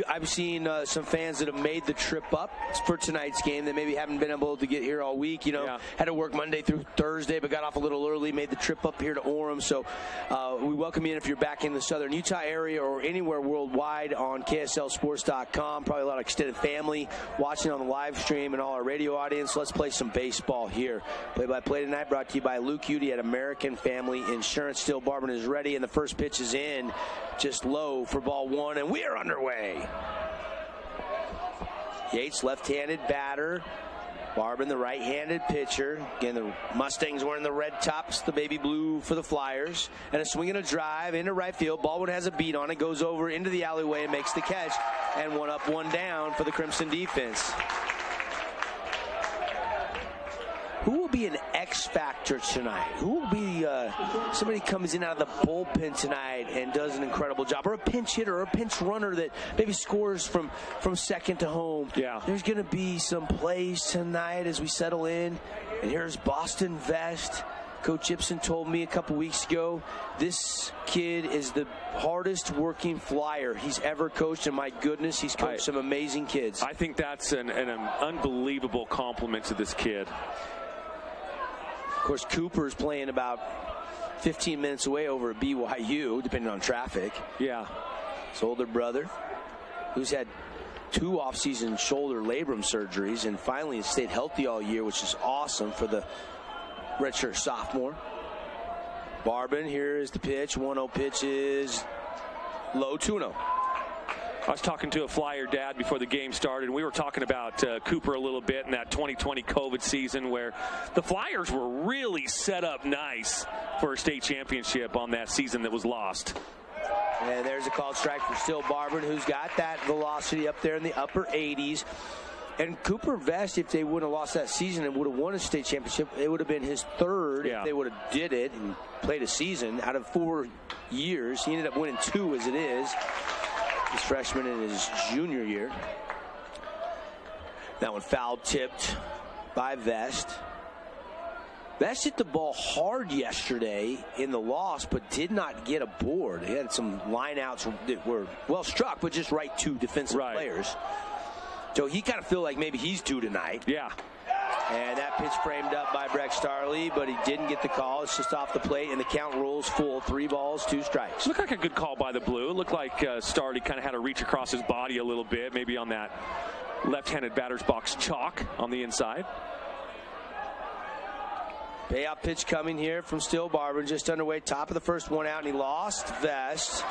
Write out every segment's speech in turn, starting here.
I've seen some fans that have made the trip up for tonight's game that maybe haven't been able to get here all week. Had to work Monday through Thursday, but got off a little early, made the trip up here to Orem. So we welcome you in if you're back in the southern Utah area or anywhere worldwide on KSLSports.com. Probably a lot of extended family watching on the live stream and all our radio audience. Let's play some baseball here. Play-by-play tonight brought to you by Luke Udy at American Family Insurance. Still Barban is ready, and the first pitch is in. Just low for ball one, and we are underway. Yates, left-handed batter. Barban, the right-handed pitcher. Again, the Mustangs wearing the red tops, the baby blue for the Flyers. And a swing and a drive into right field. Baldwin has a beat on it, goes over into the alleyway and makes the catch. And one up, one down for the Crimson defense. Who will be an X factor tonight? Who will be somebody comes in out of the bullpen tonight and does an incredible job? Or a pinch hitter or a pinch runner that maybe scores from second to home. Yeah. There's going to be some plays tonight as we settle in. And here's Boston Vest. Coach Gibson told me a couple weeks ago, this kid is the hardest working Flyer he's ever coached, and my goodness, he's coached some amazing kids. I think that's an unbelievable compliment to this kid. Of course, Cooper's playing about 15 minutes away over at BYU, depending on traffic. Yeah. His older brother, who's had 2 off-season shoulder labrum surgeries and finally has stayed healthy all year, which is awesome for the redshirt sophomore. Barban, here is the pitch. 1-0 pitch is low, 2-0. I was talking to a Flyer dad before the game started. We were talking about Cooper a little bit in that 2020 COVID season where the Flyers were really set up nice for a state championship on that season that was lost. And there's a called strike for Still Barban, who's got that velocity up there in the upper 80s. And Cooper Vest, if they wouldn't have lost that season and would have won a state championship, it would have been his third if they would have did it and played a season. Out of 4 years, he ended up winning 2 as it is. He's freshman in his junior year. That one foul tipped by Vest. Vest hit the ball hard yesterday in the loss, but did not get a board. He had some lineouts that were well struck, but just right to defensive players. So he kind of feel like maybe he's due tonight. Yeah. And that pitch framed up by Breck Starley, but he didn't get the call. It's just off the plate, and the count rolls full. 3 balls, 2 strikes. Looked like a good call by the Blue. It looked like Starley kind of had to reach across his body a little bit, maybe on that left-handed batter's box chalk on the inside. Payout pitch coming here from Still Barban, just underway. Top of the first, 1 out, and he lost Vest.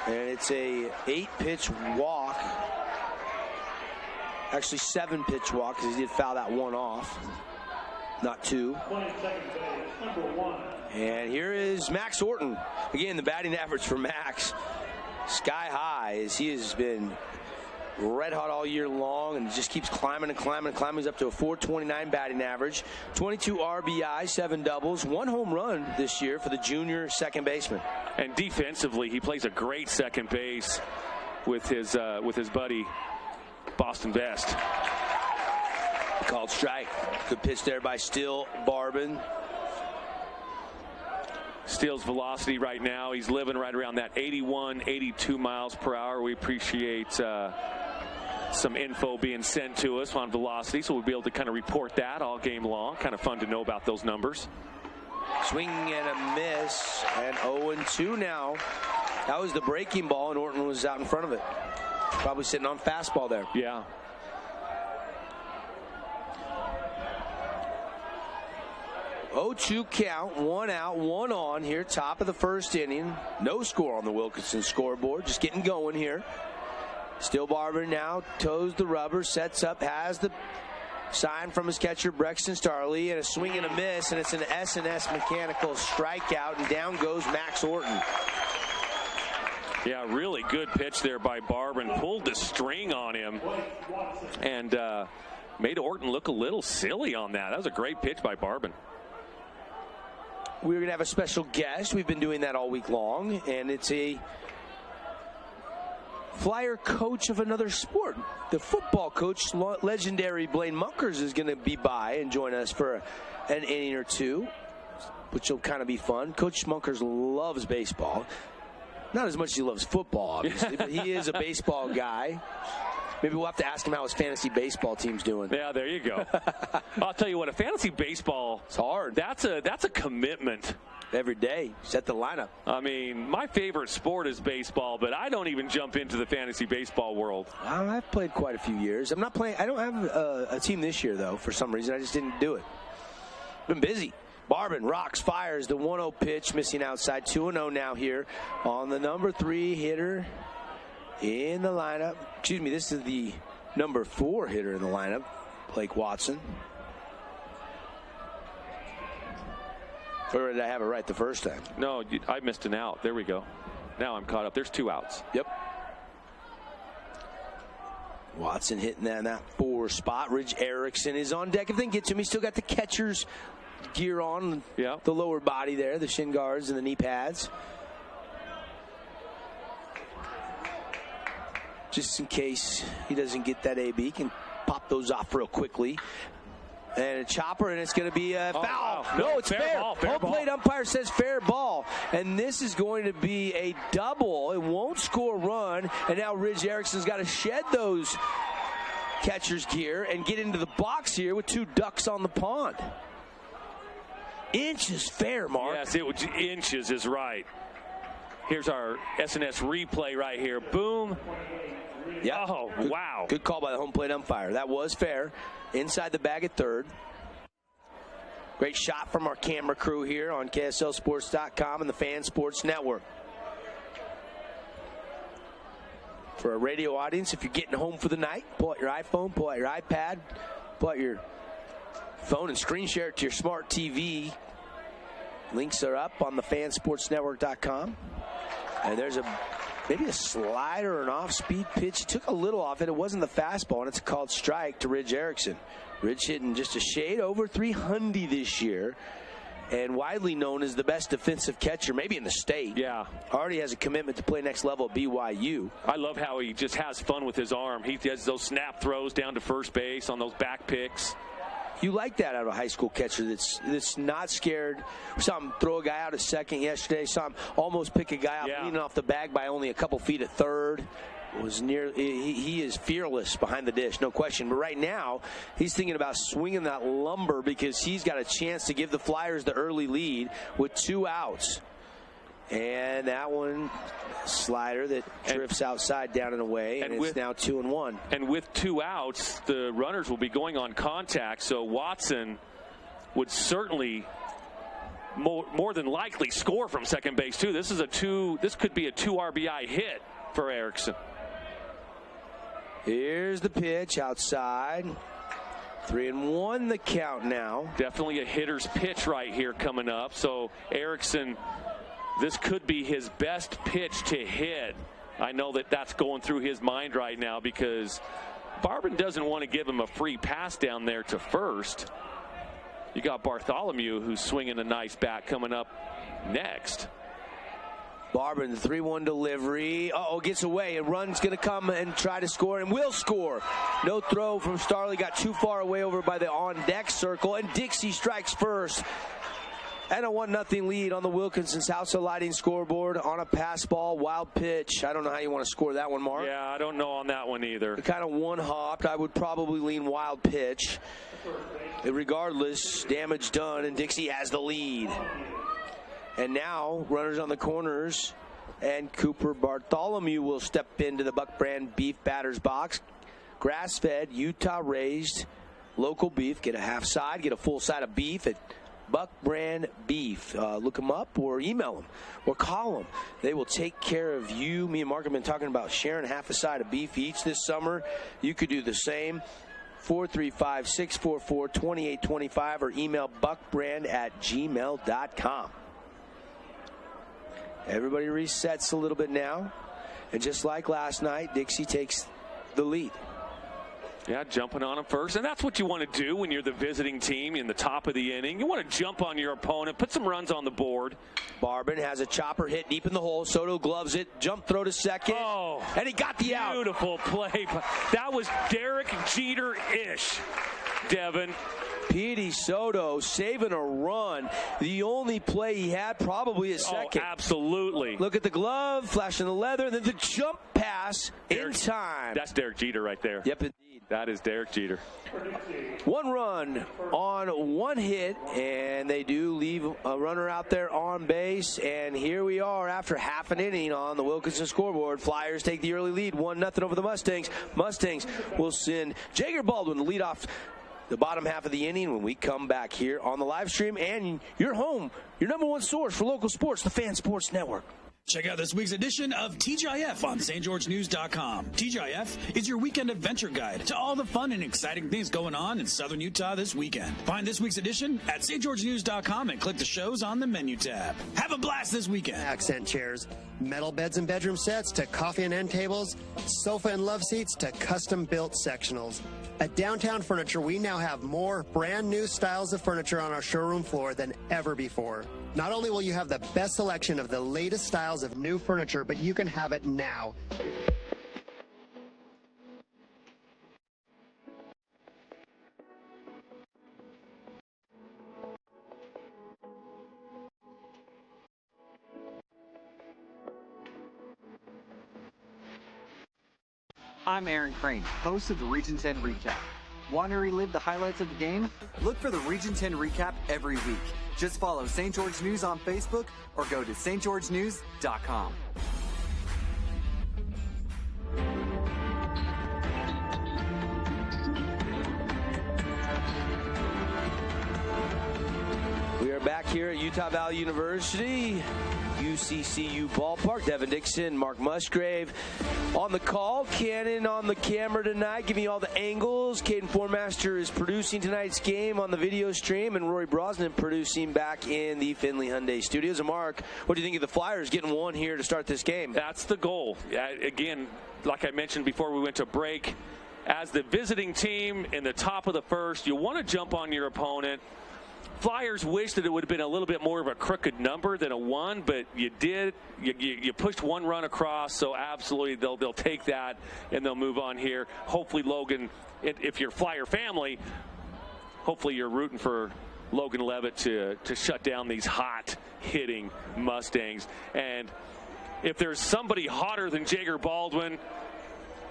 And it's a 8-pitch walk. Actually, 7-pitch walk because he did foul that 1 off, not 2. And here is Max Orton. Again, the batting average for Max, sky high, as he has been red hot all year long and just keeps climbing and climbing and climbing. He's up to a 429 batting average, 22 RBI, 7 doubles, 1 home run this year for the junior second baseman. And defensively, he plays a great second base with his buddy Boston Vest. Called strike. Good pitch there by Still Barban. Steele's velocity right now, he's living right around that 81, 82 miles per hour. We appreciate some info being sent to us on velocity, so we'll be able to kind of report that all game long. Kind of fun to know about those numbers. Swing and a miss, and 0-2 now. That was the breaking ball, and Orton was out in front of it. Probably sitting on fastball there. Yeah. Oh, 2 count, 1 out, 1 on here, top of the first inning. No score on the Wilkinson scoreboard, just getting going here. Still Barban now toes the rubber, sets up, has the sign from his catcher Braxton Starley, and a swing and a miss, and it's an S&S mechanical strikeout, and down goes Max Orton. Yeah, really good pitch there by Barban. Pulled the string on him and made Orton look a little silly on that. That was a great pitch by Barban. We're going to have a special guest. We've been doing that all week long, and it's a Flyer coach of another sport. The football coach, legendary Blaine Munkers, is going to be by and join us for an inning or two, which will kind of be fun. Coach Munkers loves baseball. Not as much as he loves football, obviously, but he is a baseball guy. Maybe we'll have to ask him how his fantasy baseball team's doing. Yeah, there you go. I'll tell you what, a fantasy baseball, it's hard. That's a commitment. Every day, set the lineup. I mean, my favorite sport is baseball, but I don't even jump into the fantasy baseball world. I've played quite a few years. I'm not playing. I don't have a team this year, though, for some reason. I just didn't do it. Been busy. Barbin rocks, fires the 1-0 pitch, missing outside. 2-0 now here on the number 3 hitter in the lineup. Excuse me, this is the number 4 hitter in the lineup, Blake Watson. Or did I have it right the first time? No, I missed an out. There we go. Now I'm caught up. There's 2 outs. Yep. Watson hitting that in that 4 spot. Ridge Erickson is on deck. If they can get to him, he's still got the catcher's gear on. Yep. The lower body there, the shin guards and the knee pads. Just in case he doesn't get that AB, he can pop those off real quickly. And a chopper, and it's going to be a foul. Wow. No, it's fair. Home plate umpire says fair ball. And this is going to be a double. It won't score a run. And now Ridge Erickson's got to shed those catcher's gear and get into the box here with 2 ducks on the pond. Inches fair, Mark. Yes, inches is right. Here's our SNS replay right here. Boom. Yeah. Oh, wow. Good call by the home plate umpire. That was fair. Inside the bag at third. Great shot from our camera crew here on KSLSports.com and the Fan Sports Network. For a radio audience, if you're getting home for the night, pull out your iPhone, pull out your iPad, pull out your phone and screen share it to your smart TV. Links are up on the FanSportsNetwork.com. And there's maybe a slider or an off-speed pitch. He took a little off it. It wasn't the fastball, and it's a called strike to Ridge Erickson. Ridge hitting just a shade over 300 this year, and widely known as the best defensive catcher, maybe in the state. Yeah. Already has a commitment to play next level at BYU. I love how he just has fun with his arm. He does those snap throws down to first base on those back picks. You like that out of a high school catcher that's not scared. We saw him throw a guy out at second yesterday. Saw him almost pick a guy out leaning off the bag by only a couple feet at third. He is fearless behind the dish, no question. But right now, he's thinking about swinging that lumber because he's got a chance to give the Flyers the early lead with 2 outs. And that one, slider that drifts outside down and away, and it's now 2-1. And with 2 outs, the runners will be going on contact, so Watson would certainly more than likely score from second base too. This could be a 2 RBI hit for Erickson. Here's the pitch outside. 3-1 the count now. Definitely a hitter's pitch right here coming up. So Erickson, this could be his best pitch to hit. I know that's going through his mind right now because Barbin doesn't want to give him a free pass down there to first. You got Bartholomew who's swinging a nice bat coming up next. Barbin, the 3-1 delivery. Gets away. A run's going to come and try to score and will score. No throw from Starley. Got too far away over by the on-deck circle. And Dixie strikes first. And a 1-0 lead on the Wilkinson's House of Lighting scoreboard on a pass ball, wild pitch. I don't know how you want to score that one, Mark. Yeah, I don't know on that one either. Kind of one-hopped. I would probably lean wild pitch. Regardless, damage done, and Dixie has the lead. And now, runners on the corners, and Cooper Bartholomew will step into the Buck Brand Beef batter's box. Grass-fed, Utah-raised, local beef. Get a half side, get a full side of beef at Buck Brand Beef. Look them up or email them or call them. They will take care of you. Me and Mark have been talking about sharing half a side of beef each this summer. You could do the same. 435-644-2825 or email buckbrand@gmail.com. Everybody resets a little bit now. And just like last night, Dixie takes the lead. Yeah, jumping on him first. And that's what you want to do when you're the visiting team in the top of the inning. You want to jump on your opponent, put some runs on the board. Barbin has a chopper hit deep in the hole. Soto gloves it. Jump throw to second. Oh, and he got the out. Beautiful play. That was Derek Jeter-ish, Devin. Petey Soto saving a run. The only play he had, probably a second. Oh, absolutely. Look at the glove, flashing the leather, then the jump pass in time. That's Derek Jeter right there. Yep, indeed. That is Derek Jeter. One run on one hit, and they do leave a runner out there on base. And here we are after half an inning on the Wilkinson scoreboard. Flyers take the early lead, 1-0 over the Mustangs. Mustangs will send Jager Baldwin to lead off the bottom half of the inning when we come back here on the live stream. And your home, your number one source for local sports, the Fan Sports Network. Check out this week's edition of TGIF on stgeorgenews.com. TGIF is your weekend adventure guide to all the fun and exciting things going on in southern Utah this weekend. Find this week's edition at stgeorgenews.com and click the shows on the menu tab. Have a blast this weekend. Accent chairs, metal beds and bedroom sets to coffee and end tables, sofa and love seats to custom-built sectionals. At Downtown Furniture, we now have more brand new styles of furniture on our showroom floor than ever before. Not only will you have the best selection of the latest styles of new furniture, but you can have it now. I'm Aaron Crane, host of the Region 10 Recap. Want to relive the highlights of the game? Look for the Region 10 Recap every week. Just follow St. George News on Facebook or go to stgeorgenews.com. We are back here at Utah Valley University, UCCU Ballpark. Devin Dixon, Mark Musgrave on the call. Cannon on the camera tonight, giving you all the angles. Caden Formaster is producing tonight's game on the video stream, and Rory Brosnan producing back in the Finley Hyundai studios. And Mark, what do you think of the Flyers getting one here to start this game? That's the goal. Again, like I mentioned before we went to break, as the visiting team in the top of the first, you want to jump on your opponent. Flyers wish that it would have been a little bit more of a crooked number than a 1, but you did. You pushed one run across, so absolutely they'll take that and they'll move on here. Hopefully Logan, if you're Flyer family, hopefully you're rooting for Logan Levitt to shut down these hot hitting Mustangs. And if there's somebody hotter than Jager Baldwin,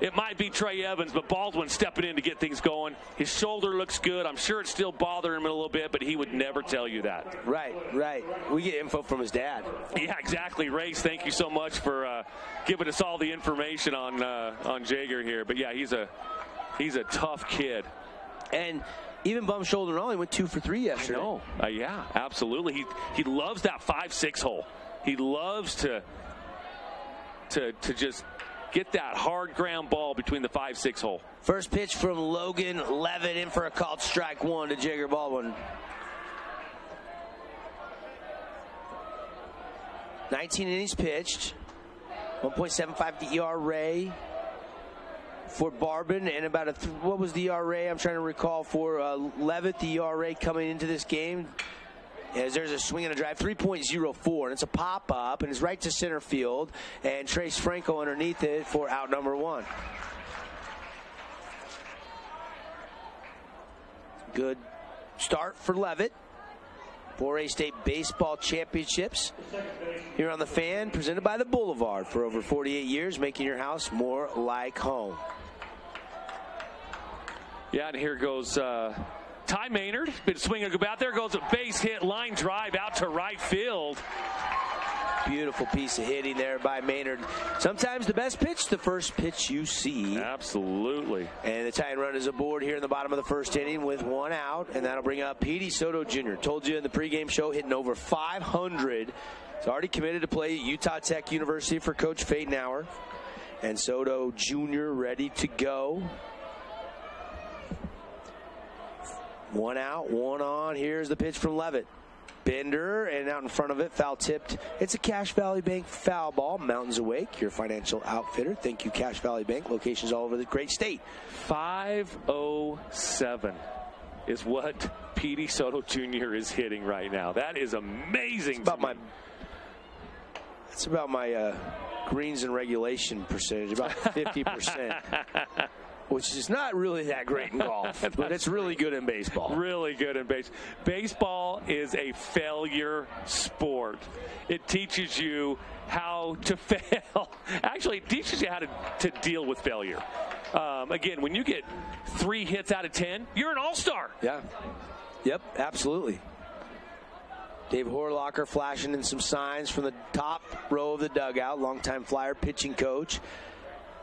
it might be Trey Evans, but Baldwin stepping in to get things going. His shoulder looks good. I'm sure it's still bothering him a little bit, but he would never tell you that. Right. We get info from his dad. Yeah, exactly. Race, thank you so much for giving us all the information on Jager here. But yeah, he's a tough kid. And even bum shoulder and all, he went 2 for 3 yesterday. I know. Yeah, absolutely. He loves that 5-6 hole. He loves to just get that hard ground ball between the 5-6 hole. First pitch from Logan Levitt in for a called strike 1 to Jager Baldwin. 19 innings pitched, 1.75 ERA for Barbin, and about what was the ERA? I'm trying to recall for Levitt, the ERA coming into this game. As there's a swing and a drive, 3.04, and it's a pop-up, and it's right to center field, and Trace Franco underneath it for out number 1. Good start for Levitt. 4A State Baseball Championships here on the Fan, presented by the Boulevard for over 48 years, making your house more like home. Yeah, and here goes Ty Maynard. Been swinging about. There goes a base hit, line drive out to right field. Beautiful piece of hitting there by Maynard. Sometimes the best pitch, the first pitch you see. Absolutely. And the tying run is aboard here in the bottom of the first inning with 1 out, and that'll bring up Petey Soto Jr. Told you in the pregame show, hitting over 500. He's already committed to play at Utah Tech University for Coach Fadenauer. And Soto Jr. ready to go. 1 out, 1 on. Here's the pitch from Levitt. Bender, and out in front of it, foul tipped. It's a Cache Valley Bank foul ball. Mountains Awake, your financial outfitter. Thank you, Cache Valley Bank. Locations all over the great state. 507 is what Petey Soto Jr. is hitting right now. That is amazing. That's about my greens and regulation percentage, about 50%. which is not really that great in golf, but it's really good in baseball. Really good in baseball. Baseball is a failure sport. It teaches you how to fail. Actually, it teaches you how to deal with failure. Again, when you get 3 hits out of 10, you're an all-star. Yeah. Yep, absolutely. Dave Horlocker flashing in some signs from the top row of the dugout. Longtime Flyer pitching coach.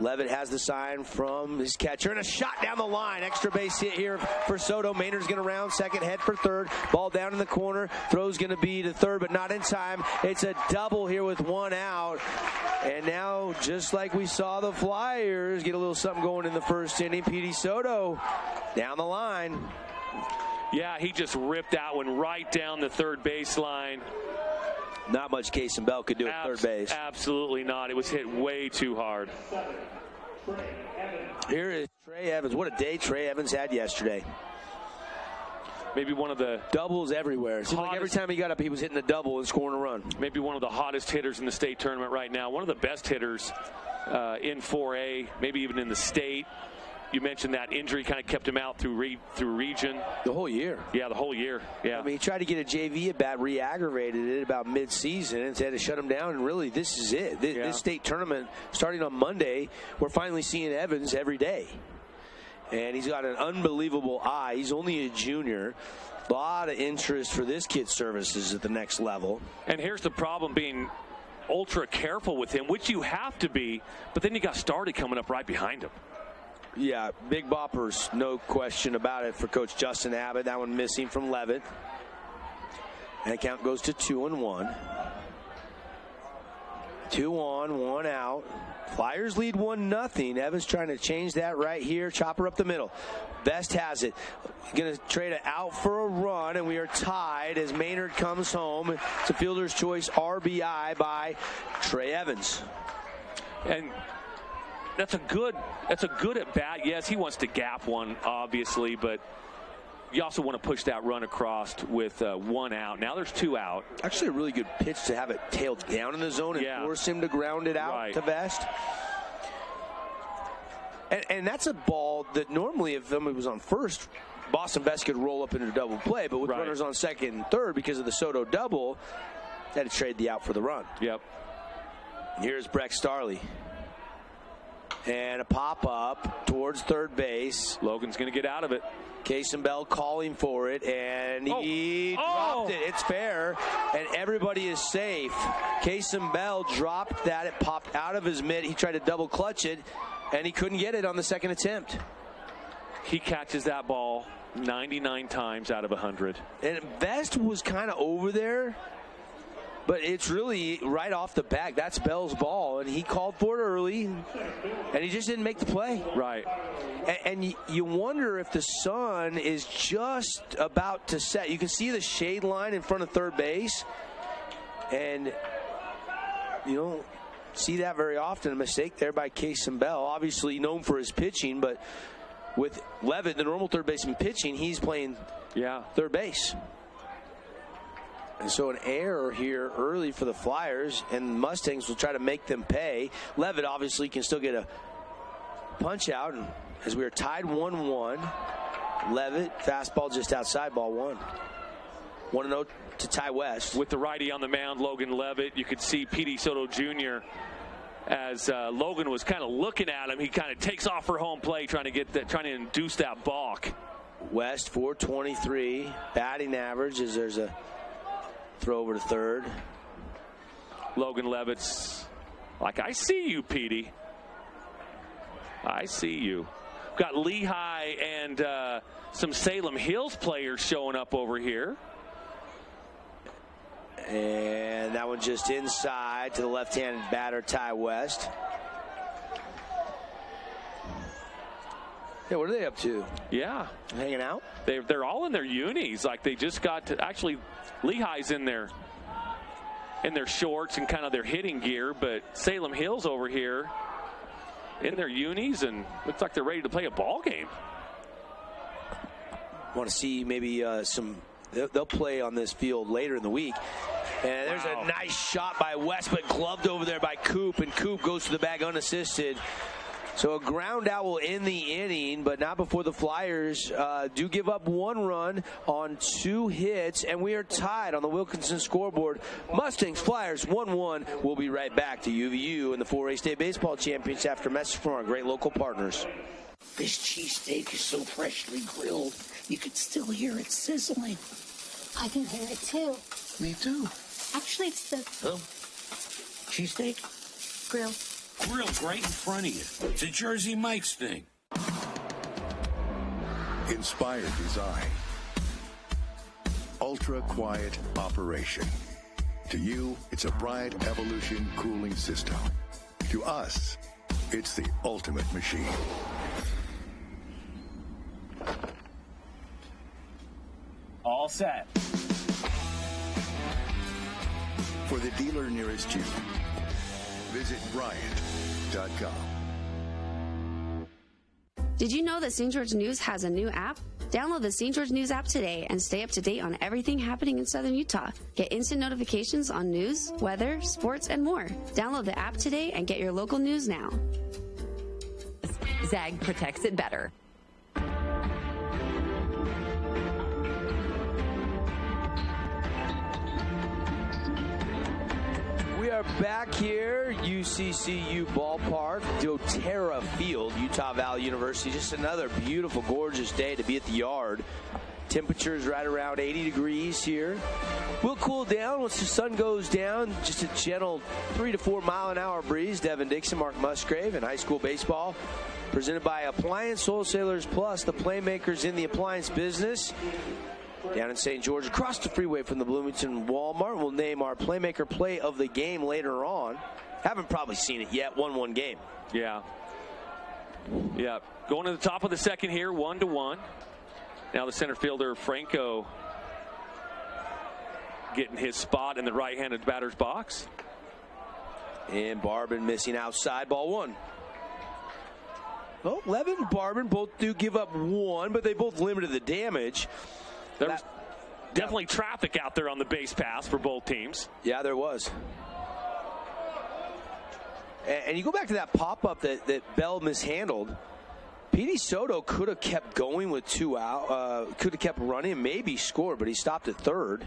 Levitt has the sign from his catcher, and a shot down the line. Extra base hit here for Soto. Maynard's going to round second, head for third. Ball down in the corner. Throw's going to be to third, but not in time. It's a double here with 1 out. And now, just like we saw the Flyers get a little something going in the first inning, Petey Soto down the line. Yeah, he just ripped that one right down the third baseline. Not much Case and Bell could do at third base. Absolutely not. It was hit way too hard. Here is Trey Evans. What a day Trey Evans had yesterday. Maybe one of the doubles everywhere. It seemed like every time he got up, he was hitting a double and scoring a run. Maybe one of the hottest hitters in the state tournament right now. One of the best hitters in 4A, maybe even in the state. You mentioned that injury kind of kept him out through region. The whole year. Yeah, the whole year. Yeah. I mean, he tried to get a JV at bat, re-aggravated it about mid-season, and had to shut him down. And really, this is it. This state tournament, starting on Monday, we're finally seeing Evans every day. And he's got an unbelievable eye. He's only a junior. A lot of interest for this kid's services at the next level. And here's the problem, being ultra careful with him, which you have to be, but then you got Stardy coming up right behind him. Yeah, big boppers, no question about it for Coach Justin Abbott. That one missing from Levitt. And the count goes to 2-1. 2 on, 1 out. Flyers lead 1-0. Evans trying to change that right here. Chopper up the middle. Best has it. Going to trade it out for a run, and we are tied as Maynard comes home. It's a fielder's choice RBI by Trey Evans. And that's a good at bat. Yes, he wants to gap one, obviously, but you also want to push that run across with 1 out. Now there's 2 out. Actually, a really good pitch to have it tailed down in the zone and force him to ground it out to Vest. And that's a ball that normally, if somebody was on first, Boston Vest could roll up into a double play. But with runners on second and third, because of the Soto double, had to trade the out for the run. Yep. And here's Breck Starley. And a pop-up towards third base. Logan's going to get out of it. Case and Bell calling for it, and he dropped it. It's fair, and everybody is safe. Case and Bell dropped that. It popped out of his mitt. He tried to double clutch it, and he couldn't get it on the second attempt. He catches that ball 99 times out of 100. And Vest was kind of over there. But it's really right off the back. That's Bell's ball, and he called for it early, and he just didn't make the play. Right. And you wonder if the sun is just about to set. You can see the shade line in front of third base, and you don't see that very often. A mistake there by Case and Bell, obviously known for his pitching, but with Levitt, the normal third baseman pitching, he's playing third base. And so an error here early for the Flyers, and Mustangs will try to make them pay. Levitt obviously can still get a punch out, and as we are tied 1-1, Levitt, fastball just outside, ball 1. 1-0 to Ty West. With the righty on the mound, Logan Levitt, you could see Petey Soto Jr. as Logan was kind of looking at him. He kind of takes off for home plate, trying to induce that balk. West 423 batting average as there's a throw over to third. Logan Levitt's like, I see you, Petey. I see you. Got Lehigh and some Salem Hills players showing up over here. And that one just inside to the left-handed batter, Ty West. Yeah, what are they up to? Yeah. Hanging out? They're all in their unis. Like, they just got to, actually, Lehigh's in their shorts and kind of their hitting gear, but Salem Hills over here in their unis, and looks like they're ready to play a ball game. Want to see maybe they'll play on this field later in the week. And there's a nice shot by West, but gloved over there by Coop, and Coop goes to the bag unassisted. So a ground out will end the inning, but not before the Flyers do give up 1 run on 2 hits, and we are tied on the Wilkinson scoreboard. Mustangs, Flyers, 1-1. We'll be right back to UVU in the 4A State Baseball Championships after a message from our great local partners. This cheesesteak is so freshly grilled, you could still hear it sizzling. I can hear it too. Me too. Actually, it's the Cheesesteak? grill. Grilled right in front of you. It's a Jersey Mike's thing. Inspired design. Ultra quiet operation. To you, it's a Bryant Evolution cooling system. To us, it's the ultimate machine. All set. For the dealer nearest you, visit Bryant.com. Did you know that St. George News has a new app? Download the St. George News app today and stay up to date on everything happening in Southern Utah. Get instant notifications on news, weather, sports, and more. Download the app today and get your local news now. Zag protects it better. We are back here, UCCU Ballpark, doTERRA Field, Utah Valley University. Just another beautiful, gorgeous day to be at the yard. Temperatures right around 80 degrees here. We'll cool down once the sun goes down. Just a gentle 3 to 4 mile an hour breeze. Devin Dixon, Mark Musgrave, and high school baseball. Presented by Appliance Wholesalers Plus, the playmakers in the appliance business. Down in St. George, across the freeway from the Bloomington Walmart. We'll name our Playmaker Play of the Game later on. Haven't probably seen it yet. 1-1 game. Yeah. Yeah. Going to the top of the second here, 1-1. Now the center fielder, Franco, getting his spot in the right-handed batter's box. And Barbin missing outside, ball 1. Well, Levin and Barbin both do give up 1, but they both limited the damage. There was definitely traffic out there on the base pass for both teams. Yeah, there was. And you go back to that pop-up that Bell mishandled. Petey Soto could have kept going with 2 out, could have kept running, maybe scored, but he stopped at third.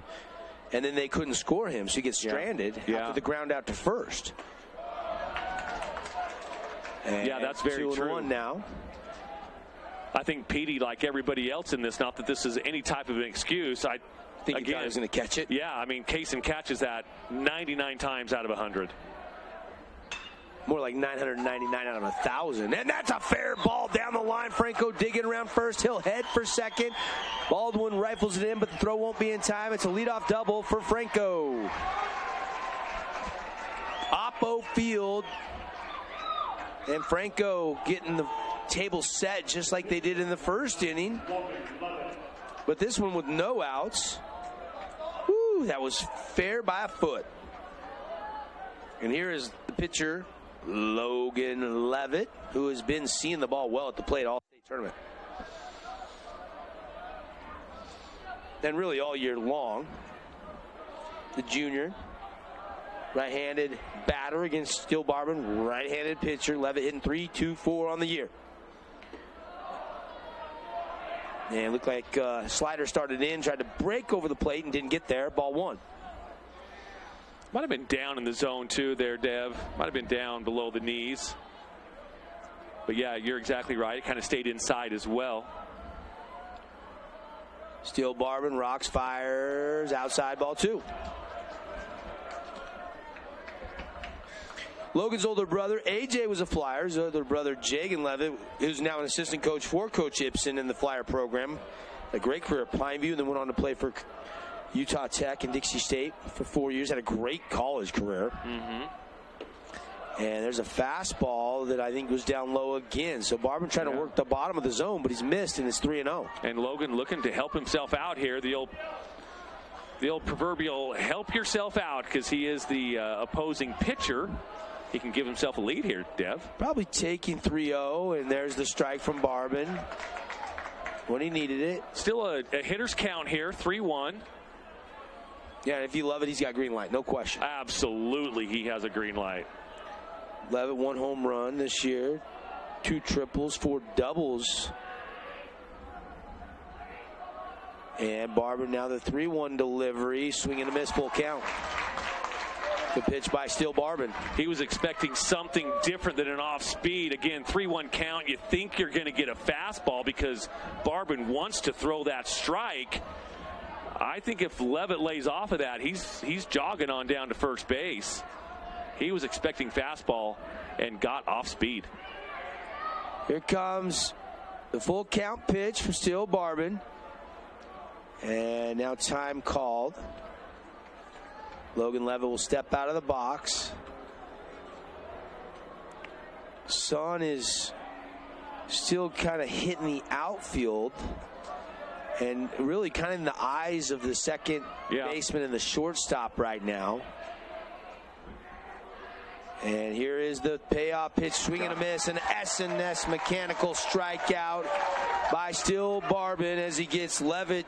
And then they couldn't score him, so he gets stranded after the ground out to first. And yeah, that's very true. 2-1 now. I think Petey, like everybody else in this, not that this is any type of an excuse, I think he was going to catch it. Yeah, I mean, Kaysen catches that 99 times out of 100. More like 999 out of 1,000. And that's a fair ball down the line. Franco digging around first. He'll head for second. Baldwin rifles it in, but the throw won't be in time. It's a leadoff double for Franco. Oppo Field. And Franco getting the table set just like they did in the first inning. But this one with no outs. Woo, that was fair by a foot. And here is the pitcher, Logan Levitt, who has been seeing the ball well at the plate all state tournament. And really all year long. The junior, right-handed batter against Steele Barbin, right-handed pitcher. Levitt hitting .324 on the year. And it looked like slider started in, tried to break over the plate and didn't get there. Ball 1. Might have been down in the zone too there, Dev. Might have been down below the knees. But yeah, you're exactly right. It kind of stayed inside as well. Steele Barbin rocks, fires, outside, ball 2. Logan's older brother, AJ, was a Flyer. His older brother, Jagan Levitt, who's now an assistant coach for Coach Ibsen in the Flyer program. A great career at Pineview, and then went on to play for Utah Tech and Dixie State for 4 years. Had a great college career. Mm-hmm. And there's a fastball that I think was down low again. So Barbin trying to work the bottom of the zone, but he's missed, and it's 3-0. And Logan looking to help himself out here. The old proverbial help yourself out, because he is the opposing pitcher. He can give himself a lead here, Dev. Probably taking 3-0, and there's the strike from Barbin when he needed it. Still a hitter's count here, 3-1. Yeah, and if you love it, he's got green light, no question. Absolutely, he has a green light. Levitt, 1 home run this year. 2 triples, 4 doubles. And Barber now the 3-1 delivery, swing and a miss, full count. The pitch by Steele Barbin. He was expecting something different than an off speed. Again, 3-1 count. You think you're going to get a fastball because Barbin wants to throw that strike. I think if Levitt lays off of that, he's jogging on down to first base. He was expecting fastball and got off speed. Here comes the full count pitch from Steele Barbin. And now time called. Logan Levitt will step out of the box. Son is still kind of hitting the outfield and really kind of in the eyes of the second baseman and the shortstop right now. And here is the payoff pitch, swing and a miss, an S&S mechanical strikeout by Steele Barbin as he gets Levitt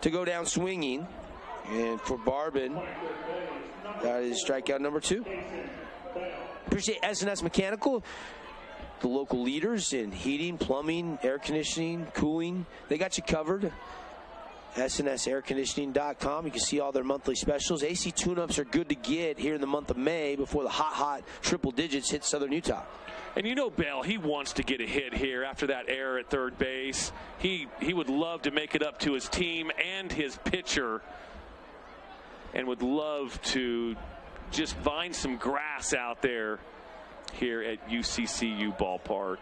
to go down swinging. And for Barbin, that is strikeout number 2. Appreciate S&S Mechanical, the local leaders in heating, plumbing, air conditioning, cooling. They got you covered. SNSairconditioning.com. You can see all their monthly specials. AC tune-ups are good to get here in the month of May before the hot triple digits hit Southern Utah. And you know Bell, he wants to get a hit here after that error at third base. He would love to make it up to his team and his pitcher, and would love to just find some grass out there here at UCCU Ballpark.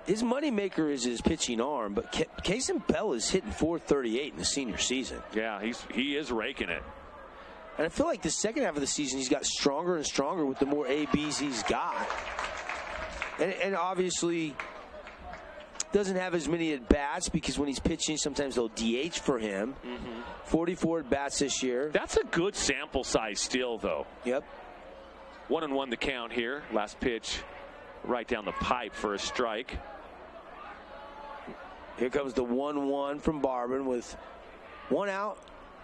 His moneymaker is his pitching arm, but Kaysen Bell is hitting .438 in the senior season. Yeah, he is raking it. And I feel like the second half of the season he's got stronger and stronger with the more ABs he's got. And obviously doesn't have as many at-bats because when he's pitching, sometimes they'll DH for him. 44 at-bats this year. That's a good sample size still, though. Yep. 1-1 the count here. Last pitch right down the pipe for a strike. Here comes the 1-1 from Barbin with 1 out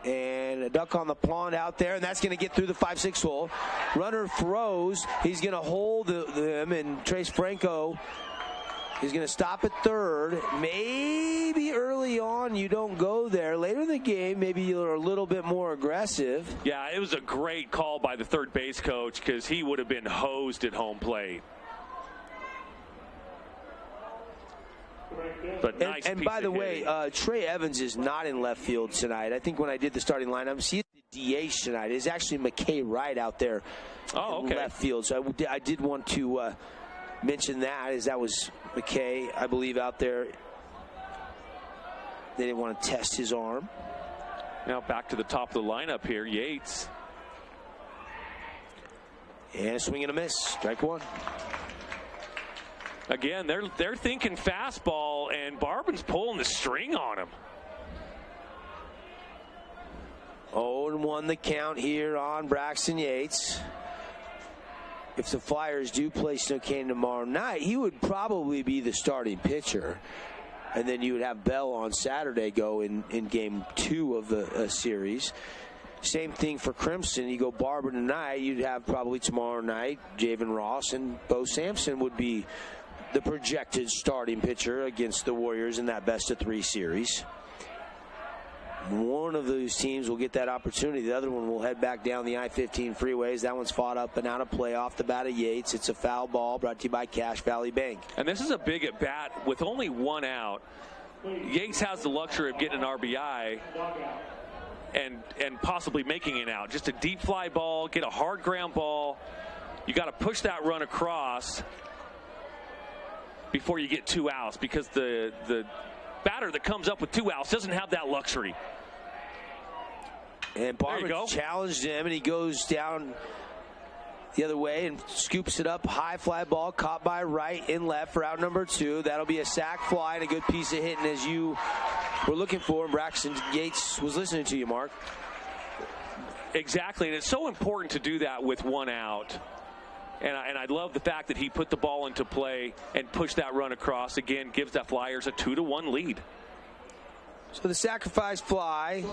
and a duck on the pond out there, and that's going to get through the 5-6 hole. Runner throws. He's going to hold them, and Trace Franco is going to stop at third. Maybe early on you don't go there. Later in the game, maybe you're a little bit more aggressive. Yeah, it was a great call by the third base coach because he would have been hosed at home plate. But nice and by the way, Trey Evans is not in left field tonight. I think when I did the starting lineup, see the DH tonight. It's actually McKay Wright out there in left field. So I did want to mention that, as that was McKay, I believe, out there. They didn't want to test his arm. Now back to the top of the lineup here, Yates. And a swing and a miss, strike 1. Again, they're thinking fastball, and Barbin's pulling the string on him. 0-1 the count here on Braxton Yates. If the Flyers do play Snokane tomorrow night, he would probably be the starting pitcher. And then you would have Bell on Saturday go in game 2 of the series. Same thing for Crimson. You go Barber tonight, you'd have probably tomorrow night Javen Ross, and Bo Sampson would be the projected starting pitcher against the Warriors in that best-of-3 series. One of those teams will get that opportunity. The other one will head back down the I-15 freeways. That one's fought up and out of play off the bat of Yates. It's a foul ball brought to you by Cache Valley Bank. And this is a big at-bat with only 1 out. Yates has the luxury of getting an RBI and possibly making it out. Just a deep fly ball, get a hard ground ball. You got to push that run across before you get 2 outs, because the batter that comes up with 2 outs doesn't have that luxury. And Barber challenged him, and he goes down the other way and scoops it up. High fly ball caught by Wright in left for out number 2. That'll be a sac fly and a good piece of hitting as you were looking for. And Braxton Yates was listening to you, Mark. Exactly, and it's so important to do that with 1 out. And I love the fact that he put the ball into play and pushed that run across. Again, gives the Flyers a 2-1 lead. So the sacrifice fly,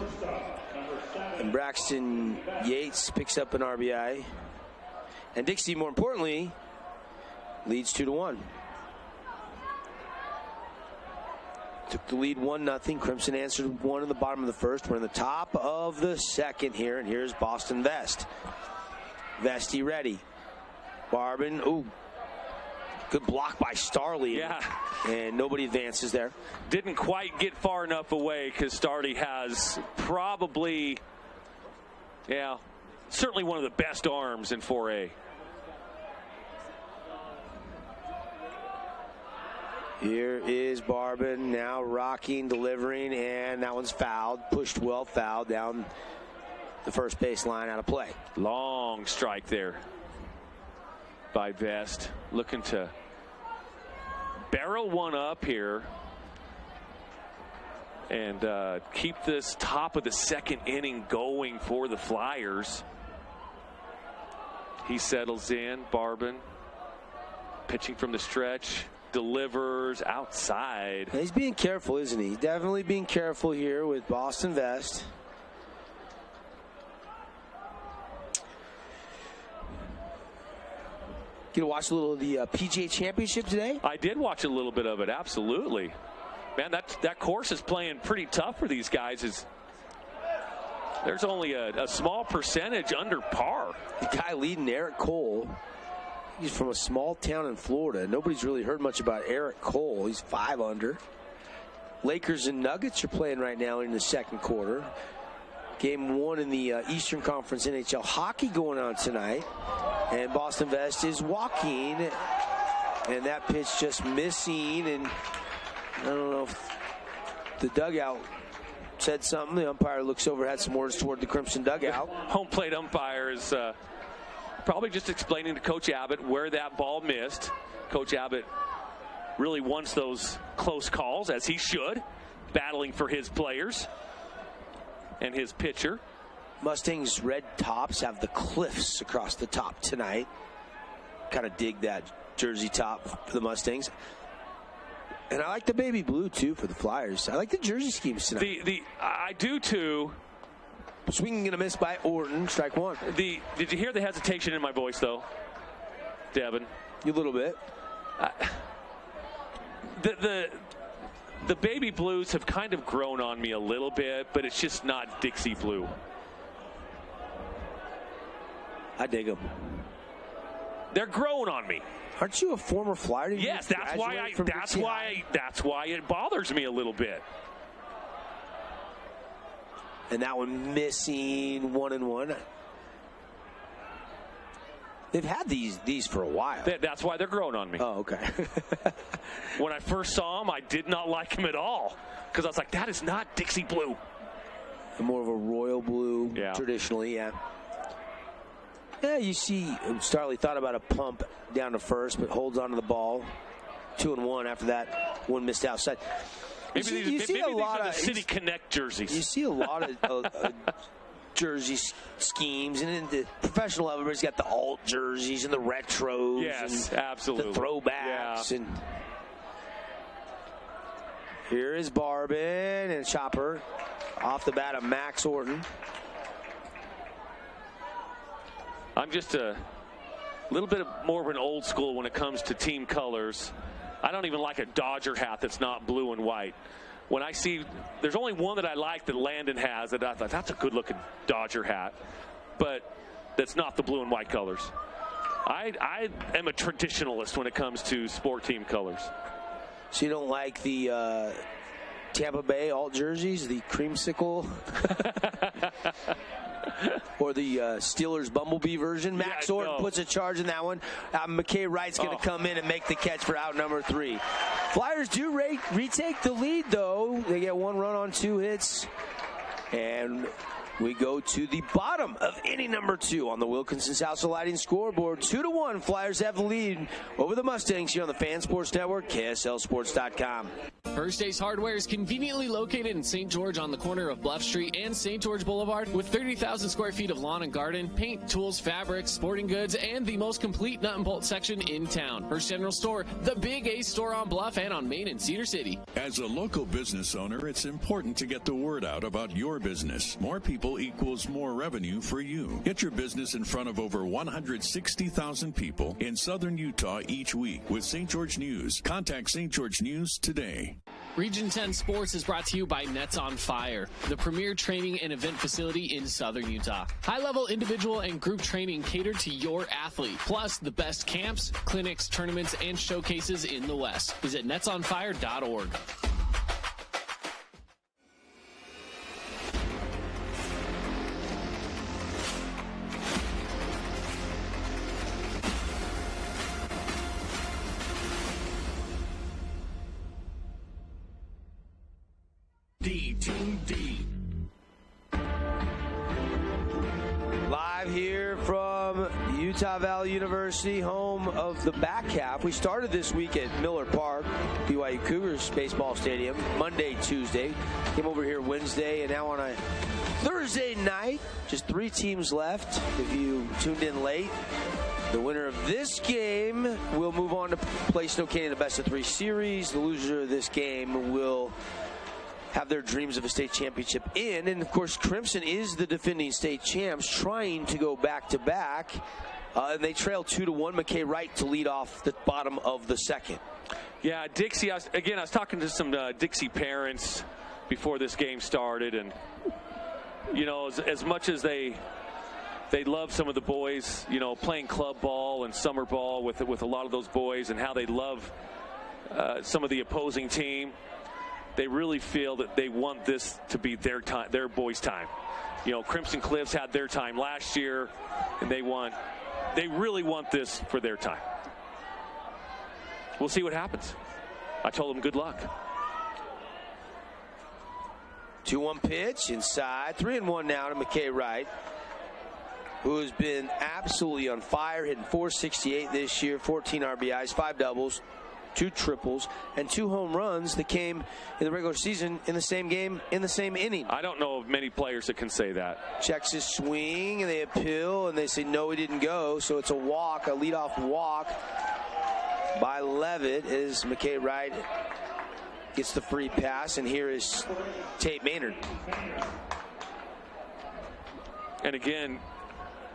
and Braxton Yates picks up an RBI. And Dixie, more importantly, Leads 2-1. Took the lead 1-0. Crimson answered one in the bottom of the first. We're in the top of the second here, and here's Boston Vest. Vesty ready. Barbin, ooh, good block by Starley. Yeah. And nobody advances there. Didn't quite get far enough away because Starley has probably, certainly one of the best arms in 4A. Here is Barbin now rocking, delivering, and that one's fouled. Pushed well, fouled down the first baseline, out of play. Long strike there by Vest. Looking to barrel one up here and keep this top of the second inning going for the Flyers. He settles in. Barbin pitching from the stretch. Delivers outside. He's being careful, isn't he? Definitely being careful here with Boston Vest. Get to watch a little of the PGA Championship today? I did watch a little bit of it, absolutely. Man, that course is playing pretty tough for these guys. There's only a small percentage under par. The guy leading, Eric Cole, he's from a small town in Florida. Nobody's really heard much about Eric Cole. He's 5 under. Lakers and Nuggets are playing right now in the second quarter. Game 1 in the Eastern Conference NHL hockey going on tonight. And Boston Vest is walking. And that pitch just missing. And I don't know if the dugout said something. The umpire looks over, had some words toward the Crimson dugout. Home plate umpire is probably just explaining to Coach Abbott where that ball missed. Coach Abbott really wants those close calls, as he should, battling for his players and his pitcher. Mustangs red tops have the cliffs across the top tonight. Kind of dig that jersey top for the Mustangs. And I like the baby blue, too, for the Flyers. I like the jersey schemes tonight. I do, too. Swinging and a miss by Orton, strike one. Did you hear the hesitation in my voice, though, Devin? A little bit. The baby blues have kind of grown on me a little bit, but it's just not Dixie blue. I dig them. They're growing on me. Aren't you a former Flyer? Yes, that's why it bothers me a little bit. And that one missing 1-1. They've had these for a while. That's why they're growing on me. Oh, okay. When I first saw them, I did not like them at all. Because I was like, that is not Dixie blue. More of a royal blue, traditionally, yeah. Yeah, you see, Starley thought about a pump down to first, but holds on to the ball. 2-1 after that. One missed outside. Maybe these are the City Connect jerseys. You see a lot of jersey schemes, and in the professional level, everybody's got the alt jerseys and the retros. Yes, and absolutely. The throwbacks. Yeah. And here is Barbin and Chopper off the bat of Max Orton. I'm just a little bit more of an old school when it comes to team colors. I don't even like a Dodger hat that's not blue and white. When I see, there's only one that I like that Landon has that I thought, that's a good-looking Dodger hat, but that's not the blue and white colors. I am a traditionalist when it comes to sport team colors. So you don't like the Tampa Bay alt jerseys, the creamsicle? Or the Steelers Bumblebee version. Max Orton puts a charge in that one. McKay Wright's going to come in and make the catch for out number 3. Flyers do retake the lead, though. They get 1 run on 2 hits. And we go to the bottom of inning number 2 on the Wilkinson's House of Lighting scoreboard. 2-1. Flyers have the lead over the Mustangs here on the Fan Sports Network, KSLSports.com. First Ace Hardware is conveniently located in St. George on the corner of Bluff Street and St. George Boulevard with 30,000 square feet of lawn and garden, paint, tools, fabrics, sporting goods, and the most complete nut and bolt section in town. First General Store, the Big Ace store on Bluff and on Main in Cedar City. As a local business owner, it's important to get the word out about your business. More people people equals more revenue for you. Get your business in front of over 160,000 people in southern Utah each week with St. George News. Contact St. George News today. Region 10 Sports is brought to you by Nets on Fire, the premier training and event facility in southern Utah. High-level individual and group training catered to your athlete, plus the best camps, clinics, tournaments, and showcases in the West. Visit netsonfire.org. D2D. Live here from Utah Valley University, home of the back half. We started this week at Miller Park, BYU Cougars baseball stadium, Monday, Tuesday. Came over here Wednesday, and now on a Thursday night, just 3 teams left. If you tuned in late, the winner of this game will move on to play Snow Canyon in the best-of-3 series. The loser of this game will have their dreams of a state championship in. And, of course, Crimson is the defending state champs, trying to go back-to-back. And they trail 2-1. McKay Wright to lead off the bottom of the second. Yeah, Dixie, I was talking to some Dixie parents before this game started. And, you know, as much as they love some of the boys, you know, playing club ball and summer ball with a lot of those boys, and how they love some of the opposing team, they really feel that they want this to be their time, their boys' time. You know, Crimson Cliffs had their time last year, and they really want this for their time. We'll see what happens. I told them good luck. 2-1 pitch inside. 3-1 now to McKay Wright, who has been absolutely on fire, hitting .468 this year, 14 RBIs, 5 doubles, 2 triples, and 2 home runs that came in the regular season in the same game, in the same inning. I don't know of many players that can say that. Checks his swing, and they appeal, and they say, no, he didn't go. So it's a walk, a leadoff walk by Levitt as McKay Wright gets the free pass, and here is Tate Maynard. And again,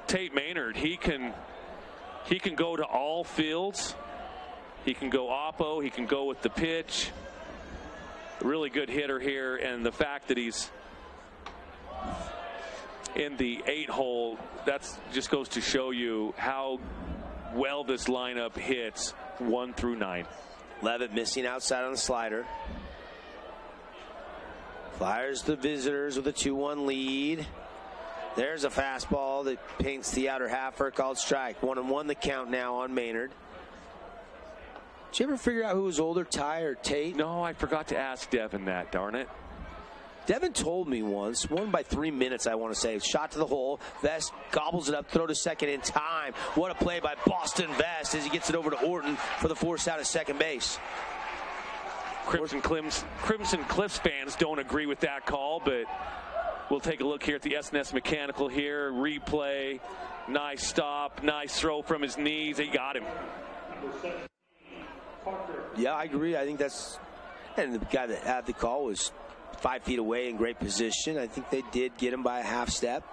Tate Maynard, he can go to all fields. He can go oppo. He can go with the pitch. Really good hitter here, and the fact that he's in the 8-hole, that just goes to show you how well this lineup hits 1 through 9. Levitt missing outside on the slider. Flyers the visitors with a 2-1 lead. There's a fastball that paints the outer half for a called strike. 1-1 the count now on Maynard. Did you ever figure out who was older, Ty or Tate? No, I forgot to ask Devin that, darn it. Devin told me once, won by 3 minutes, I want to say. Shot to the hole. Vest gobbles it up, throw to second in time. What a play by Boston Vest as he gets it over to Orton for the force out at second base. Crimson Cliffs fans don't agree with that call, but we'll take a look here at the SNS Mechanical here. Replay. Nice stop. Nice throw from his knees. He got him. Yeah, I agree. I think that's... And the guy that had the call was 5 feet away in great position. I think they did get him by a half step.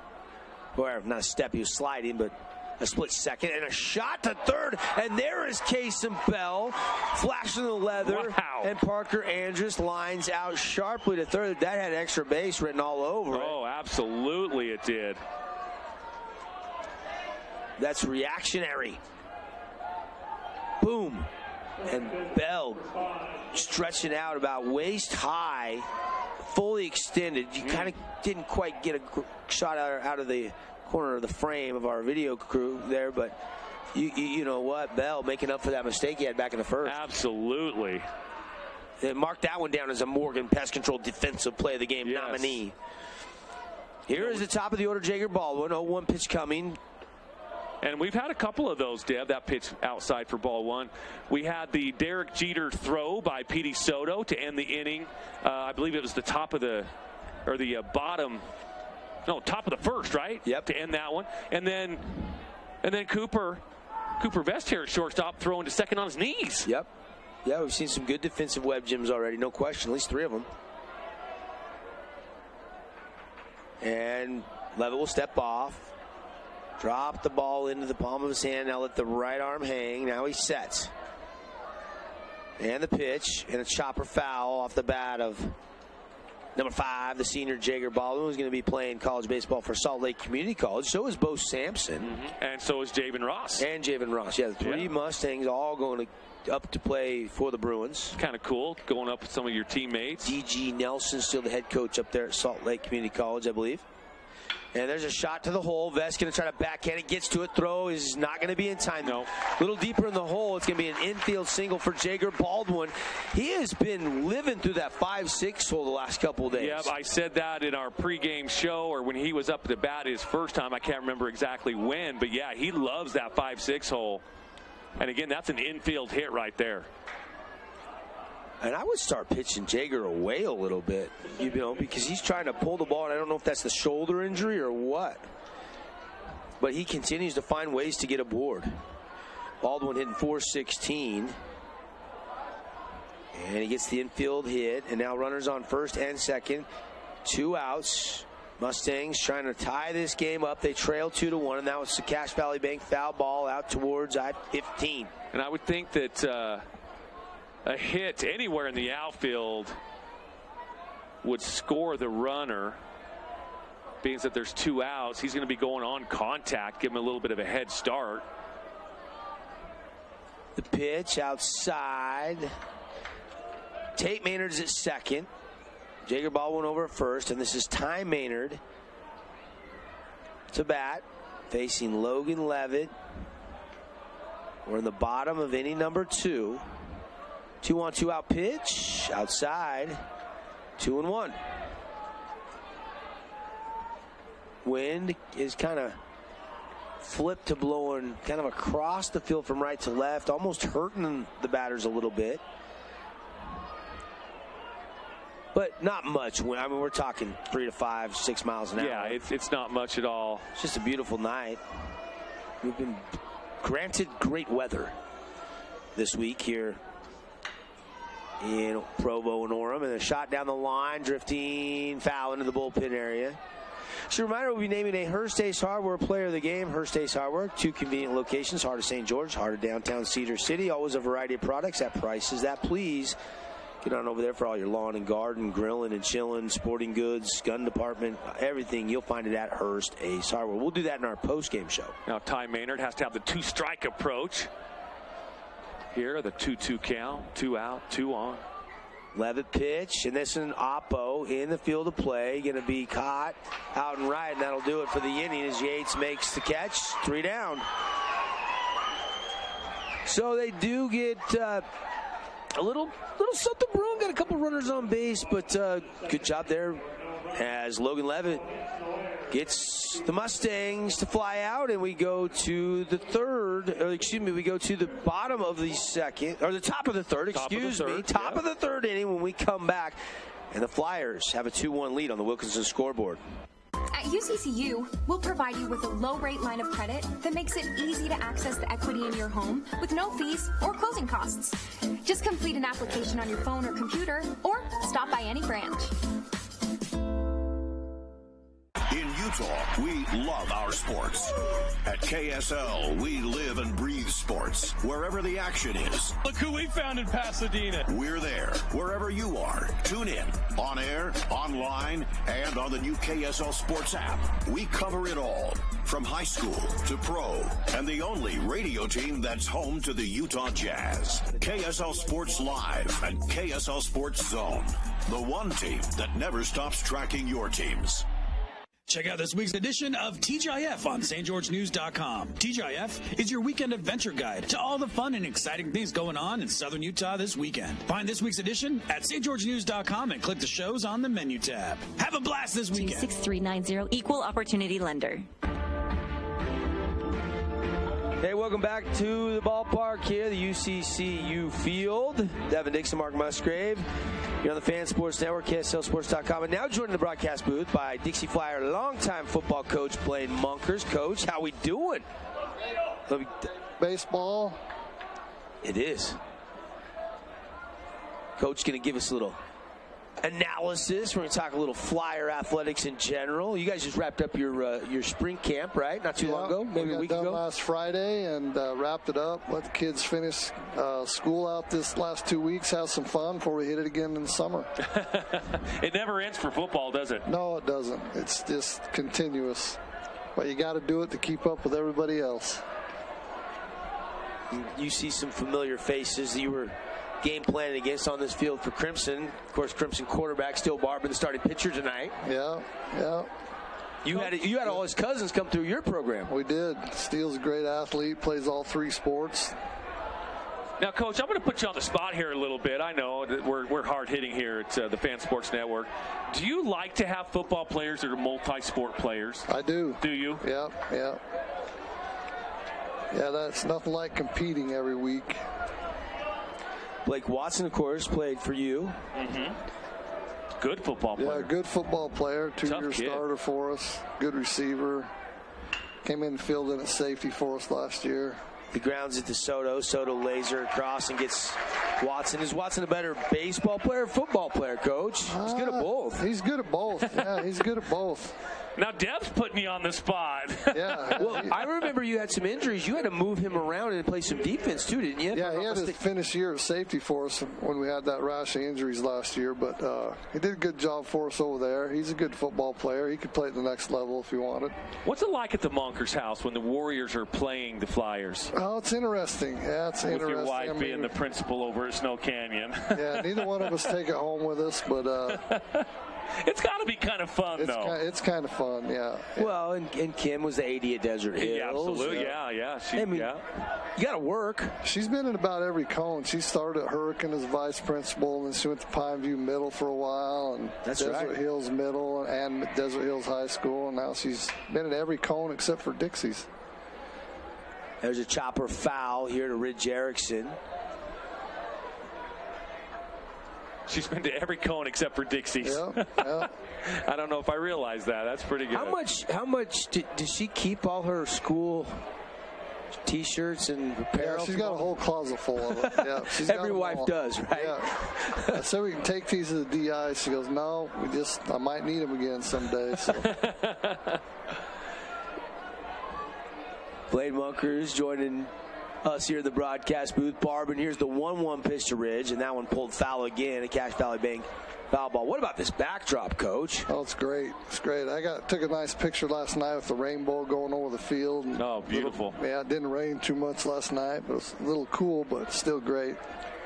Or not a step, he was sliding, but a split second. And a shot to third. And there is Kason Bell flashing the leather. Wow. And Parker Andrus lines out sharply to third. That had extra base written all over it. Oh, absolutely it did. That's reactionary. Boom. And Bell stretching out about waist high, fully extended. You kind of didn't quite get a shot out of the corner of the frame of our video crew there, but you know what? Bell making up for that mistake he had back in the first. Absolutely. They marked that one down as a Morgan Pest Control defensive play of the game nominee. Here is the top of the order, Jager Baldwin. 0-1 pitch coming. And we've had a couple of those, Deb, that pitch outside for ball one. We had the Derek Jeter throw by Petey Soto to end the inning. I believe it was the top of the, or the bottom, no, top of the first, right? Yep. To end that one. And then Cooper Vest here at shortstop throwing to second on his knees. Yep. Yeah, we've seen some good defensive web gems already, no question, at least 3 of them. And Levitt will step off. Drop the ball into the palm of his hand. Now let the right arm hang. Now he sets. And the pitch. And a chopper foul off the bat of number 5, the senior Jager Baldwin, who's going to be playing college baseball for Salt Lake Community College. So is Bo Sampson. Mm-hmm. And so is Javen Ross. And Javen Ross. Yeah, the 3 Mustangs all going up to play for the Bruins. Kind of cool, going up with some of your teammates. D.G. Nelson, still the head coach up there at Salt Lake Community College, I believe. And there's a shot to the hole. Vest going to try to backhand it. Gets to it. Throw is not going to be in time. No. A little deeper in the hole. It's going to be an infield single for Jager Baldwin. He has been living through that 5-6 hole the last couple of days. Yeah, I said that in our pregame show, or when he was up at the bat his first time. I can't remember exactly when. But, yeah, he loves that 5-6 hole. And, again, that's an infield hit right there. And I would start pitching Jager away a little bit, you know, because he's trying to pull the ball, and I don't know if that's the shoulder injury or what. But he continues to find ways to get aboard. Baldwin hitting .416. And he gets the infield hit, and now runners on first and second. 2 outs. Mustangs trying to tie this game up. They trail 2-1, and that was the Cache Valley Bank foul ball out towards I-15. And I would think that a hit anywhere in the outfield would score the runner. Being that there's 2 outs, he's going to be going on contact, give him a little bit of a head start. The pitch outside. Tate Maynard's at second. Jager Baldwin over at first, and this is Ty Maynard to bat, facing Logan Levitt. We're in the bottom of inning number 2. 2-on, 2-out pitch outside. 2-1. Wind is kind of flipped to blowing kind of across the field from right to left, almost hurting the batters a little bit. But not much. I mean, we're talking 3 to 5, 6 miles an hour. Yeah, it's not much at all. It's just a beautiful night. We've been granted great weather this week here in Provo and Orem. And a shot down the line, drifting foul into the bullpen area. Just a reminder, we'll be naming a Hearst Ace Hardware Player of the Game. Hearst Ace Hardware, 2 convenient locations, heart of St. George, heart of downtown Cedar City. Always a variety of products at prices that please. Get on over there for all your lawn and garden, grilling and chilling, sporting goods, gun department, everything. You'll find it at Hearst Ace Hardware. We'll do that in our post-game show. Now Ty Maynard has to have the 2-strike approach. Here, the 2-2 count, 2 out, 2 on. Levitt pitch, and this is an Oppo in the field of play. Going to be caught out and right, and that'll do it for the inning as Yates makes the catch. 3 down. So they do get a little something brewing. Got a couple runners on base, but good job there as Logan Levitt gets the Mustangs to fly out, and we go to the we go to the bottom of the second, or the top of the third, top of the third inning when we come back, and the Flyers have a 2-1 lead on the Wilkinson scoreboard. At UCCU, we'll provide you with a low-rate line of credit that makes it easy to access the equity in your home with no fees or closing costs. Just complete an application on your phone or computer, or stop by any branch. In Utah, we love our sports. At KSL, we live and breathe sports. Wherever the action is. Look who we found in Pasadena. We're there. Wherever you are. Tune in. On air, online, and on the new KSL Sports app. We cover it all. From high school to pro. And the only radio team that's home to the Utah Jazz. KSL Sports Live and KSL Sports Zone. The one team that never stops tracking your teams. Check out this week's edition of TGIF on stgeorgenews.com. TGIF is your weekend adventure guide to all the fun and exciting things going on in southern Utah this weekend. Find this week's edition at stgeorgenews.com and click the shows on the menu tab. Have a blast this weekend. 6390 Equal Opportunity Lender. Hey, welcome back to the ballpark here, the UCCU field. Devin Dixon, Mark Musgrave. You're on the Fan Sports Network, KSLSports.com. And now joining the broadcast booth by Dixie Flyer longtime football coach Blaine Munkers. Coach, how we doing? Baseball. It is. Coach going to give us a little analysis. We're going to talk a little Flyer athletics in general. You guys just wrapped up your spring camp, right? Not too long ago, maybe a week ago. Last Friday and wrapped it up. Let the kids finish school out this last 2 weeks, have some fun before we hit it again in the summer. It never ends for football, does it? No, it doesn't. It's just continuous. But you got to do it to keep up with everybody else. You see some familiar faces that you were game planning against on this field for Crimson. Of course, Crimson quarterback Still Barber, the starting pitcher tonight. Yeah. You had all his cousins come through your program. We did. Steele's a great athlete, plays all 3 sports. Now, Coach, I'm going to put you on the spot here a little bit. I know that we're hard-hitting here at the Fan Sports Network. Do you like to have football players that are multi-sport players? I do. Do you? Yeah. Yeah, that's nothing like competing every week. Blake Watson, of course, played for you. Mm-hmm. Good football player. Yeah, good football player. 2-year starter for us. Good receiver. Came in and filled in at safety for us last year. He grounds it to Soto. Soto laser across and gets Watson. Is Watson a better baseball player or football player, Coach? He's good at both. He's good at both. Yeah, he's good at both. Now, Deb's putting you on the spot. Yeah. Well, I remember you had some injuries. You had to move him around and play some defense, too, didn't you? Yeah, he had to finish year at safety for us when we had that rash of injuries last year. But he did a good job for us over there. He's a good football player. He could play at the next level if he wanted. What's it like at the Monkers house when the Warriors are playing the Flyers? Oh, it's interesting. Yeah, it's interesting. With your wife being the principal over at Snow Canyon. Yeah, neither one of us take it home with us, but... It's got to be kind of fun, though. It's kind of fun, yeah. Well, and Kim was the AD at Desert Hills. Yeah, absolutely, yeah. You got to work. She's been in about every cone. She started at Hurricane as vice principal, and then she went to Pineview Middle for a while, and Desert Hills Middle, and Desert Hills High School, and now she's been in every cone except for Dixie's. There's a chopper foul here to Ridge Erickson. She's been to every cone except for Dixie's. Yeah. I don't know if I realized that. That's pretty good. How much does she keep all her school T-shirts and apparel? Yeah, she's got a whole closet full of it. Yeah, every wife does, right? Yeah. So we can take these to the DI. She goes, no, I might need them again someday. So. Blade Munkers joining us here at the broadcast booth. Barb, and here's the 1-1 pitch to Ridge, and that one pulled foul again, a Cache Valley Bank foul ball. What about this backdrop, Coach? Oh, it's great. It's great. Took a nice picture last night with the rainbow going over the field. Oh, beautiful. It didn't rain too much last night, but it was a little cool, but still great.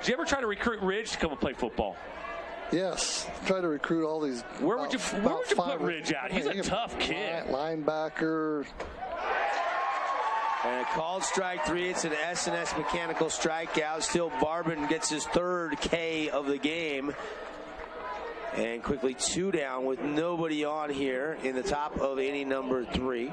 Did you ever try to recruit Ridge to come and play football? Yes. Try to recruit all these. Where would you put Ridge at? He's a tough kid. Linebacker. And a called strike 3. It's an S&S mechanical strikeout. Still Barbin gets his 3rd K of the game. And quickly 2 down with nobody on here in the top of inning number 3.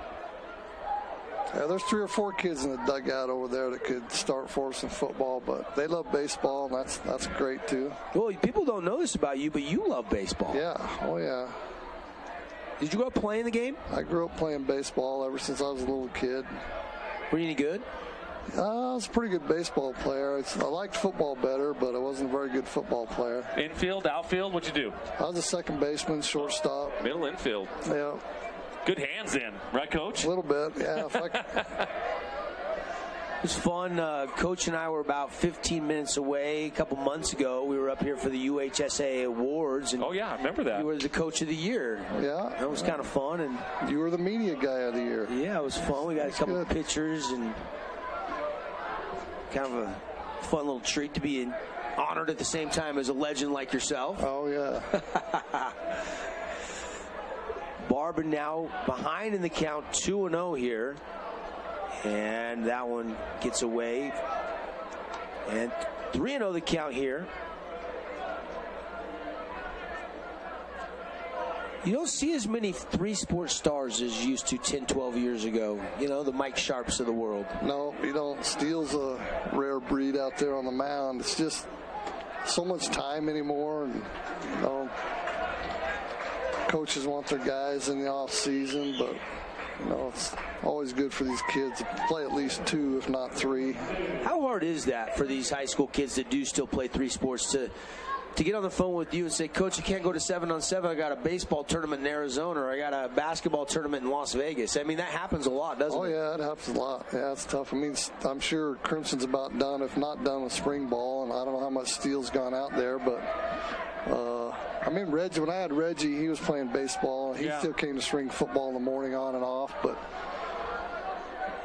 Yeah, there's 3 or 4 kids in the dugout over there that could start for us in football, but they love baseball, and that's great too. Well, people don't know this about you, but you love baseball. Yeah. Oh, yeah. Did you grow up playing the game? I grew up playing baseball ever since I was a little kid. Were you any good? I was a pretty good baseball player. I liked football better, but I wasn't a very good football player. Infield, outfield, what'd you do? I was a second baseman, shortstop. Middle infield. Yeah. Good hands in, right, Coach? A little bit, yeah. It was fun. Coach and I were about 15 minutes away a couple months ago. We were up here for the UHSA Awards. And oh, yeah, I remember that. You were the Coach of the Year. Yeah. That was kind of fun. And you were the media guy of the year. Yeah, it was fun. We got a couple of pictures and kind of a fun little treat to be honored at the same time as a legend like yourself. Oh, yeah. Barber now behind in the count, 2-0 here. And that one gets away. And 3-0 the count here. You don't see as many 3-sport stars as you used to 10, 12 years ago. You know, the Mike Sharps of the world. No, you don't. Steele's a rare breed out there on the mound. It's just so much time anymore. And, you know, coaches want their guys in the off season, but you know, it's always good for these kids to play at least 2, if not 3. How hard is that for these high school kids that do still play 3 sports to to get on the phone with you and say, Coach, I can't go to 7-on-7. I got a baseball tournament in Arizona, or I got a basketball tournament in Las Vegas. I mean, that happens a lot, doesn't it? Oh, yeah, it happens a lot. Yeah, it's tough. I mean, I'm sure Crimson's about done, if not done, with spring ball, and I don't know how much steel's gone out there, but I mean, Reggie, when I had Reggie, he was playing baseball. He still came to spring football in the morning on and off, but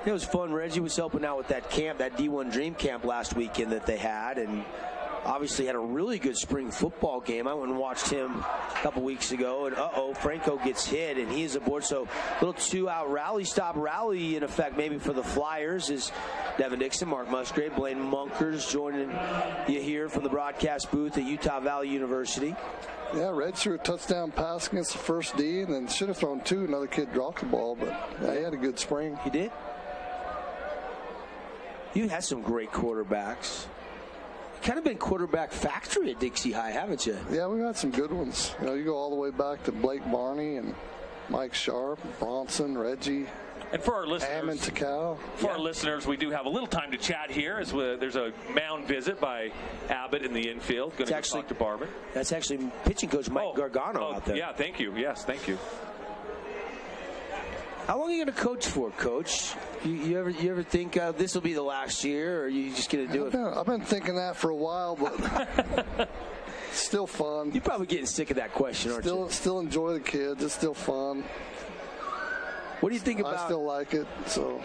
it was fun. Reggie was helping out with that camp, that D1 Dream Camp last weekend that they had, and obviously had a really good spring football game. I went and watched him a couple weeks ago, and Franco gets hit, and he's aboard. So a little 2-out rally in effect maybe for the Flyers is Devin Dixon, Mark Musgrave, Blaine Munkers joining you here from the broadcast booth at Utah Valley University. Yeah, Red threw a touchdown pass against the first D, and then should have thrown 2. Another kid dropped the ball, but he had a good spring. He did? You had some great quarterbacks. Kind of been quarterback factory at Dixie High, haven't you? Yeah, we've had some good ones. You know, you go all the way back to Blake Barney and Mike Sharp, Bronson, Reggie. And for our listeners, our listeners, we do have a little time to chat here as there's a mound visit by Abbott in the infield. Going to talk to Barber. That's actually pitching coach Mike Gargano out there. Yeah, thank you. Yes, thank you. How long are you going to coach for, Coach? You ever think this will be the last year, or are you just going to do it? I've been thinking that for a while, but still fun. You're probably getting sick of that question, aren't you? Still enjoy the kids. It's still fun. What do you think about? I still like it, so.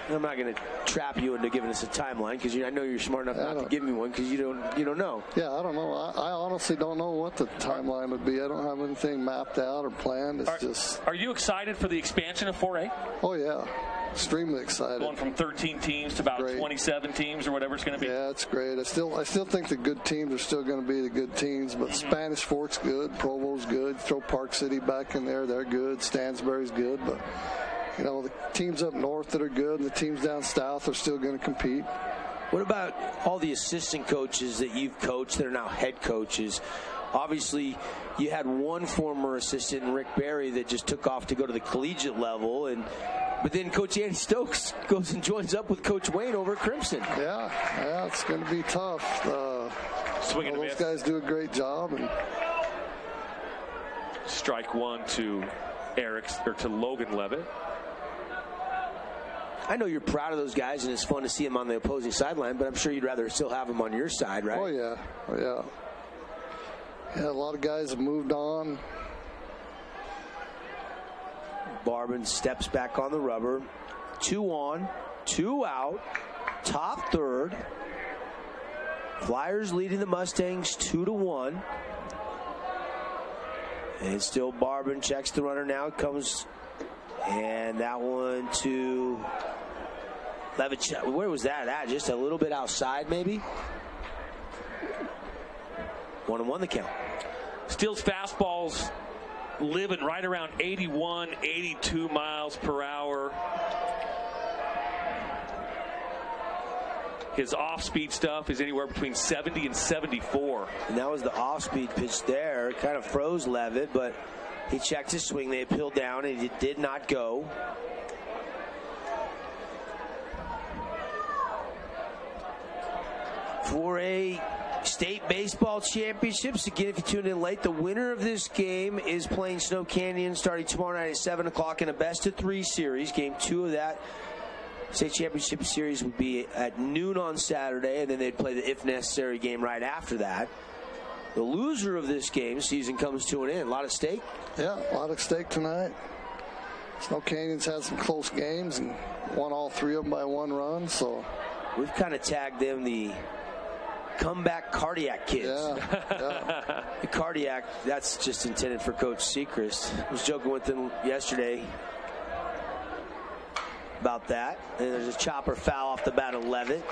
I'm not going to trap you into giving us a timeline, because I know you're smart enough not to give me one, because you don't know. Yeah, I don't know. I honestly don't know what the timeline would be. I don't have anything mapped out or planned. Are you excited for the expansion of 4A? Oh yeah, extremely excited. Going from 13 teams to about 27 teams or whatever it's going to be. Yeah, it's great. I still think the good teams are still going to be the good teams, but Spanish Fork's good, Provo's good. Throw Park City back in there, they're good. Stansbury's good, but. You know, the teams up north that are good and the teams down south are still going to compete. What about all the assistant coaches that you've coached that are now head coaches? Obviously, you had one former assistant, Rick Berry, that just took off to go to the collegiate level, but then Coach Andy Stokes goes and joins up with Coach Wayne over at Crimson. Yeah, it's going to be tough. Those guys do a great job. And strike one to Logan Levitt. I know you're proud of those guys, and it's fun to see them on the opposing sideline, but I'm sure you'd rather still have them on your side, right? Oh, yeah. Yeah, a lot of guys have moved on. Barban steps back on the rubber. 2 on, 2 out, top third. Flyers leading the Mustangs 2-1. And still Barban checks the runner now. It comes, and that one to Levitt. Where was that at? Just a little bit outside, maybe? 1-1 the count. Steele's fastballs living right around 81, 82 miles per hour. His off-speed stuff is anywhere between 70 and 74. And that was the off-speed pitch there. It kind of froze Levitt, but he checked his swing. They appealed down, and it did not go. For a state baseball championships, again, if you tuned in late, the winner of this game is playing Snow Canyon starting tomorrow night at 7 o'clock in a best-of-3 series. Game 2 of that state championship series would be at noon on Saturday, and then they'd play the if necessary game right after that. The loser of this game season comes to an end. A lot at stake. Yeah, a lot at stake tonight. Snow Canyon's had some close games and won all 3 of them by 1 run. So we've kind of tagged them the comeback cardiac kids. Yeah. The cardiac, that's just intended for Coach Sechrist. I was joking with them yesterday about that. And there's a chopper foul off the bat of Levitt.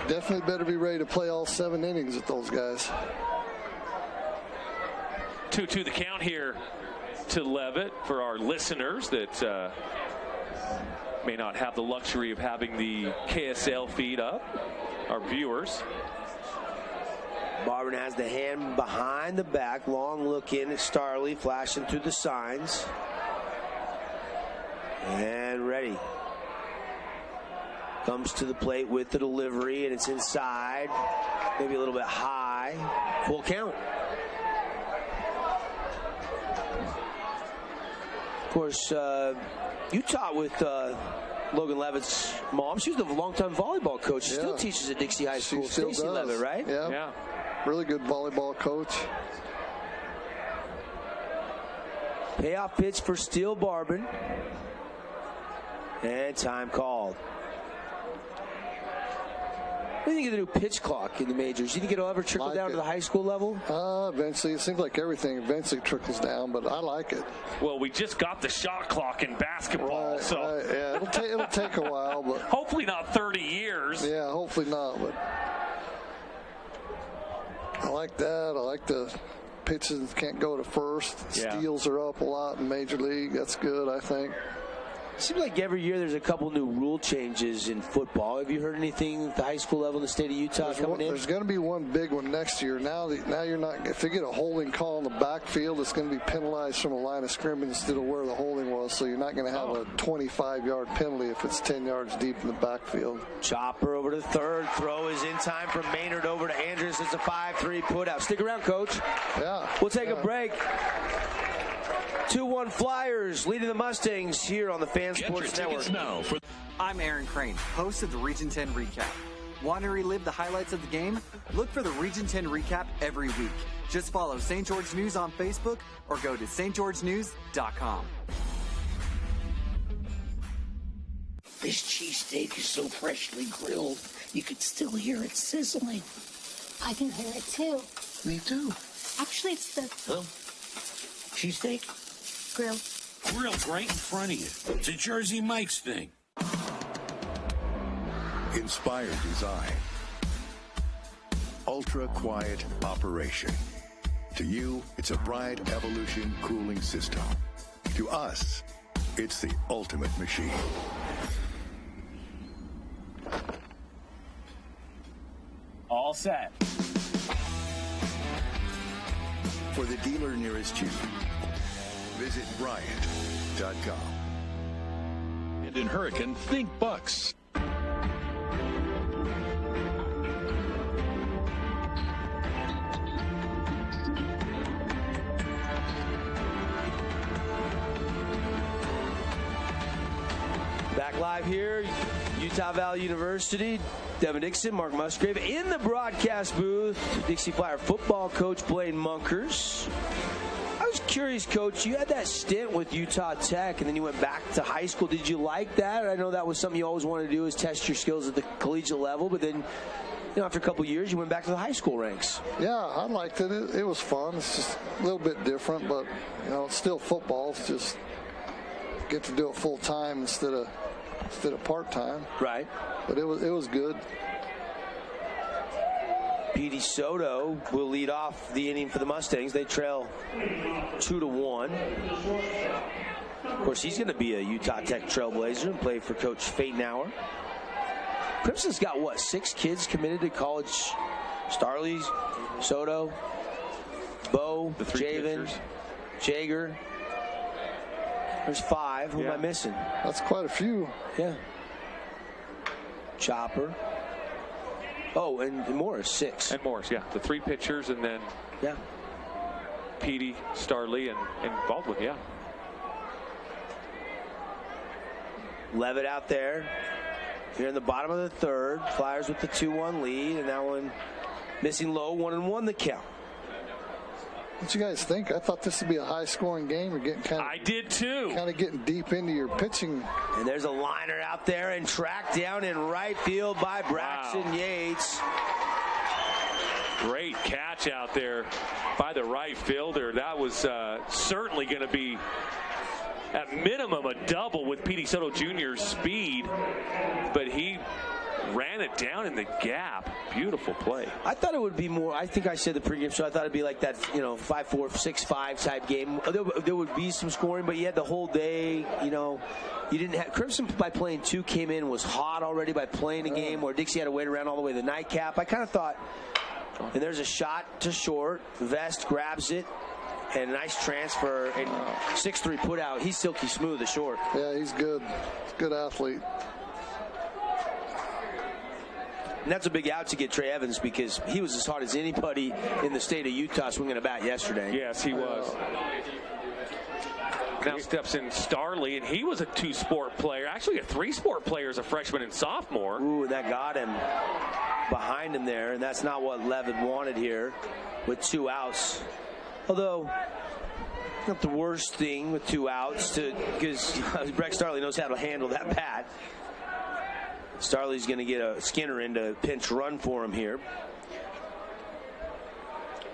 Definitely better be ready to play all 7 innings with those guys. 2-2 the count here to Levitt for our listeners that may not have the luxury of having the KSL feed up, our viewers. Barban has the hand behind the back, long look in at Starley, flashing through the signs. And ready. Comes to the plate with the delivery, and it's inside, maybe a little bit high. Full count. Of course, Utah with Logan Levitt's mom. She was the longtime volleyball coach. She still teaches at Dixie High School. Stacy Levitt, right? Yeah. Really good volleyball coach. Payoff pitch for Steele Barban. And time called. What do you think of the new pitch clock in the majors? Do you think it'll ever trickle down to the high school level? Eventually. It seems like everything eventually trickles down, but I like it. Well, we just got the shot clock in basketball, so yeah, it'll take a while, but hopefully not 30 years. Yeah, hopefully not. But I like that. I like the pitches can't go to first. Steals are up a lot in Major League. That's good, I think. It seems like every year there's a couple new rule changes in football. Have you heard anything at the high school level in the state of Utah coming in? There's going to be one big one next year. Now you're not. If you get a holding call in the backfield, it's going to be penalized from a line of scrimmage instead of where the holding was. So you're not going to have a 25-yard penalty if it's 10 yards deep in the backfield. Chopper over to third. Throw is in time for Maynard over to Andrews. It's a 5-3 put out. Stick around, Coach. Yeah. We'll take a break. 2-1 Flyers leading the Mustangs here on the Fan Sports Network. I'm Aaron Crane, host of the Region 10 Recap. Want to relive the highlights of the game? Look for the Region 10 Recap every week. Just follow St. George News on Facebook or go to stgeorgenews.com. This cheesesteak is so freshly grilled, you can still hear it sizzling. I can hear it too. Me too. Actually, it's the Cheesesteak? grill. Grilled right in front of you. It's a Jersey Mike's thing. Inspired design. Ultra quiet operation. To you, it's a Bride Evolution cooling system. To us, it's the ultimate machine. All set. For the dealer nearest you, visit Bryant.com. And in Hurricane, think Bucks. Back live here, Utah Valley University. Devin Dixon, Mark Musgrave in the broadcast booth. Dixie Flyer football coach Blaine Munkers. I was curious, Coach, you had that stint with Utah Tech, and then you went back to high school. Did you like that? I know that was something you always wanted to do, is test your skills at the collegiate level, but then, after a couple of years, you went back to the high school ranks. Yeah, I liked it. It was fun. It's just a little bit different, but, it's still football. It's just get to do it full time instead of part time. Right. But it was good. Petey Soto will lead off the inning for the Mustangs. They trail 2-1. Of course, he's going to be a Utah Tech Trailblazer and play for Coach Fatenauer. Crimson's got, 6 kids committed to college? Starley, Soto, Bo, Javen, Jager. There's 5. Who am I missing? That's quite a few. Yeah. Chopper. Oh, and Morris, 6. And Morris, yeah. The 3 pitchers, and then Petey, Starley, and Baldwin, yeah. Levitt out there. Here in the bottom of the third. Flyers with the 2-1 lead, and that one missing low, 1-1 the count. What you guys think? I thought this would be a high-scoring game. We're getting I did too. Kind of getting deep into your pitching. And there's a liner out there and tracked down in right field by Braxton Yates. Great catch out there by the right fielder. That was certainly going to be, at minimum, a double with Petey Soto Jr.'s speed, but he ran it down in the gap. Beautiful play. I thought it would be more, I think I said the pregame show, I thought it'd be like that, 5-4, 6-5 type game. There would be some scoring, but you had the whole day, you didn't have, Crimson by playing 2 came in, was hot already by playing a game where Dixie had to wait around all the way to the nightcap. I kind of thought, and there's a shot to short, Vest grabs it, and a nice transfer, and 6-3 put out. He's silky smooth at short. Yeah, he's good. Good athlete. And that's a big out to get Trey Evans because he was as hard as anybody in the state of Utah swinging a bat yesterday. Yes, he was. Now steps in Starley, and he was a 2-sport player. Actually, a 3-sport player as a freshman and sophomore. Ooh, that got him behind him there, and that's not what Levitt wanted here with 2 outs. Although, not the worst thing with 2 outs because Breck Starley knows how to handle that bat. Starley's going to get a Skinner into pinch run for him here.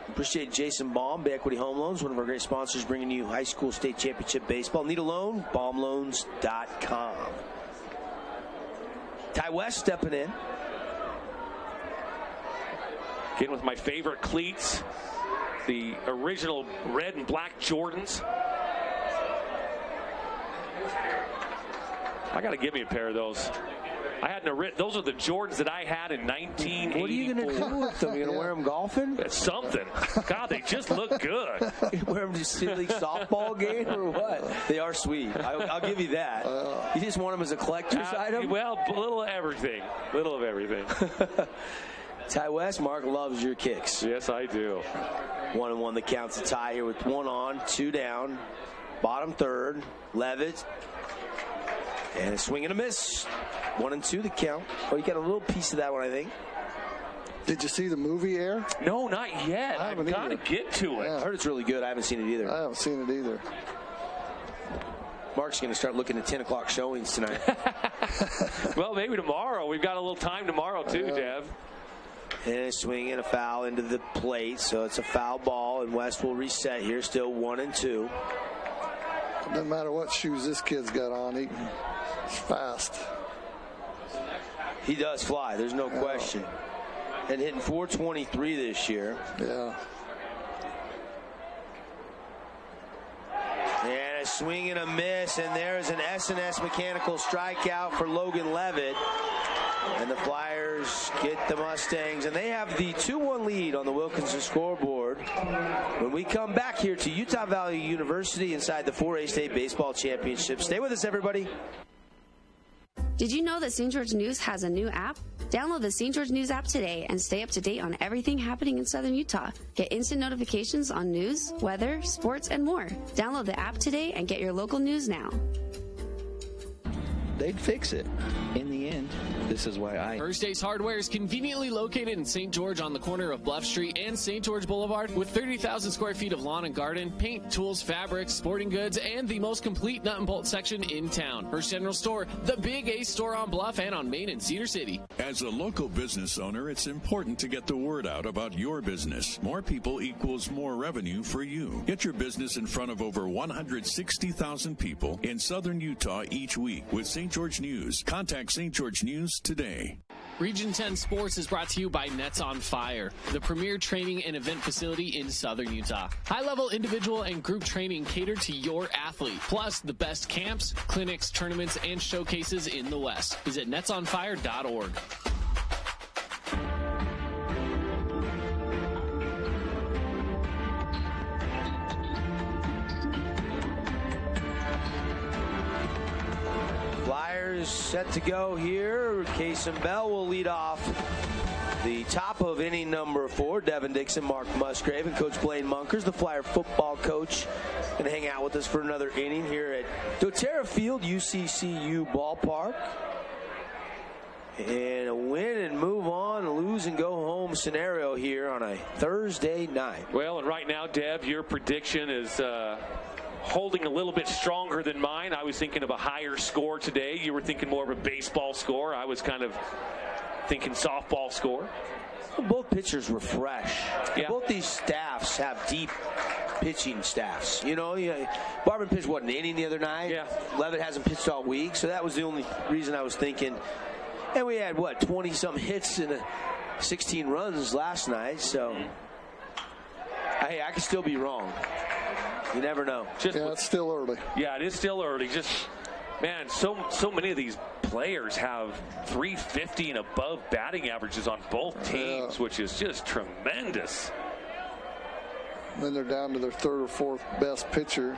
Appreciate Jason Baum, Bay Equity Home Loans, one of our great sponsors, bringing you high school state championship baseball. Need a loan? BaumLoans.com. Ty West stepping in. Getting with my favorite cleats, the original red and black Jordans. I got to give me a pair of those. I had those are the Jordans that I had in 1984. What are you going to do with them? You going to wear them golfing? It's something. God, they just look good. You wear them to silly softball game or what? They are sweet. I'll give you that. You just want them as a collector's item? Well, a little of everything. Little of everything. Ty West, Mark loves your kicks. Yes, I do. 1-1 the count's a tie here with 1 on, 2 down. Bottom third, Levitt. And a swing and a miss. 1-2 the count. Oh, you got a little piece of that one, I think. Did you see the movie Air? No, not yet. I've got to get to it. Yeah. I heard it's really good. I haven't seen it either. I haven't seen it either. Mark's going to start looking at 10 o'clock showings tonight. Well, maybe tomorrow. We've got a little time tomorrow, too, Dev. And a swing and a foul into the plate. So it's a foul ball, and West will reset here. Still 1-2. Doesn't matter what shoes this kid's got on. He's fast. He does fly. There's no question. And hitting .423 this year. Yeah. And a swing and a miss, and there's an S&S mechanical strikeout for Logan Levitt. And the Flyers get the Mustangs, and they have the 2-1 lead on the Wilkinson scoreboard. When we come back here to Utah Valley University inside the 4A State Baseball Championship. Stay with us, everybody. Did you know that St. George News has a new app? Download the St. George News app today and stay up to date on everything happening in Southern Utah. Get instant notifications on news, weather, sports, and more. Download the app today and get your local news now. They'd fix it. In the end, this is why First Ace Hardware is conveniently located in St. George on the corner of Bluff Street and St. George Boulevard with 30,000 square feet of lawn and garden, paint, tools, fabrics, sporting goods, and the most complete nut and bolt section in town. First General Store, the Big Ace store on Bluff and on Main in Cedar City. As a local business owner, it's important to get the word out about your business. More people equals more revenue for you. Get your business in front of over 160,000 people in Southern Utah each week with St. George News. Contact St. George News today. Region 10 Sports is brought to you by Nets on Fire, the premier training and event facility in Southern Utah. High-level individual and group training catered to your athlete, plus the best camps, clinics, tournaments, and showcases in the West. Visit netsonfire.org. Flyers set to go here. Kason Bell will lead off the top of inning number 4. Devin Dixon, Mark Musgrave, and Coach Blaine Munkers, the Flyer football coach, going to hang out with us for another inning here at doTERRA Field, UCCU Ballpark. And a win and move on, lose and go home scenario here on a Thursday night. Well, and right now, Dev, your prediction is holding a little bit stronger than mine. I was thinking of a higher score today. You were thinking more of a baseball score. I was kind of thinking softball score. Well, both pitchers were fresh. Yeah. Both these staffs have deep pitching staffs. You know, Barban pitched, what, an inning the other night? Yeah. Levitt hasn't pitched all week, so that was the only reason I was thinking. And we had, 20-something hits and 16 runs last night, so hey, I could still be wrong. You never know. It's still early. Yeah, it is still early. Just, man, so many of these players have 350 and above batting averages on both teams, which is just tremendous. Then they're down to their third or fourth best pitcher.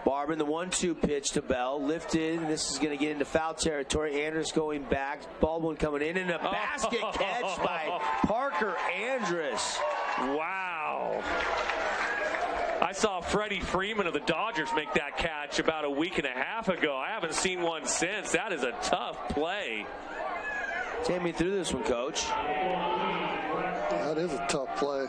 Barbin, the 1-2 pitch to Bell, lifted, and this is going to get into foul territory. Andrus going back, Baldwin coming in, and a basket catch by Parker Andrus. Wow. I saw Freddie Freeman of the Dodgers make that catch about a week and a half ago. I haven't seen one since. That is a tough play. Take me through this one, Coach. That is a tough play.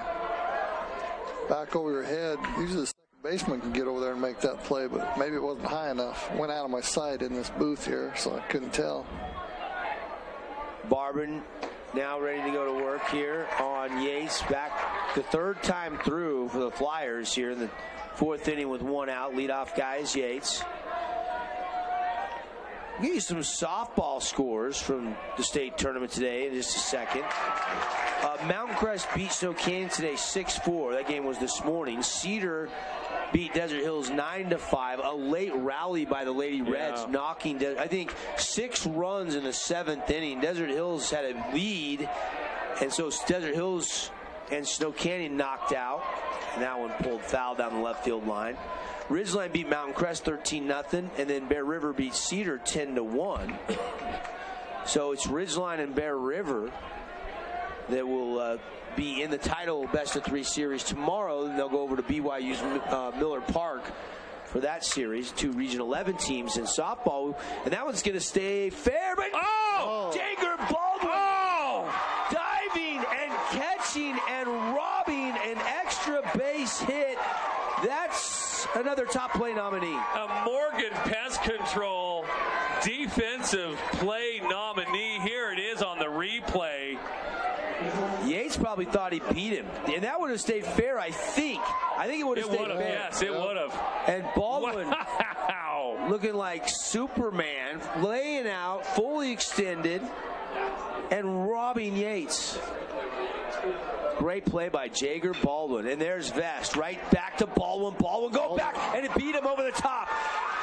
Back over your head. Usually the second baseman can get over there and make that play, but maybe it wasn't high enough. Went out of my sight in this booth here, so I couldn't tell. Barbin now ready to go to work here on Yates. Back the third time through for the Flyers here in the fourth inning with one out. Leadoff guy is Yates. I'll give you some softball scores from the state tournament today in just a second. Mountain Crest beat Snow Canyon today 6-4. That game was this morning. Cedar beat Desert Hills 9-5. A late rally by the Lady Reds, knocking, I think, 6 runs in the 7th inning. Desert Hills had a lead, and so Desert Hills and Snow Canyon knocked out. And that one pulled foul down the left field line. Ridgeline beat Mountain Crest 13-0, and then Bear River beat Cedar 10-1. So it's Ridgeline and Bear River that will be in the title best of 3 series tomorrow. They'll go over to BYU's Miller Park for that series. 2 Region 11 teams in softball, and that one's going to stay fair. But Jager Baldwin diving and catching and robbing an extra base hit. That's another top play nominee. A Morgan Pest Control defensive play nominee. Here it is on the replay. Yates probably thought he beat him, and that would have stayed fair, I think. I think it would have stayed fair. Yes, it would have. And Baldwin looking like Superman, laying out, fully extended, and robbing Yates. Great play by Jager Baldwin. And there's Vest. Right back to Baldwin. Baldwin go back, and it beat him over the top.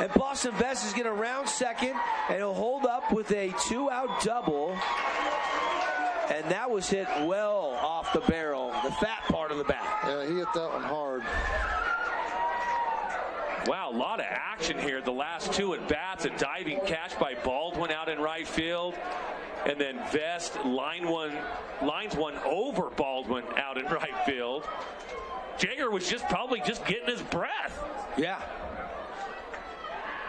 And Boston Vest is going to round second, and he'll hold up with a 2-out double. And that was hit well off the barrel, the fat part of the bat. Yeah, he hit that one hard. Wow, a lot of action here. The last 2 at bats, a diving catch by Baldwin out in right field. And then Vest lines one over Baldwin out in right field. Jager was probably just getting his breath. Yeah.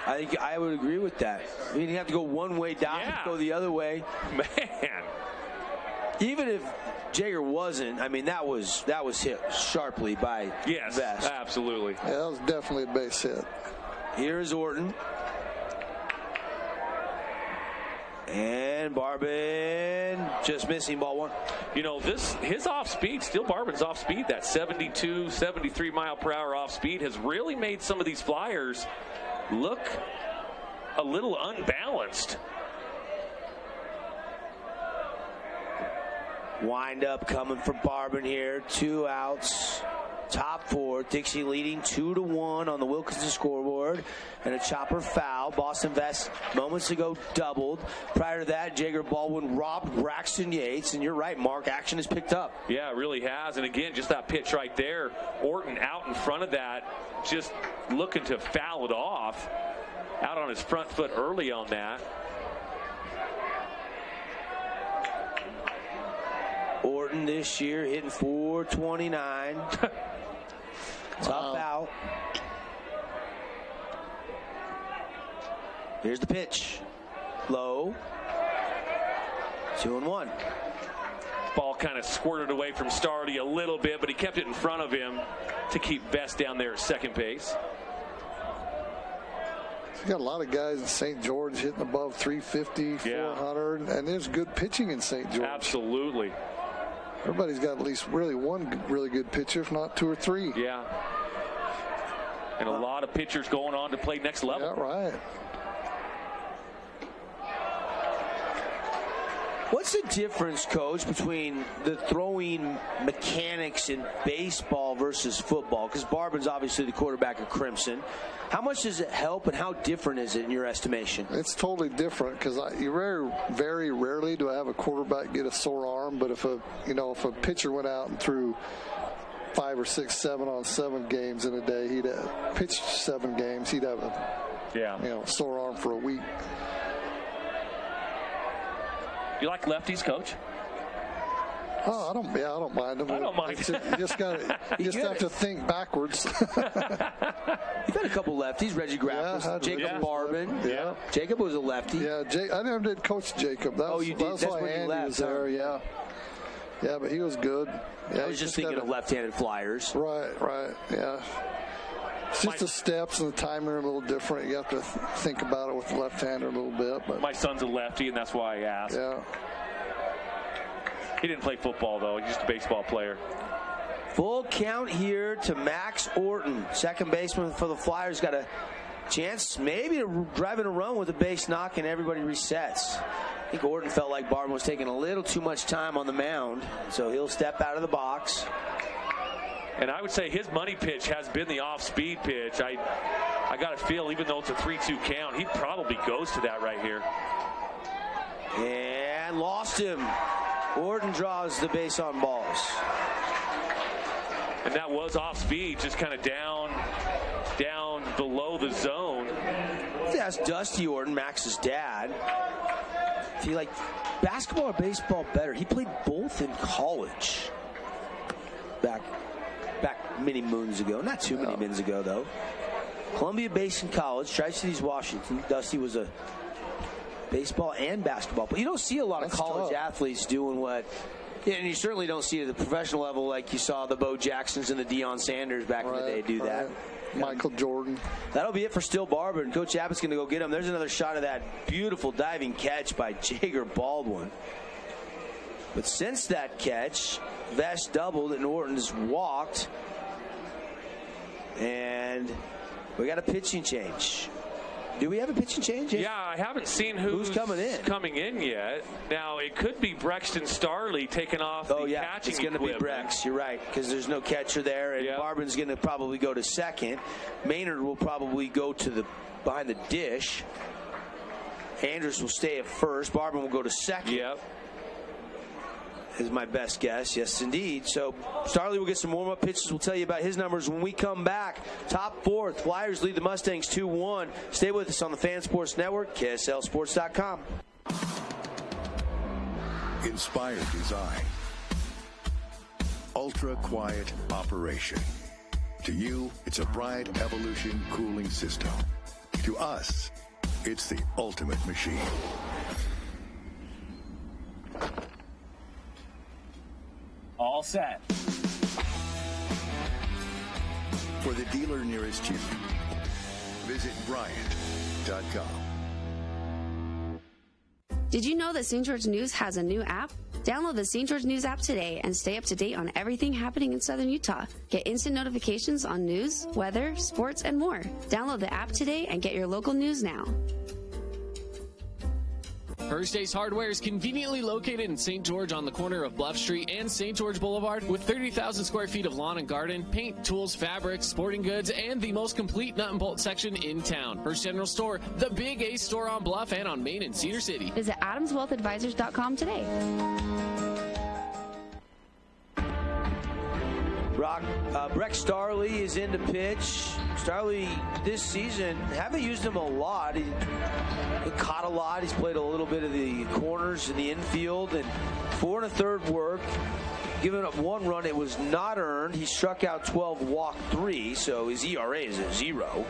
I think I would agree with that. I mean, you have to go one way down, go the other way. Man. Even if Jager wasn't, I mean, that was hit sharply by Vest. Absolutely. Yeah, that was definitely a base hit. Here's Orton. And Barbin just missing ball 1. You know, his off speed, Steel Barbin's off speed, that 72, 73 mile per hour off speed has really made some of these Flyers look a little unbalanced. Wind up coming for Barbin here. 2 outs. Top 4. Dixie leading 2-1 on the Wilkinson scoreboard. And a chopper foul. Boston Vest moments ago doubled. Prior to that, Jager Baldwin robbed Braxton Yates. And you're right, Mark. Action has picked up. Yeah, it really has. And again, just that pitch right there. Orton out in front of that, just looking to foul it off. Out on his front foot early on that. Orton this year hitting .429. Tough out. Here's the pitch. Low. 2-1. Ball kind of squirted away from Stardy a little bit, but he kept it in front of him to keep Vest down there at second base. You got a lot of guys in St. George hitting above 350, 400, and there's good pitching in St. George. Absolutely. Everybody's got at least really one really good pitcher, if not 2 or 3. Yeah. And a lot of pitchers going on to play next level. Yeah, right. What's the difference, Coach, between the throwing mechanics in baseball versus football? Because Barbin's obviously the quarterback of Crimson. How much does it help, and how different is it in your estimation? It's totally different because very rarely do I have a quarterback get a sore arm. But if a pitcher went out and threw 5 or 6 7-on-7 games in a day. He'd pitched 7 games. He'd have a sore arm for a week. You like lefties, Coach? Oh, I don't mind them. I don't mind. You just have to think backwards. You've had a couple lefties, Reggie Grapples, Jacob Barbin. Yeah. Jacob was a lefty. Yeah, I never did coach Jacob. You did? That's why when Andy you left, was there, huh? Yeah, but he was good. Yeah, I was just thinking of left-handed flyers. Right, yeah. It's just the steps and the timing are a little different. You have to think about it with the left-hander a little bit. But my son's a lefty, and that's why I asked. Yeah. He didn't play football, though. He's just a baseball player. Full count here to Max Orton. Second baseman for the Flyers. Got a chance maybe to drive in a run with a base knock, and everybody resets. I think Orton felt like Barbin was taking a little too much time on the mound, so he'll step out of the box. And I would say his money pitch has been the off-speed pitch. I got a feel, even though it's a 3-2 count, he probably goes to that right here. And lost him. Orton draws the base on balls. And that was off speed, just kind of down below the zone. That's Dusty Orton, Max's dad. If you like basketball or baseball better, he played both in college. Back many moons ago. Not too many moons ago, though. Columbia Basin College, Tri-Cities, Washington. Dusty was a baseball and basketball, but you don't see a lot of college athletes doing what, and you certainly don't see it at the professional level like you saw the Bo Jacksons and the Deion Sanders back in the day do that. Michael Jordan. That'll be it for Still Barber, and Coach Abbott's going to go get him. There's another shot of that beautiful diving catch by Jager Baldwin. But since that catch, Vest doubled and Orton's walked, and we got a pitching change. Do we have a pitching change? Yeah, I haven't seen who's coming in yet. Now, it could be Brexton Starley taking off the catching it's going to be Brex. You're right, because there's no catcher there, and Barbin's going to probably go to second. Maynard will probably go to behind the dish. Andrews will stay at first. Barbin will go to second. Yep. Is my best guess. Yes, indeed. So Starley will get some warm-up pitches. We'll tell you about his numbers when we come back. Top fourth, Flyers lead the Mustangs 2-1. Stay with us on the Fan Sports Network, KSLSports.com. Inspired design. Ultra-quiet operation. To you, it's a Bride Evolution cooling system. To us, it's the ultimate machine. All set. For the dealer nearest you, visit Bryant.com. Did you know that St. George News has a new app? Download the St. George News app today and stay up to date on everything happening in Southern Utah. Get instant notifications on news, weather, sports, and more. Download the app today and get your local news now. First Ace Hardware is conveniently located in St. George on the corner of Bluff Street and St. George Boulevard with 30,000 square feet of lawn and garden, paint, tools, fabrics, sporting goods, and the most complete nut and bolt section in town. First General Store, the Big Ace store on Bluff and on Main in Cedar City. Visit AdamsWealthAdvisors.com today. Brex Starley is in to pitch. Starley this season, haven't used him a lot. He caught a lot. He's played a little bit of the corners in the infield, and 4 1/3 work. Giving up 1 run, it was not earned. He struck out 12, walked 3, so his ERA is a 0.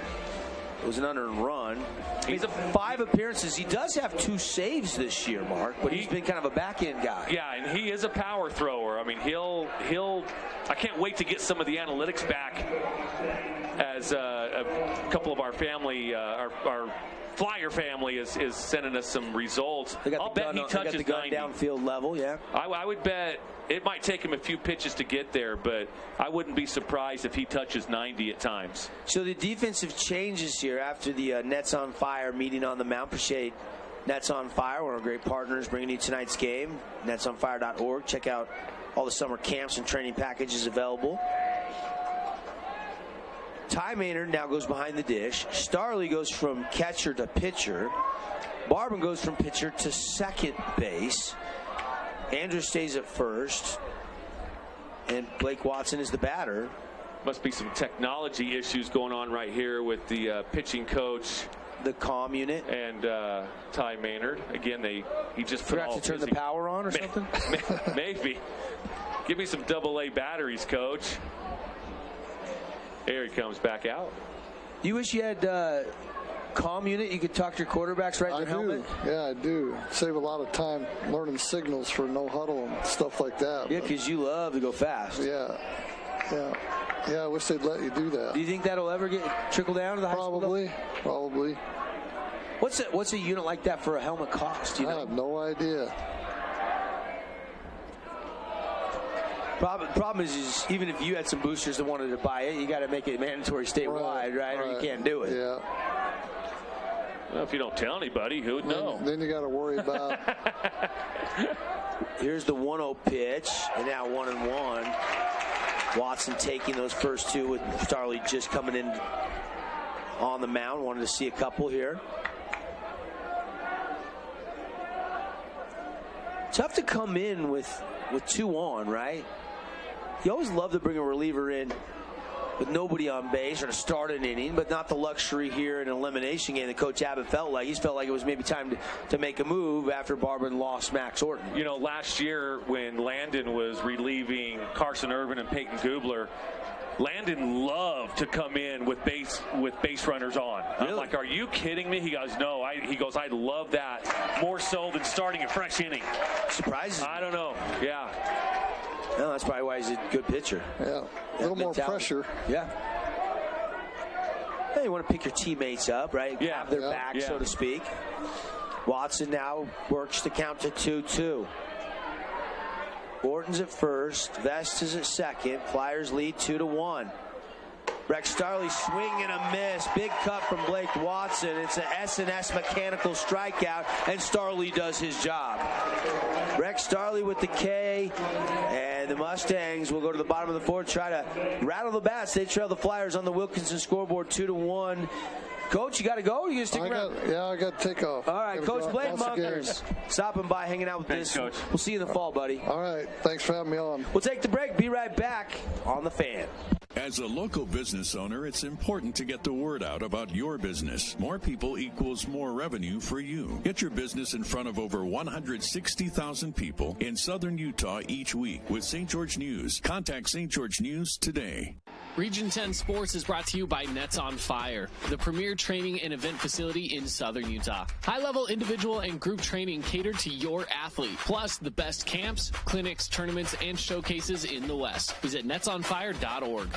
It was an unearned run. He's 5 appearances. He does have 2 saves this year, Mark, but he's been kind of a back-end guy. Yeah, and he is a power thrower. I mean, he'll. I can't wait to get some of the analytics back as a couple of our family, our Flyer family is sending us some results. I'll bet he touches the gun 90. Downfield level, yeah. I would bet it might take him a few pitches to get there, but I wouldn't be surprised if he touches 90 at times. So the defensive changes here after the Nets on Fire meeting on the mound. Appreciate Nets on Fire, one of our great partners, bringing you tonight's game. NetsOnFire.org. Check out all the summer camps and training packages available. Ty Maynard now goes behind the dish. Starley goes from catcher to pitcher. Barbin goes from pitcher to second base. Andrews stays at first. and Blake Watson is the batter. Must be some technology issues going on right here with the pitching coach, the comm unit, and Ty Maynard. Again, he just forgot to turn the power on or something. Maybe. Give me some AA batteries, coach. There he comes back out. You wish you had comm unit. You could talk to your quarterbacks right in their helmet. Yeah, I do. Save a lot of time learning signals for no huddle and stuff like that. Yeah, because you love to go fast. Yeah. I wish they'd let you do that. Do you think that'll ever trickle down to the high school? Probably. What's a unit like that for a helmet cost? I have no idea. Problem is even if you had some boosters that wanted to buy it, you got to make it mandatory statewide, right? Or you can't do it. Yeah. Well, if you don't tell anybody, who would know? Then you got to worry about. Here's the 1-0 pitch, and now 1-1. Watson taking those first two with Starley just coming in on the mound. Wanted to see a couple here. Tough to come in with 2 on, right? You always love to bring a reliever in with nobody on base or to start an inning, but not the luxury here in an elimination game that Coach Abbott felt like. He felt like it was maybe time to make a move after Barber lost Max Orton. You know, last year when Landon was relieving Carson Irvin and Peyton Gubler, Landon loved to come in with base runners on. Really? I'm like, are you kidding me? He goes, no. I love that more so than starting a fresh inning. Surprises. I don't know. Yeah. No, that's probably why he's a good pitcher. Yeah. A little more pressure. Yeah. Hey, you want to pick your teammates up, right? Yeah. Have their back, so to speak. Watson now works to count to 2-2. Orton's at first. Vest is at second. Flyers lead 2-1. Rex Starley swing and a miss. Big cut from Blake Watson. It's an S&S mechanical strikeout, and Starley does his job. Rex Starley with the K, and the Mustangs will go to the bottom of the fourth, try to rattle the bats. They trail the Flyers on the Wilkinson scoreboard 2-1. Coach, you got to go? Or you stick around? I got to take off. All right, Coach Blake Munkers stopping by, hanging out with Thanks, this. Coach. We'll see you in the fall, buddy. All right, thanks for having me on. We'll take the break. Be right back on The Fan. As a local business owner, it's important to get the word out about your business. More people equals more revenue for you. Get your business in front of over 160,000 people in southern Utah each week with St. George News. Contact St. George News today. Region 10 Sports is brought to you by Nets on Fire, the premier training and event facility in southern Utah. High-level individual and group training catered to your athlete, plus the best camps, clinics, tournaments, and showcases in the West. Visit netsonfire.org.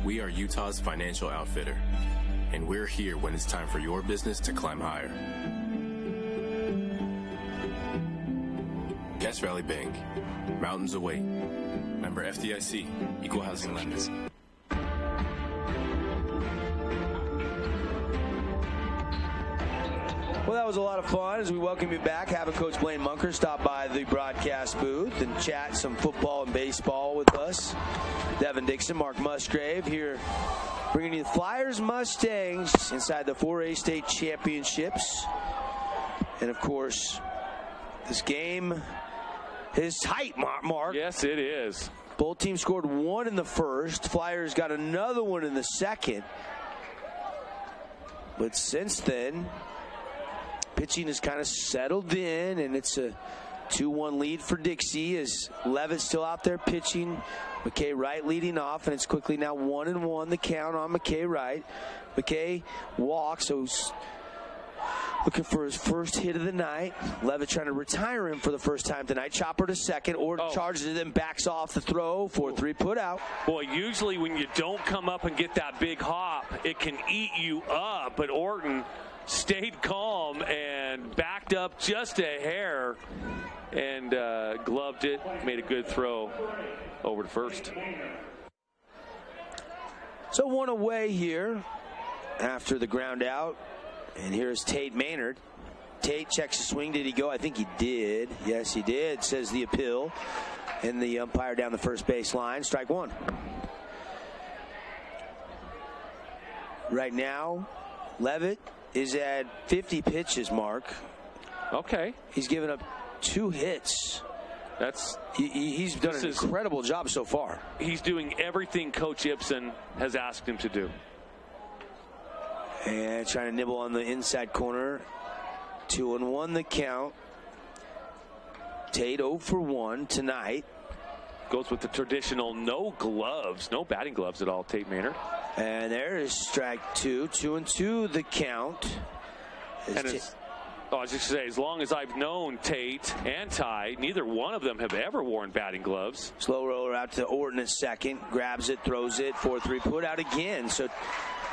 We are Utah's financial outfitter, and we're here when it's time for your business to climb higher. Cache Valley Bank, mountains await. Member FDIC, Equal Housing Lenders. Well, that was a lot of fun as we welcome you back, having Coach Blaine Munker stop by the broadcast booth and chat some football and baseball with us. Devin Dixon, Mark Musgrave here bringing you the Flyers Mustangs inside the 4A state championships. And, of course, this game is tight, Mark. Yes, it is. Both teams scored one in the first. Flyers got another one in the second. But since then, pitching has kind of settled in, and it's a 2-1 lead for Dixie as Levitt's still out there pitching. McKay Wright leading off, and it's quickly now 1-1 the count on McKay Wright. McKay walks, so he's looking for his first hit of the night. Levitt trying to retire him for the first time tonight. Chopper to second, Orton charges it, then backs off the throw. 4-3 put out. Boy, usually when you don't come up and get that big hop, it can eat you up, but Orton stayed calm and backed up just a hair and gloved it, made a good throw over to first. So one away here after the ground out. And here's Tate Maynard. Tate checks the swing. Did he go? I think he did. Yes, he did, says the appeal. And the umpire down the first base line. Strike one. Right now, Levitt is at 50 pitches, Mark. Okay. He's given up 2 hits. He's done an incredible job so far. He's doing everything Coach Ibsen has asked him to do. And trying to nibble on the inside corner. 2-1 the count. Tate 0 for 1 tonight. Goes with the traditional no gloves, no batting gloves at all, Tate Maynard. And there is strike 2. 2-2 the count. And I was just going to say, as long as I've known Tate and Ty, neither one of them have ever worn batting gloves. Slow roller out to Orton at second. Grabs it, throws it. 4-3, put out again. So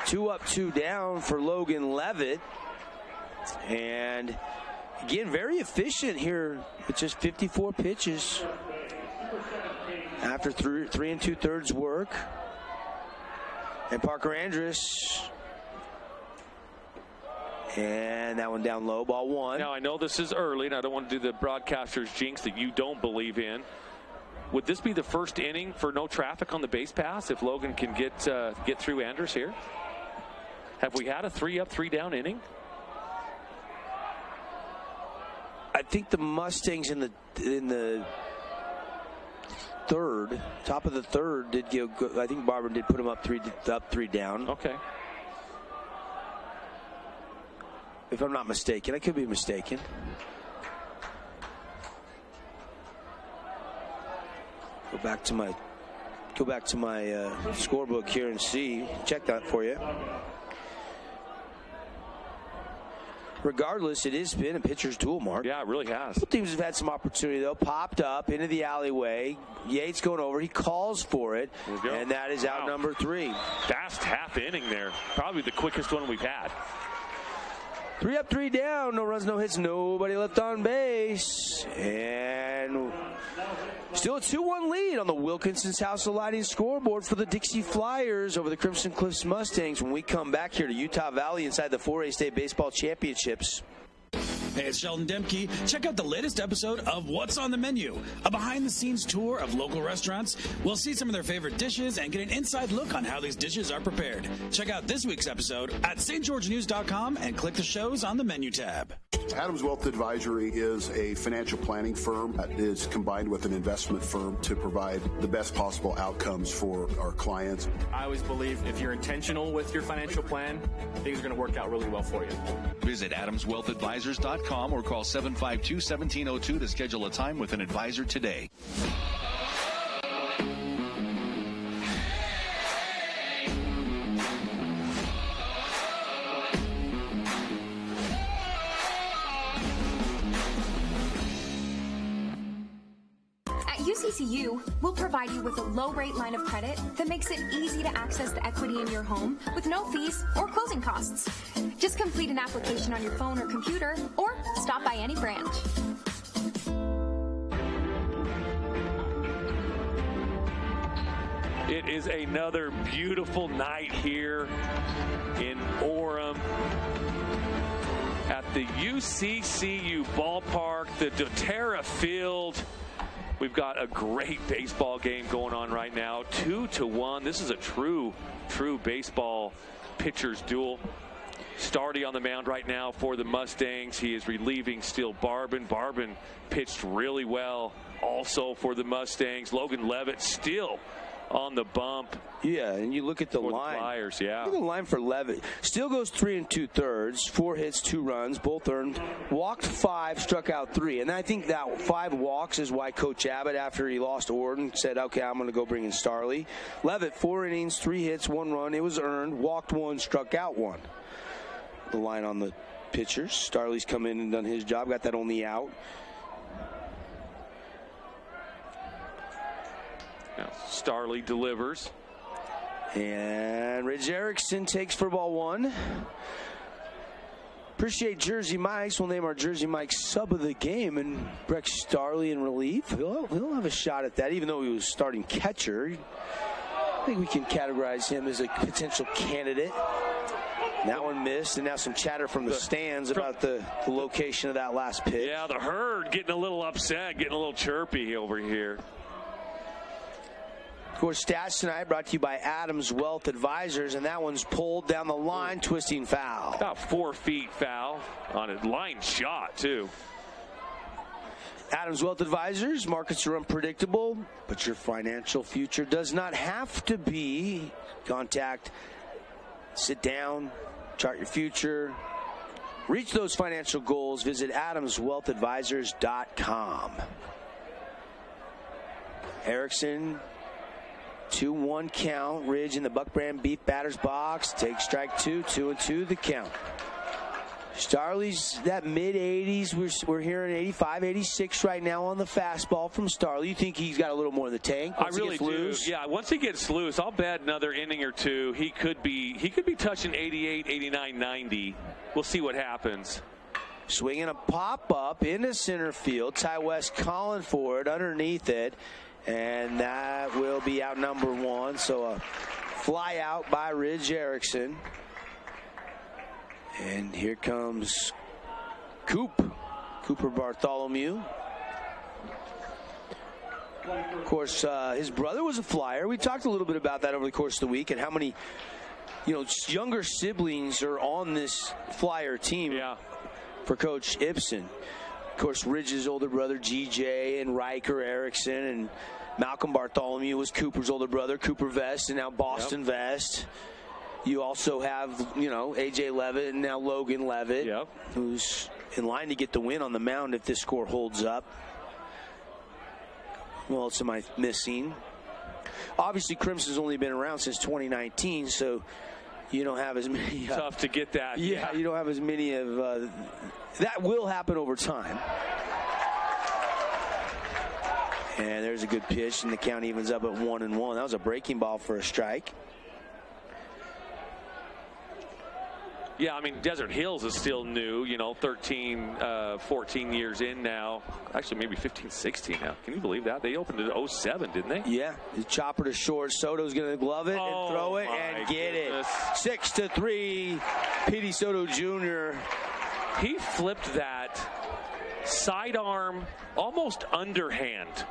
2 up, 2 down for Logan Levitt. And again, very efficient here with just 54 pitches. After 3 2/3 work. And Parker Andrus. And that one down low, ball 1. Now, I know this is early, and I don't want to do the broadcaster's jinx that you don't believe in. Would this be the first inning for no traffic on the base pass if Logan can get through Andrus here? Have we had a 3 up, 3 down inning? I think the Mustangs in the third, top of the third, did go. I think Barber did put him up 3 down. Okay. If I'm not mistaken, I could be mistaken. Go back to my scorebook here and see. Check that for you. Regardless, it has been a pitcher's duel, Mark. Yeah, it really has. Both teams have had some opportunity, though. Popped up into the alleyway. Yates going over. He calls for it. And that is out number 3. Fast half inning there. Probably the quickest one we've had. 3 up, 3 down. No runs, no hits, nobody left on base. And still a 2-1 lead on the Wilkinson's House of Lighting scoreboard for the Dixie Flyers over the Crimson Cliffs Mustangs when we come back here to Utah Valley inside the 4A State Baseball Championships. Hey, it's Sheldon Demke. Check out the latest episode of What's on the Menu, a behind-the-scenes tour of local restaurants. We'll see some of their favorite dishes and get an inside look on how these dishes are prepared. Check out this week's episode at stgeorgenews.com and click the shows on the menu tab. Adams Wealth Advisory is a financial planning firm that is combined with an investment firm to provide the best possible outcomes for our clients. I always believe if you're intentional with your financial plan, things are going to work out really well for you. Visit AdamsWealthAdvisors.com or call 752-1702 to schedule a time with an advisor today. UCCU will provide you with a low-rate line of credit that makes it easy to access the equity in your home with no fees or closing costs. Just complete an application on your phone or computer or stop by any branch. It is another beautiful night here in Orem at the UCCU ballpark, the doTERRA Field. We've got a great baseball game going on right now, 2-1. This is a true baseball pitcher's duel. Starty on the mound right now for the Mustangs. He is relieving Steele Barbin. Barbin pitched really well also for the Mustangs. Logan Levitt still on the bump. Yeah, and you look at the line. The Flyers, yeah. Look at the line for Levitt. Still goes 3 2/3, 4 hits, 2 runs, both earned. Walked 5, struck out 3. And I think that 5 walks is why Coach Abbott, after he lost Orden, said, okay, I'm going to go bring in Starley. Levitt, 4 innings, 3 hits, 1 run. It was earned. Walked 1, struck out 1. The line on the pitchers. Starley's come in and done his job. Got that only out. Now, Starley delivers. And Ridge Erickson takes for ball 1. Appreciate Jersey Mike's. We'll name our Jersey Mike sub of the game. And Brex Starley in relief. He'll have a shot at that, even though he was starting catcher. I think we can categorize him as a potential candidate. That one missed, and now some chatter from the stands about the location of that last pitch. Yeah, the herd getting a little upset, getting a little chirpy over here. Of course, stats tonight brought to you by Adams Wealth Advisors, and that one's pulled down the line, twisting foul. About 4 feet foul on a line shot, too. Adams Wealth Advisors, markets are unpredictable, but your financial future does not have to be. Contact, sit down, chart your future, reach those financial goals. Visit adamswealthadvisors.com. Erickson, 2-1 count. Ridge in the Buck Brand Beef batter's box. Take strike 2, 2-2 the count. Starley's that mid-80s. We're hearing 85, 86 right now on the fastball from Starley. You think he's got a little more in the tank? I really do. Loose? Yeah, once he gets loose, I'll bet another inning or two. He could be touching 88, 89, 90. We'll see what happens. Swinging a pop-up into center field. Ty West calling for it underneath it. And that will be out number 1. So a fly out by Ridge Erickson. And here comes Cooper Bartholomew. Of course, his brother was a flyer. We talked a little bit about that over the course of the week and how many, younger siblings are on this flyer team for Coach Ibsen. Of course, Ridge's older brother, GJ, and Riker Erickson, and Malcolm Bartholomew was Cooper's older brother, Cooper Vest, and now Boston Vest. You also have, A.J. Levitt and now Logan Levitt, who's in line to get the win on the mound if this score holds up. Who else am I missing? Obviously, Crimson's only been around since 2019, so you don't have as many. Tough to get that. Yeah, you don't have as many of. That will happen over time. And there's a good pitch, and the count evens up at 1-1. That was a breaking ball for a strike. Yeah, I mean, Desert Hills is still new, 13, 14 years in now. Actually, maybe 15, 16 now. Can you believe that? They opened it in 07, didn't they? Yeah. The chopper to short. Soto's going to glove it and throw it and get it. 6-3, Petey Soto Jr. He flipped that sidearm, almost underhand,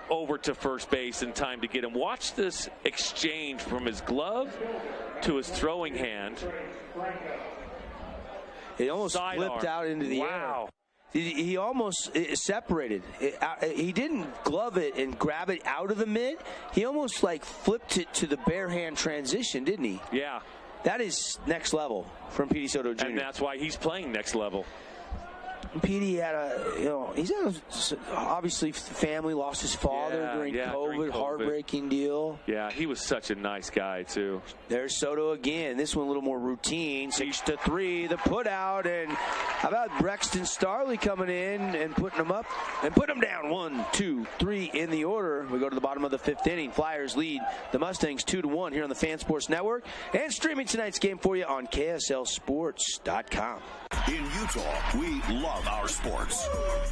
over to first base in time to get him. Watch this exchange from his glove to his throwing hand. It almost flipped out into the air. He almost separated. He didn't glove it and grab it out of the mitt. He almost flipped it to the bare hand transition, didn't he? Yeah. That is next level from Petey Soto Jr. And that's why he's playing next level. Petey had obviously family, lost his father during COVID, heartbreaking deal. Yeah, he was such a nice guy too. There's Soto again. This one a little more routine. 6-3, the put out, and how about Brexton Starley coming in and putting him up and put him down. 1, 2, 3 in the order. We go to the bottom of the 5th inning. Flyers lead the Mustangs 2-1 here on the Fan Sports Network, and streaming tonight's game for you on KSLSports.com. In Utah, we love our sports.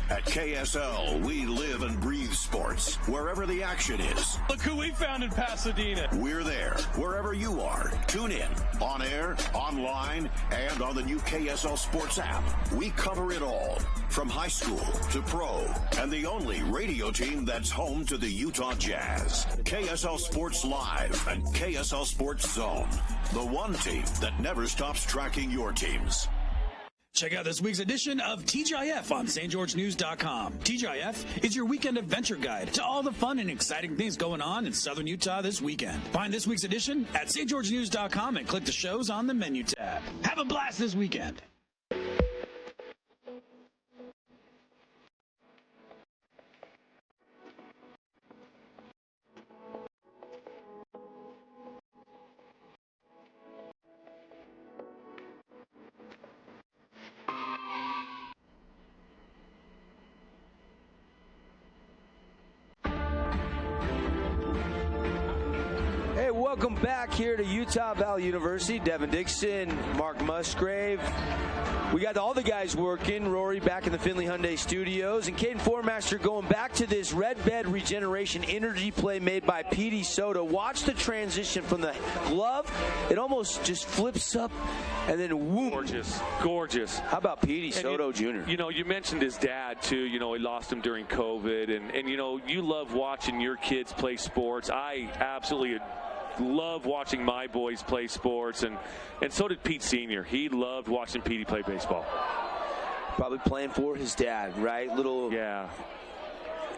At KSL, we live and breathe sports. Wherever the action is. Look who we found in Pasadena. We're there. Wherever you are. Tune in. On air, online, and on the new KSL Sports app. We cover it all. From high school to pro. And the only radio team that's home to the Utah Jazz. KSL Sports Live and KSL Sports Zone. The one team that never stops tracking your teams. Check out this week's edition of TGIF on stgeorgenews.com. TGIF is your weekend adventure guide to all the fun and exciting things going on in southern Utah this weekend. Find this week's edition at stgeorgenews.com and click the shows on the menu tab. Have a blast this weekend. welcome back here to Utah Valley University. Devin Dixon, Mark Musgrave. We got all the guys working. Rory back in the Finley Hyundai studios. And Caden Formaster going back to this red bed regeneration energy play made by Petey Soto. Watch the transition from the glove. It almost just flips up and then whoop. Gorgeous. Gorgeous. How about Petey Soto Jr.? You know, you mentioned his dad, too. You know, he lost him during COVID. And you know, you love watching your kids play sports. I absolutely love watching my boys play sports, and so did Pete Sr. He loved watching Petey play baseball. Probably playing for his dad, right? Yeah.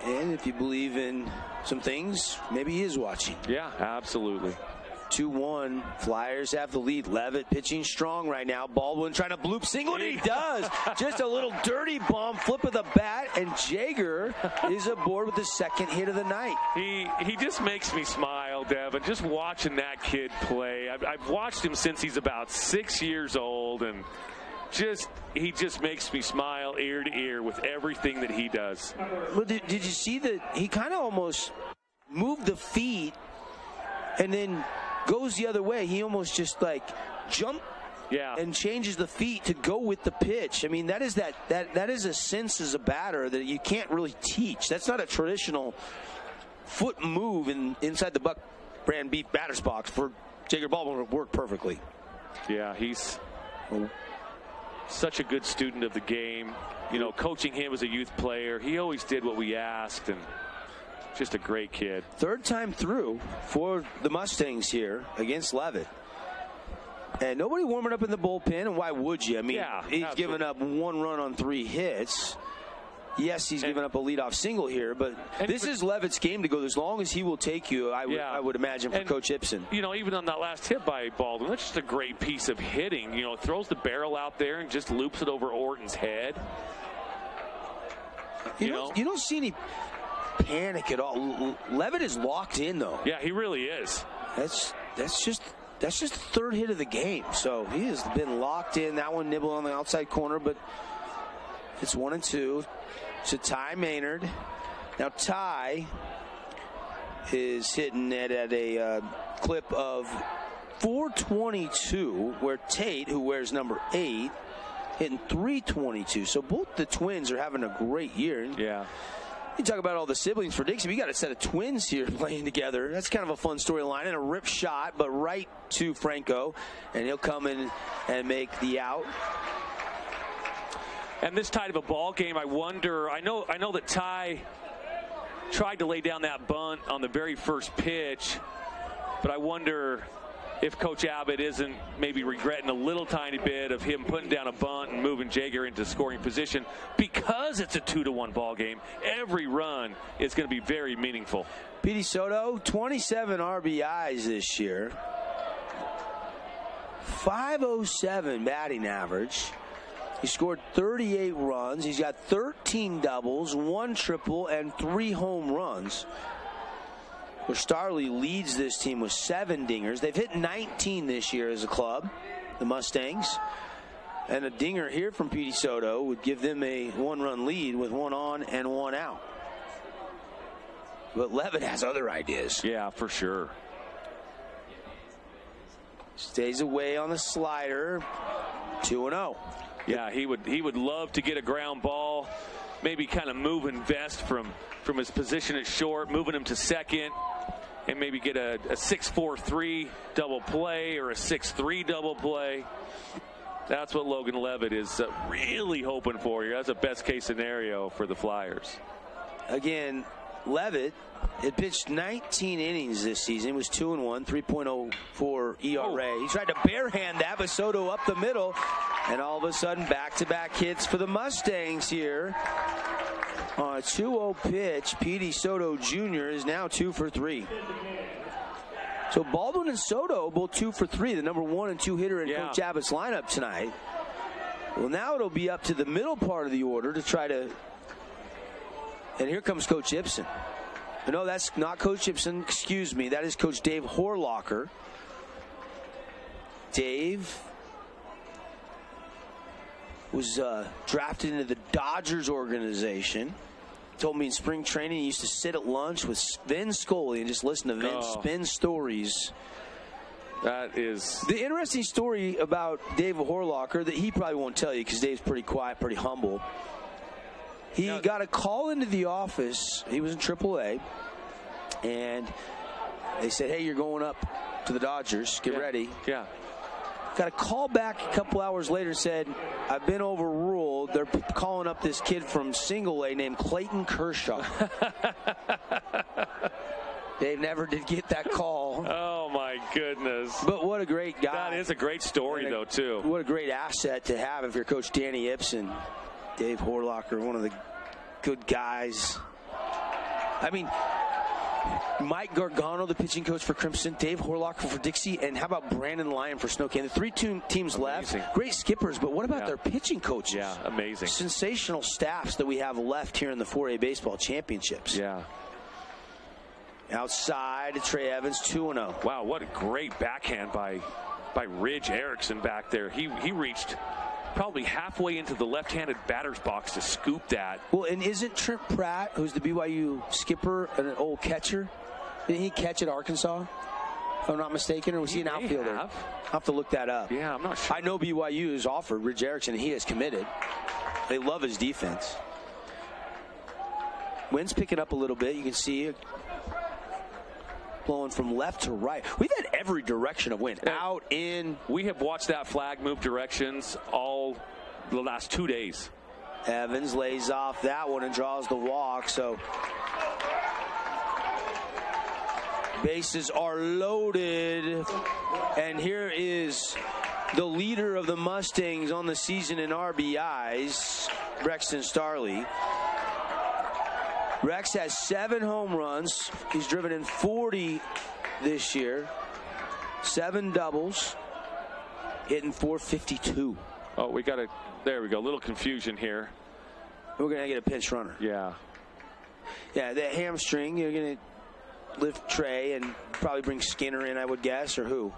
And if you believe in some things, maybe he is watching. Yeah, absolutely. 2-1. Flyers have the lead. Levitt pitching strong right now. Baldwin trying to bloop single, and he does. Just a little dirty bomb, flip of the bat, and Jaeger is aboard with the second hit of the night. He just makes me smile, Devin, just watching that kid play. I've watched him since he's about 6 years old, and he just makes me smile ear to ear with everything that he does. Well, did you see that he kind of almost moved the feet and then goes the other way? He almost just like jump and changes the feet to go with the pitch. I mean, that is a sense as a batter that you can't really teach. That's not a traditional foot move inside the Buck brand beef batter's box for Jaeger Baldwin to work perfectly. Yeah, he's such a good student of the game. You know, coaching him as a youth player, he always did what we asked, and just a great kid. Third time through for the Mustangs here against Levitt. And nobody warming up in the bullpen, and why would you? I mean, he's given up 1 run on 3 hits. Yes, he's given up a leadoff single here, but this is Levitt's game to go as long as he will take you, I would imagine, for Coach Ibsen. You know, even on that last hit by Baldwin, that's just a great piece of hitting. You know, throws the barrel out there and just loops it over Orton's head. You don't see any panic at all. Levitt is locked in, though. Yeah, he really is. That's just the third hit of the game, so he has been locked in. That one nibbled on the outside corner, but it's 1-2 to Ty Maynard. Now Ty is hitting it at a clip of 422, where Tate, who wears number 8, hitting 322. So both the twins are having a great year. Yeah. You talk about all the siblings for Dixie. We got a set of twins here playing together. That's kind of a fun storyline, and a rip shot, but right to Franco, and he'll come in and make the out. And this tight of a ball game, I wonder. I know that Ty tried to lay down that bunt on the very first pitch, but I wonder if Coach Abbott isn't maybe regretting a little tiny bit of him putting down a bunt and moving Jaeger into scoring position, because it's a 2-1 ball game. Every run is going to be very meaningful. Petey Soto, 27 RBIs this year, 507 batting average. He scored 38 runs. He's got 13 doubles, 1 triple, and 3 home runs. Where Starley leads this team with 7 dingers. They've hit 19 this year as a club, the Mustangs. And a dinger here from Petey Soto would give them a 1-run lead with 1 on and 1 out. But Levitt has other ideas. Yeah, for sure. Stays away on the slider. 2-0. Yeah, he would love to get a ground ball, maybe kind of moving Vest from his position at short, moving him to second, and maybe get a 6-4-3 double play or a 6-3 double play. That's what Logan Levitt is really hoping for here. That's a best case scenario for the Flyers. Again, Levitt had pitched 19 innings this season. He was 2-1, 3.04 ERA. He tried to barehand that, but Soto up the middle. And all of a sudden, back-to-back hits for the Mustangs here. On a 2-0 pitch, Petey Soto Jr. is now 2 for 3. So Baldwin and Soto both 2 for 3, the number 1 and 2 hitter in Coach Abbott's lineup tonight. Well, now it'll be up to the middle part of the order to try to... And here comes Coach Ibsen. No, that's not Coach Ibsen. Excuse me. That is Coach Dave Horlocker. Dave was drafted into the Dodgers organization. Told me in spring training he used to sit at lunch with Vin Scully and just listen to Vin spin stories That is the interesting story about Dave Horlocker that he probably won't tell you because Dave's pretty quiet, pretty humble. He got a call into the office. He was in AAA, and they said, "Hey, you're going up to the Dodgers. Get ready." Yeah. Got a call back a couple hours later, said, "I've been overruled. They're calling up this kid from Single A named Clayton Kershaw." Dave never did get that call. Oh, my goodness. But what a great guy. That is a great story, though, too. What a great asset to have if you're Coach Danny Ibsen. Dave Horlocker, one of the good guys. I mean, Mike Gargano, the pitching coach for Crimson, Dave Horlocker for Dixie, and how about Brandon Lyon for Snow Canyon? The three teams left. Great skippers, but what about their pitching coaches? Yeah, amazing. Sensational staffs that we have left here in the 4A Baseball Championships. Yeah. Outside, Trey Evans, 2-0. Wow, what a great backhand by Ridge Erickson back there. He reached probably halfway into the left-handed batter's box to scoop that. Well, and isn't Trent Pratt, who's the BYU skipper, an old catcher? Didn't he catch at Arkansas, if I'm not mistaken, or was he an outfielder? I'll have to look that up. Yeah, I'm not sure. I know BYU has offered Ridge Erickson, and he has committed. They love his defense. Wind's picking up a little bit. You can see it blowing from left to right. We've had every direction of wind. Out, in. We have watched that flag move directions all the last 2 days. Evans lays off that one and draws the walk. So bases are loaded. And here is the leader of the Mustangs on the season in RBIs, Brexton Starley. Rex has 7 home runs. He's driven in 40 this year. 7 doubles. Hitting .452. Oh, there we go. A little confusion here. We're going to get a pinch runner. Yeah. Yeah, that hamstring, you're going to lift Trey and probably bring Skinner in, I would guess, or who?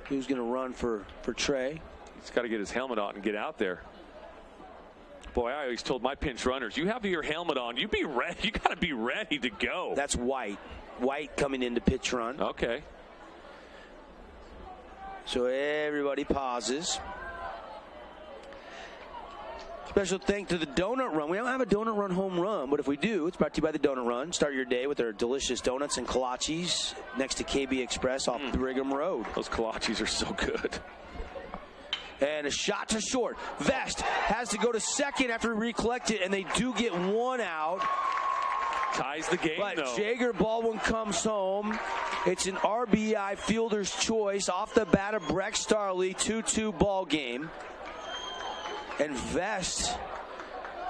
Who's going to run for Trey? He's got to get his helmet on and get out there. Boy, I always told my pinch runners, you have your helmet on, you be ready. You got to be ready to go. That's White. White coming into pitch run. Okay. So everybody pauses. Special thank to the Donut Run. We don't have a Donut Run home run, but if we do, it's brought to you by the Donut Run. Start your day with their delicious donuts and kolaches next to KB Express off Brigham Road. Those kolaches are so good. And a shot to short. Vest has to go to second after he recollected, and they do get one out. Ties the game, but though. Jager Baldwin comes home. It's an RBI fielder's choice off the bat of Breck Starley. 2-2 ball game. And Vest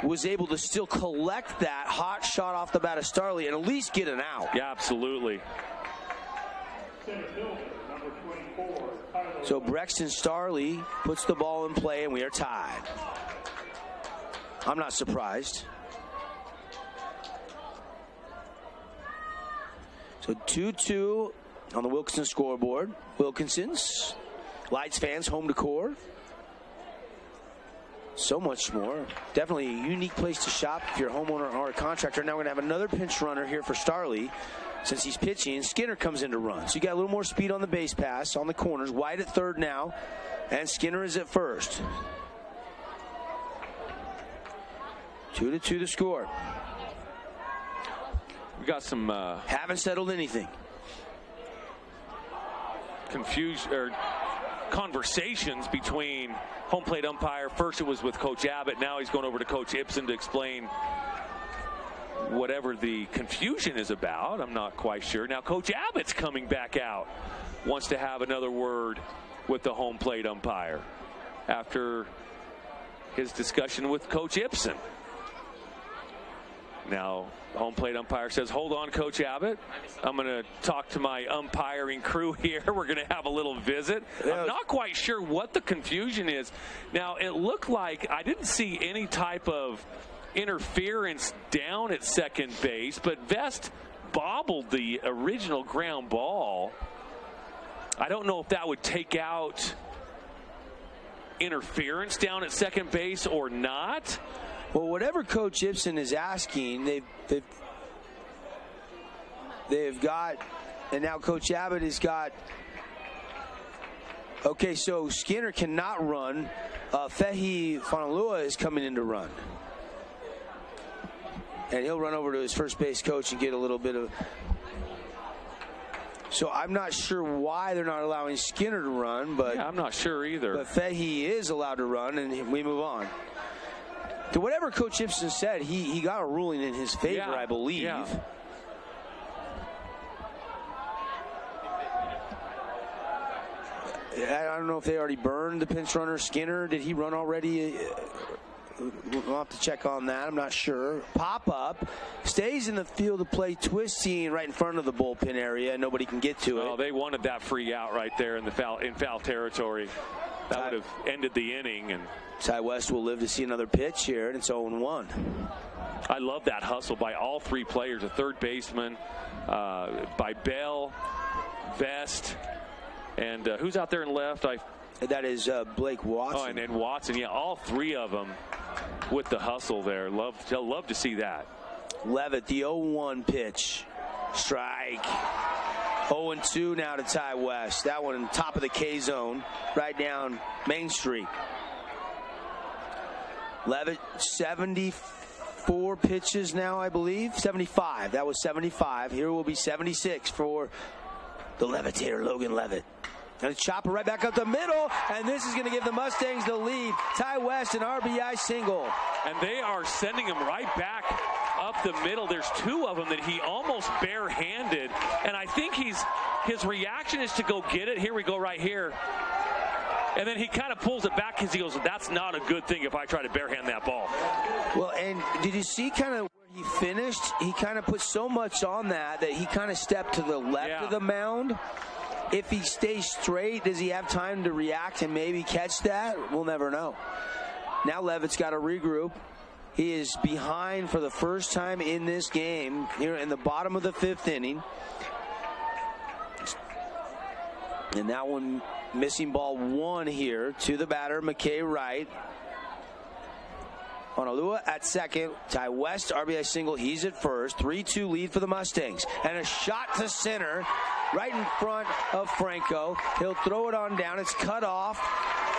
was able to still collect that hot shot off the bat of Starley and at least get an out. Yeah, absolutely. So Brexton Starley puts the ball in play, and we are tied. I'm not surprised. So 2-2 on the Wilkinson scoreboard. Wilkinson's, Lights fans, home decor. So much more. Definitely a unique place to shop if you're a homeowner or a contractor. Now we're going to have another pinch runner here for Starley. Since he's pitching, Skinner comes in to run. So you got a little more speed on the base pass, on the corners. White at third now, and Skinner is at first. 2-2 the score. We got some... haven't settled anything. Conversations between home plate umpire. First it was with Coach Abbott. Now he's going over to Coach Ibsen to explain whatever the confusion is about. I'm not quite sure. Now Coach Abbott's coming back out. Wants to have another word with the home plate umpire after his discussion with Coach Ibsen. Now, home plate umpire says, hold on, Coach Abbott. I'm going to talk to my umpiring crew here. We're going to have a little visit. I'm not quite sure what the confusion is. Now, it looked like I didn't see any type of interference down at second base, but Vest bobbled the original ground ball. I don't know if that would take out interference down at second base or not. Well, whatever Coach Ibsen is asking, they've got, and now Coach Abbott has got Okay, so Skinner cannot run. Fehi Fonalua is coming in to run. And he'll run over to his first base coach and get a little bit of... So I'm not sure why they're not allowing Skinner to run, but... Yeah, I'm not sure either. But Fehi is allowed to run, and we move on. To whatever Coach Ibsen said, he got a ruling in his favor, I believe. Yeah. I don't know if they already burned the pinch runner. Skinner, did he run already? We'll have to check on that. I'm not sure. Pop up, stays in the field of play, twisting right in front of the bullpen area. Nobody can get to it. Oh, they wanted that free out right there in foul territory. That would have ended the inning. And Ty West will live to see another pitch here, and it's 0-1. I love that hustle by all three players. A third baseman, by Bell, Vest, and who's out there in left? That is Blake Watson. Oh, and then Watson. Yeah, all three of them with the hustle there. Love to see that. Levitt, the 0-1 pitch. Strike. 0-2 now to Ty West. That one top of the K zone, right down Main Street. Levitt, 74 pitches now, I believe. 75. That was 75. Here will be 76 for the Levitator, Logan Levitt. And a chopper right back up the middle, and this is going to give the Mustangs the lead. Ty West, an RBI single. And they are sending him right back up the middle. There's two of them that he almost barehanded, and I think his reaction is to go get it. Here we go right here. And then he kind of pulls it back because he goes, that's not a good thing if I try to barehand that ball. Well, and did you see kind of where he finished? He kind of put so much on that he kind of stepped to the left of the mound. If he stays straight, does he have time to react and maybe catch that? We'll never know. Now Levitt's got to regroup. He is behind for the first time in this game here in the bottom of the fifth inning. And that one, missing ball one here to the batter, McKay Wright. Honolua at second. Ty West, RBI single. He's at first. 3-2 lead for the Mustangs. And a shot to center right in front of Franco. He'll throw it on down. It's cut off.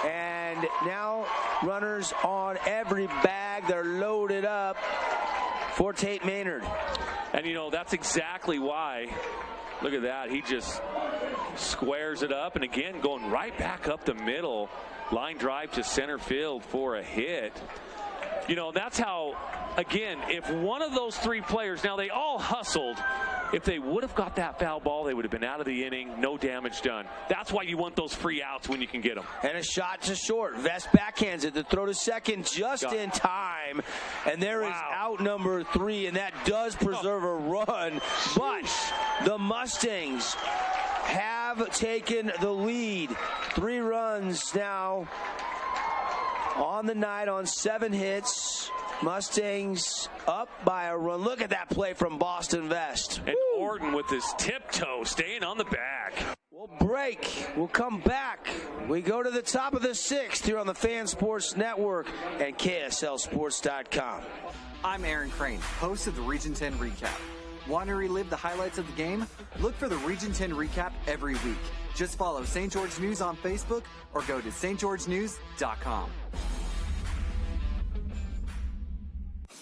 And now runners on every bag. They're loaded up for Tate Maynard. And, that's exactly why. Look at that. He just squares it up. And, again, going right back up the middle. Line drive to center field for a hit. That's how, again, if one of those three players, now they all hustled. If they would have got that foul ball, they would have been out of the inning, no damage done. That's why you want those free outs when you can get them. And a shot to short. Vest backhands it. The throw to second just in time. And there is out number 3, and that does preserve a run. But the Mustangs have taken the lead. 3 runs now on the night on 7 hits. Mustangs up by a run. Look at that play from Boston Vest. And Orton with his tiptoe staying on the bag. We'll break. We'll come back. We go to the top of the 6th here on the Fan Sports Network and KSLSports.com. I'm Aaron Crane, host of the Region 10 Recap. Want to relive the highlights of the game? Look for the Region 10 Recap every week. Just follow St. George News on Facebook or go to stgeorgenews.com.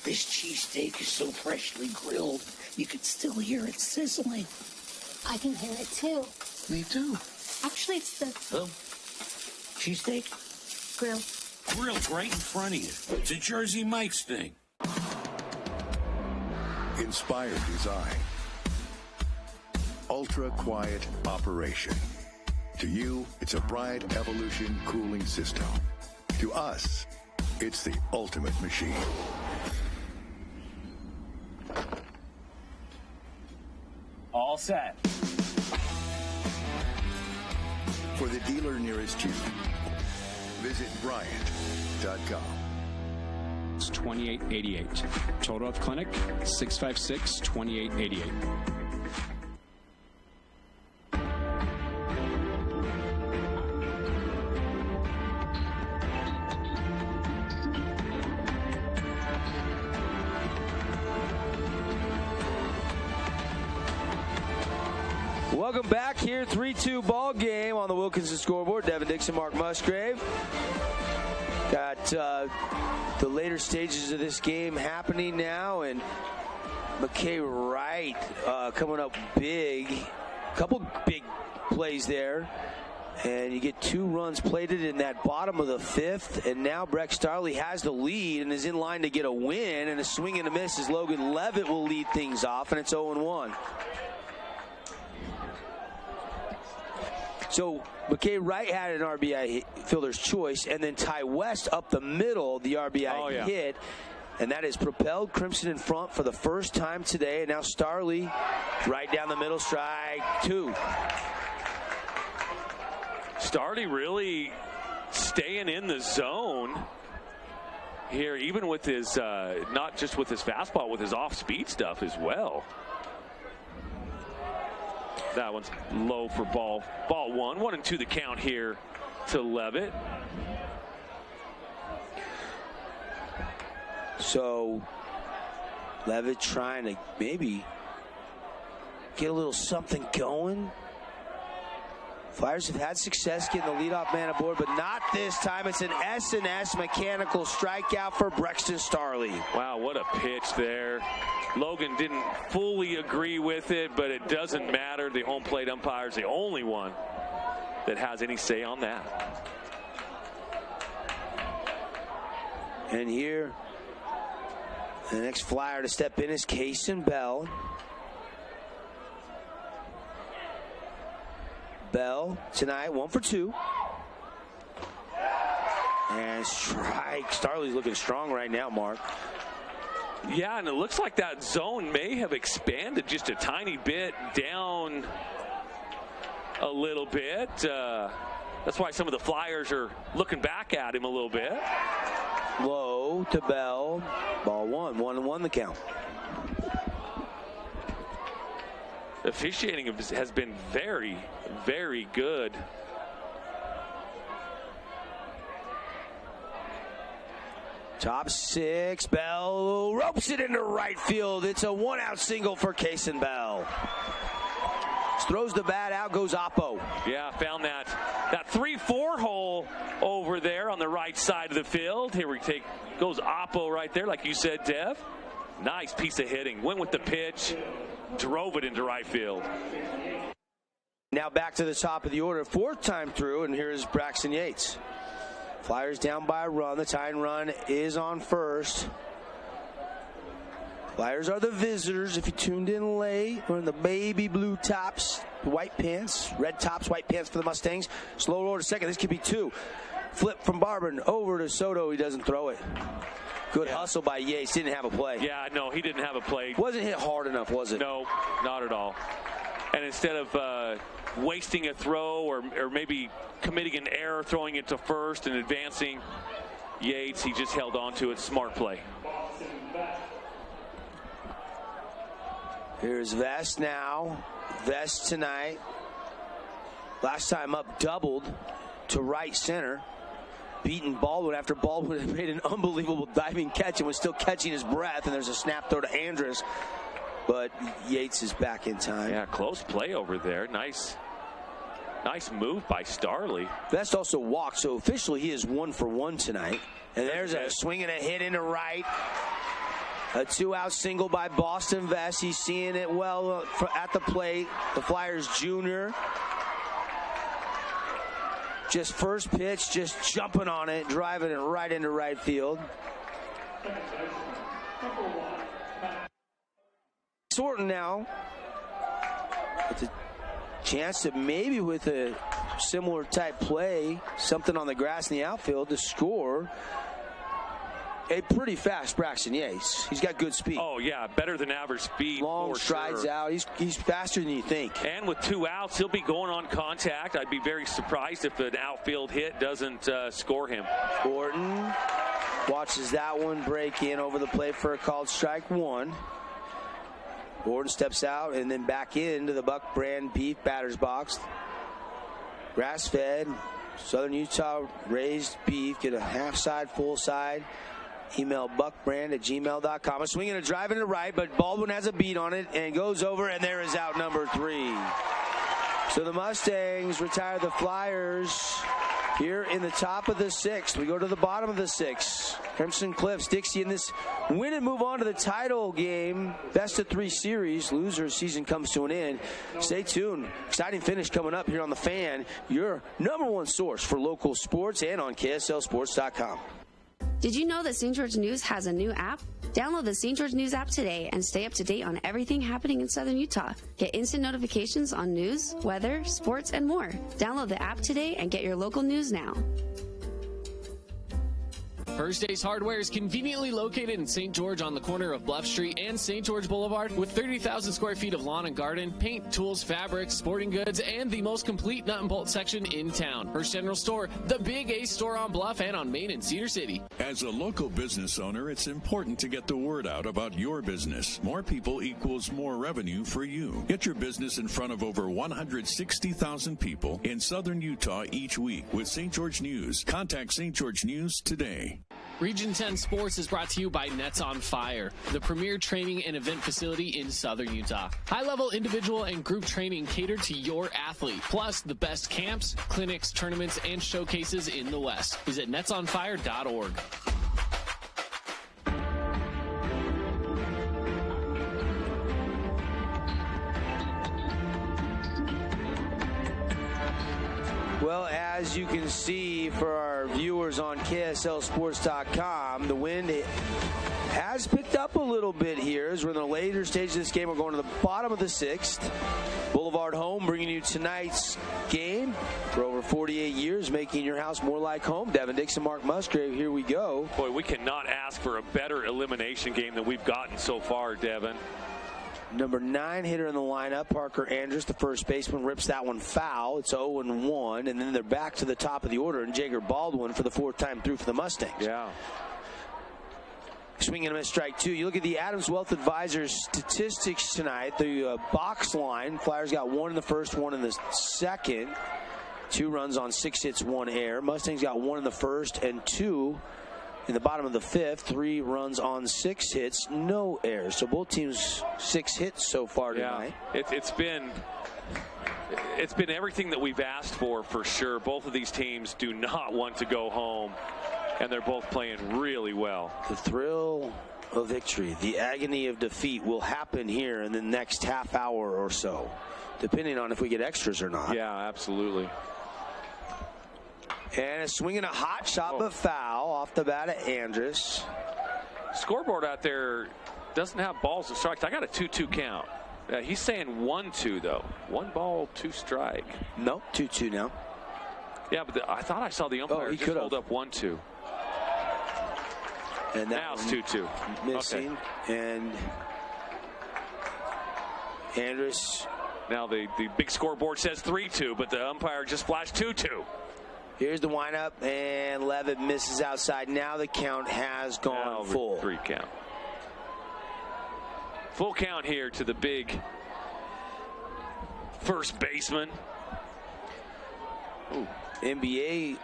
This cheesesteak is so freshly grilled, you can still hear it sizzling. I can hear it too. Me too. Actually, it's the Cheesesteak? grill. Grilled right in front of you. It's a Jersey Mike's thing. Inspired design. Ultra quiet operation. To you, it's a Bryant Evolution cooling system. To us, it's the ultimate machine. All set. For the dealer nearest you, visit Bryant.com. It's 2888. Total of clinic 656-2888. Welcome back here, 3-2 ball game on the Wilkinson scoreboard. Devin Dixon, Mark Musgrave. Got the later stages of this game happening now, and McKay Wright coming up big. A couple big plays there. And you get 2 runs plated in that bottom of the 5th. And now Breck Starley has the lead and is in line to get a win. And a swing and a miss as Logan Levitt will lead things off. And it's 0-1. So McKay Wright had an RBI fielder's choice. And then Ty West up the middle, the RBI hit. And that has propelled Crimson in front for the first time today. And now Starley right down the middle, strike 2. Starley really staying in the zone here, even with his, not just with his fastball, with his off-speed stuff as well. That one's low for ball 1. 1-2 the count here to Levitt. So Levitt trying to maybe get a little something going. Flyers have had success getting the leadoff man aboard, but not this time. It's an S&S mechanical strikeout for Brexton Starley. Wow, what a pitch there. Logan didn't fully agree with it, but it doesn't matter. The home plate umpire is the only one that has any say on that. And here, the next Flyer to step in is Kaysen Bell. Bell tonight 1 for 2. And strike. Starley's looking strong right now, Mark. Yeah, and it looks like that zone may have expanded just a tiny bit down a little bit. That's why some of the Flyers are looking back at him a little bit. Low to Bell. Ball 1. 1-1 the count. Officiating has been very, very good. Top 6. Bell ropes it into right field. It's a 1-out single for Kaysen Bell. Throws the bat out, goes Oppo. Yeah, found that 3-4 hole over there on the right side of the field. Here goes Oppo right there, like you said, Dev. Nice piece of hitting. Went with the pitch, drove it into right field. Now back to the top of the order, 4th time through, and here's Braxton Yates. Flyers down by a run. The tying run is on first. Flyers are the visitors. If you tuned in late, we're in the baby blue tops, white pants, red tops, white pants for the Mustangs. Slow roll to second. This could be 2. Flip from Barber over to Soto. He doesn't throw it. Good hustle by Yates. Didn't have a play. Yeah, no, he didn't have a play. Wasn't hit hard enough, was it? No, not at all. And instead of wasting a throw or maybe committing an error, throwing it to first and advancing Yates, he just held on to it. Smart play. Here's Vest now. Vest tonight. Last time up, doubled to right center. Beaten Baldwin after Baldwin had made an unbelievable diving catch and was still catching his breath. And there's a snap throw to Andrus. But Yates is back in time. Yeah, close play over there. Nice move by Starley. Vest also walked, so officially he is 1 for 1 tonight. And there's a swing and a hit into right. A 2-out single by Boston Vest. He's seeing it well at the plate. The Flyers junior. Just first pitch, just jumping on it, driving it right into right field. Sorting now. With a chance to maybe with a similar type play, something on the grass in the outfield to score. A pretty fast Braxton Yates. He's got good speed. Oh, yeah, better than average speed. Long strides out. He's faster than you think. And with 2 outs, he'll be going on contact. I'd be very surprised if an outfield hit doesn't score him. Orton watches that one break in over the plate for a called strike 1. Orton steps out and then back into the Buck Brand beef batter's box. Grass-fed, Southern Utah raised beef. Get a half side, full side. Email buckbrand@gmail.com. A swing and a drive into right, but Baldwin has a beat on it and goes over, and there is out number 3. So the Mustangs retire the Flyers here in the top of the 6th. We go to the bottom of the 6th. Crimson Cliffs, Dixie in this win and move on to the title game. Best of 3 series. Loser's season comes to an end. Stay tuned. Exciting finish coming up here on The Fan, your #1 source for local sports and on KSLSports.com. Did you know that St. George News has a new app? Download the St. George News app today and stay up to date on everything happening in Southern Utah. Get instant notifications on news, weather, sports, and more. Download the app today and get your local news now. First Days Hardware is conveniently located in St. George on the corner of Bluff Street and St. George Boulevard with 30,000 square feet of lawn and garden, paint, tools, fabrics, sporting goods, and the most complete nut and bolt section in town. First General Store, the Big A store on Bluff and on Main in Cedar City. As a local business owner, it's important to get the word out about your business. More people equals more revenue for you. Get your business in front of over 160,000 people in Southern Utah each week with St. George News. Contact St. George News today. Region 10 Sports is brought to you by Nets on Fire, the premier training and event facility in Southern Utah. High-level individual and group training catered to your athlete, plus the best camps, clinics, tournaments, and showcases in the West. Visit netsonfire.org. Well, as you can see for our viewers on KSLSports.com, the wind has picked up a little bit here as we're in the later stage of this game. We're going to the bottom of the 6th. Boulevard Home bringing you tonight's game for over 48 years, making your house more like home. Devin Dixon, Mark Musgrave, here we go. Boy, we cannot ask for a better elimination game than we've gotten so far, Devin. Number 9 hitter in the lineup, Parker Andrus, the first baseman, rips that one foul. It's 0-1, and then they're back to the top of the order, and Jager Baldwin for the 4th time through for the Mustangs. Yeah. Swing and a miss, strike 2. You look at the Adams Wealth Advisors statistics tonight. The box line, Flyers got 1 in the first, 1 in the second. 2 runs on 6 hits, 1 error. Mustangs got 1 in the first and 2 in the bottom of the 5th. 3 runs on 6 hits, no errors. So both teams 6 hits so far tonight. Yeah, it's been everything that we've asked for sure. Both of these teams do not want to go home, and they're both playing really well. The thrill of victory, the agony of defeat will happen here in the next half hour or so, depending on if we get extras or not. Yeah, absolutely. And a swing and a hot shot, but foul off the bat of Andrus. Scoreboard out there doesn't have balls and strikes. I got a 2-2 count. He's saying 1-2 though. 1 ball, 2 strike. No, 2-2 now. Yeah, but I thought I saw the umpire just hold up 1-2. And now it's 2-2. Missing. Okay. And Andrus. Now the big scoreboard says 3-2, but the umpire just flashed 2-2. Here's the windup, and Levitt misses outside. Now the count has gone full. 3 count. Full count here to the big first baseman. Ooh. NBA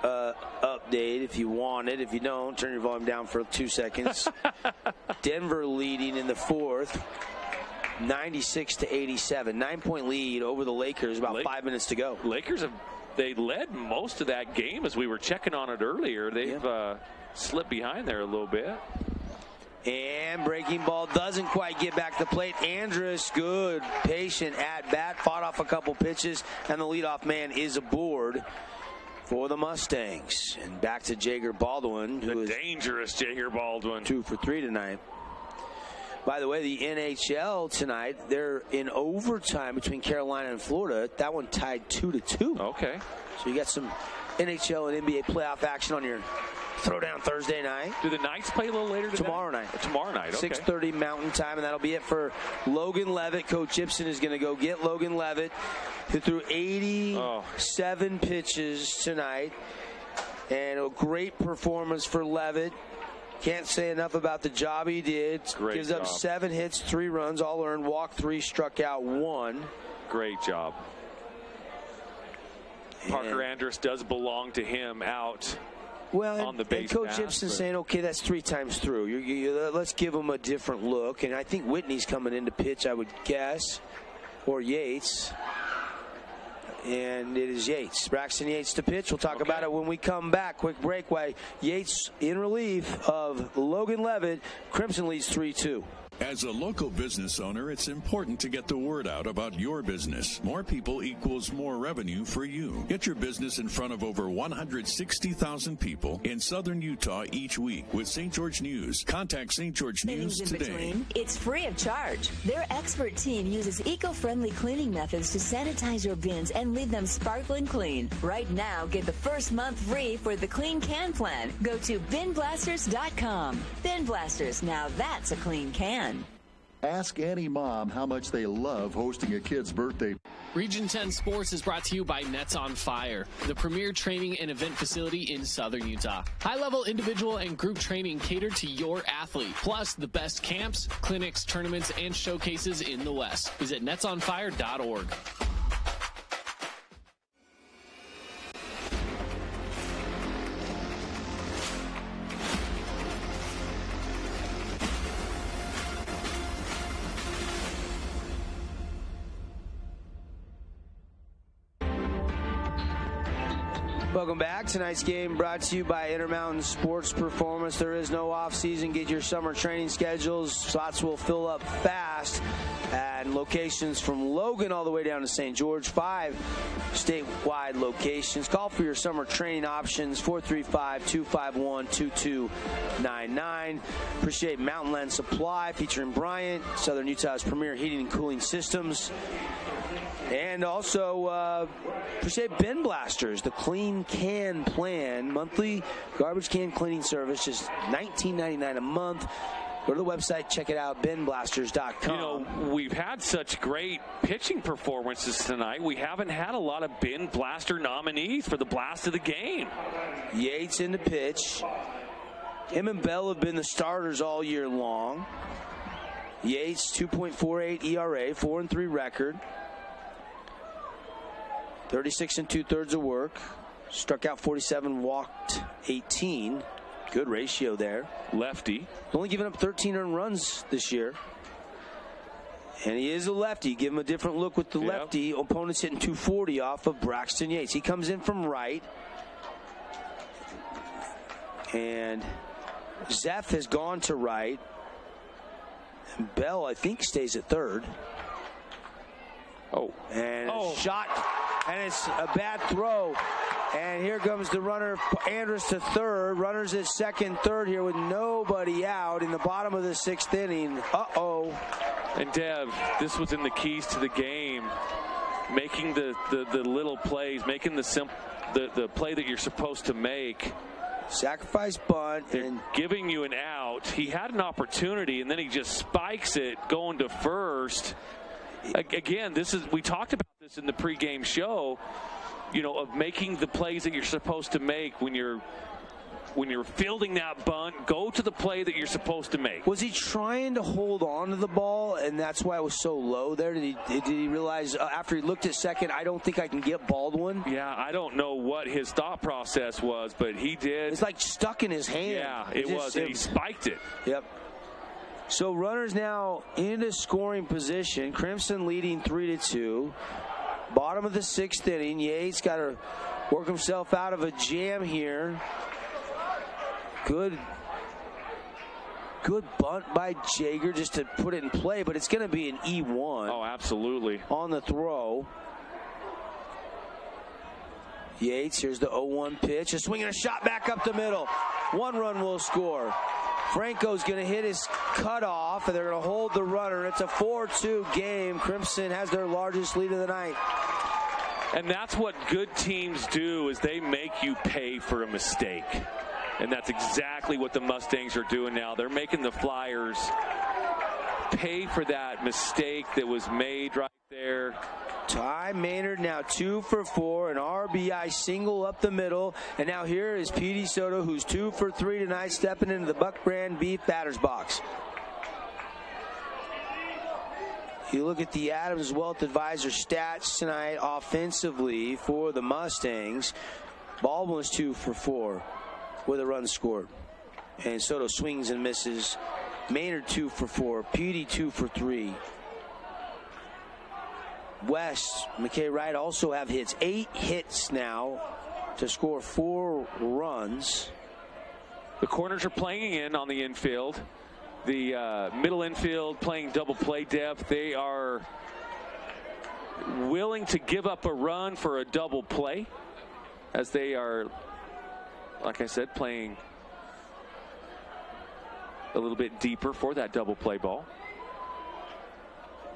update if you want it. If you don't, turn your volume down for 2 seconds. Denver leading in the 4th. 96-87. 9-point lead over the Lakers. About 5 minutes to go. Lakers they led most of that game as we were checking on it earlier. They've slipped behind there a little bit. And breaking ball doesn't quite get back to the plate. Andrus, good, patient at bat, fought off a couple pitches, and the leadoff man is aboard for the Mustangs. And back to Jager Baldwin, who is dangerous Jager Baldwin. 2 for 3 tonight. By the way, the NHL tonight, they're in overtime between Carolina and Florida. That one tied 2-2. Okay. So you got some NHL and NBA playoff action on your throwdown Thursday night. Do the Knights play a little later today? Tomorrow night. Tomorrow night, okay. 6:30 Mountain Time, and that'll be it for Logan Levitt. Coach Gibson is going to go get Logan Levitt, who threw 87 pitches tonight. And a great performance for Levitt. Can't say enough about the job he did. Gives up 7 hits, 3 runs, all earned, walked 3, struck out 1. Great job. Parker Andrus does belong to him out on the base. And Coach Gibson saying, okay, that's 3 times through. Let's give him a different look. And I think Whitney's coming in to pitch, I would guess, or Yates. And it is Yates. Braxton Yates to pitch. We'll talk about it when we come back. Quick break while Yates in relief of Logan Levitt. Crimson leads 3-2. As a local business owner, it's important to get the word out about your business. More people equals more revenue for you. Get your business in front of over 160,000 people in southern Utah each week with St. George News. Contact St. George News today. It's free of charge. Their expert team uses eco-friendly cleaning methods to sanitize your bins and leave them sparkling clean. Right now, get the first month free for the Clean Can Plan. Go to binblasters.com. Bin Blasters, now that's a clean can. Ask any mom how much they love hosting a kid's birthday. Region 10 Sports is brought to you by Nets on Fire, the premier training and event facility in southern Utah. High-level individual and group training catered to your athlete, plus the best camps, clinics, tournaments, and showcases in the West. Visit netsonfire.org. Welcome back. Tonight's game brought to you by Intermountain Sports Performance. There is no off-season. Get your summer training schedules. Slots will fill up fast. And locations from Logan all the way down to St. George. 5 statewide locations. Call for your summer training options, 435-251-2299. Appreciate Mountain Land Supply, featuring Bryant, Southern Utah's premier heating and cooling systems. And also appreciate Bin Blasters, the Clean Can Plan, monthly garbage can cleaning service, just $19.99 a month. Go to the website, check it out, binblasters.com. You know, we've had such great pitching performances tonight. We haven't had a lot of Bin Blaster nominees for the blast of the game. Yates in the pitch. Him and Bell have been the starters all year long. Yates, 2.48 ERA, 4-3 record. 36 2/3 of work. Struck out 47, walked 18. Good ratio there. Lefty. Only given up 13 earned runs this year. And he is a lefty. Give him a different look with the lefty. Opponent's hitting 240 off of Braxton Yates. He comes in from right. And Zeph has gone to right. And Bell, I think, stays at third. And shot. And it's a bad throw. And here comes the runner, Andrus to third. Runners at second, third here with nobody out in the bottom of the 6th inning. And Dev, this was in the keys to the game. Making the little plays, making the play that you're supposed to make. Sacrifice bunt. They're giving you an out. He had an opportunity, and then he just spikes it going to first. Again, we talked about this in the pregame show, you know, of making the plays that you're supposed to make when you're fielding that bunt. Go to the play that you're supposed to make. Was he trying to hold on to the ball, and that's why it was so low there? Did he realize after he looked at second, I don't think I can get Baldwin? Yeah, I don't know what his thought process was, but he did. It's like stuck in his hand. Yeah, it was. He spiked it. Yep. So runners now into scoring position. Crimson leading 3-2. Bottom of the 6th inning. Yates got to work himself out of a jam here. Good bunt by Jager just to put it in play, but it's going to be an E1. Oh, absolutely. On the throw. Yates, here's the 0-1 pitch. A swing and a shot back up the middle. 1 run will score. Franco's going to hit his cutoff, and they're going to hold the runner. It's a 4-2 game. Crimson has their largest lead of the night. And that's what good teams do, is they make you pay for a mistake. And that's exactly what the Mustangs are doing now. They're making the Flyers pay for that mistake that was made right there. Ty Maynard now 2 for 4, an RBI single up the middle. And now here is Petey Soto, who's 2 for 3 tonight, stepping into the Buck Brand Beef batter's box. You look at the Adams Wealth Advisor stats tonight offensively for the Mustangs. Baldwin's 2 for 4 with a run scored. And Soto swings and misses. Maynard 2 for 4. Petey 2 for 3. West, McKay Wright also have hits. 8 hits now to score 4 runs. The corners are playing in on the infield. The middle infield playing double play depth. They are willing to give up a run for a double play, as they are, like I said, playing a little bit deeper for that double play ball.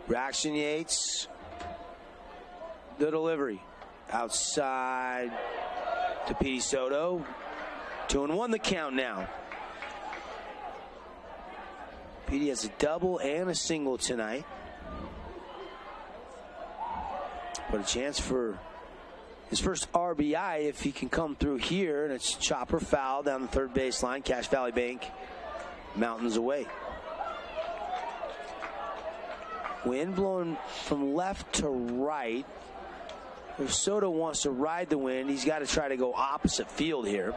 Braxton Yates, the delivery outside to Petey Soto. 2-1 the count now. Petey has a double and a single tonight. But a chance for his first RBI if he can come through here. And it's chopper foul down the third baseline. Cache Valley Bank, mountains away. Wind blowing from left to right. If Soto wants to ride the wind, he's got to try to go opposite field here.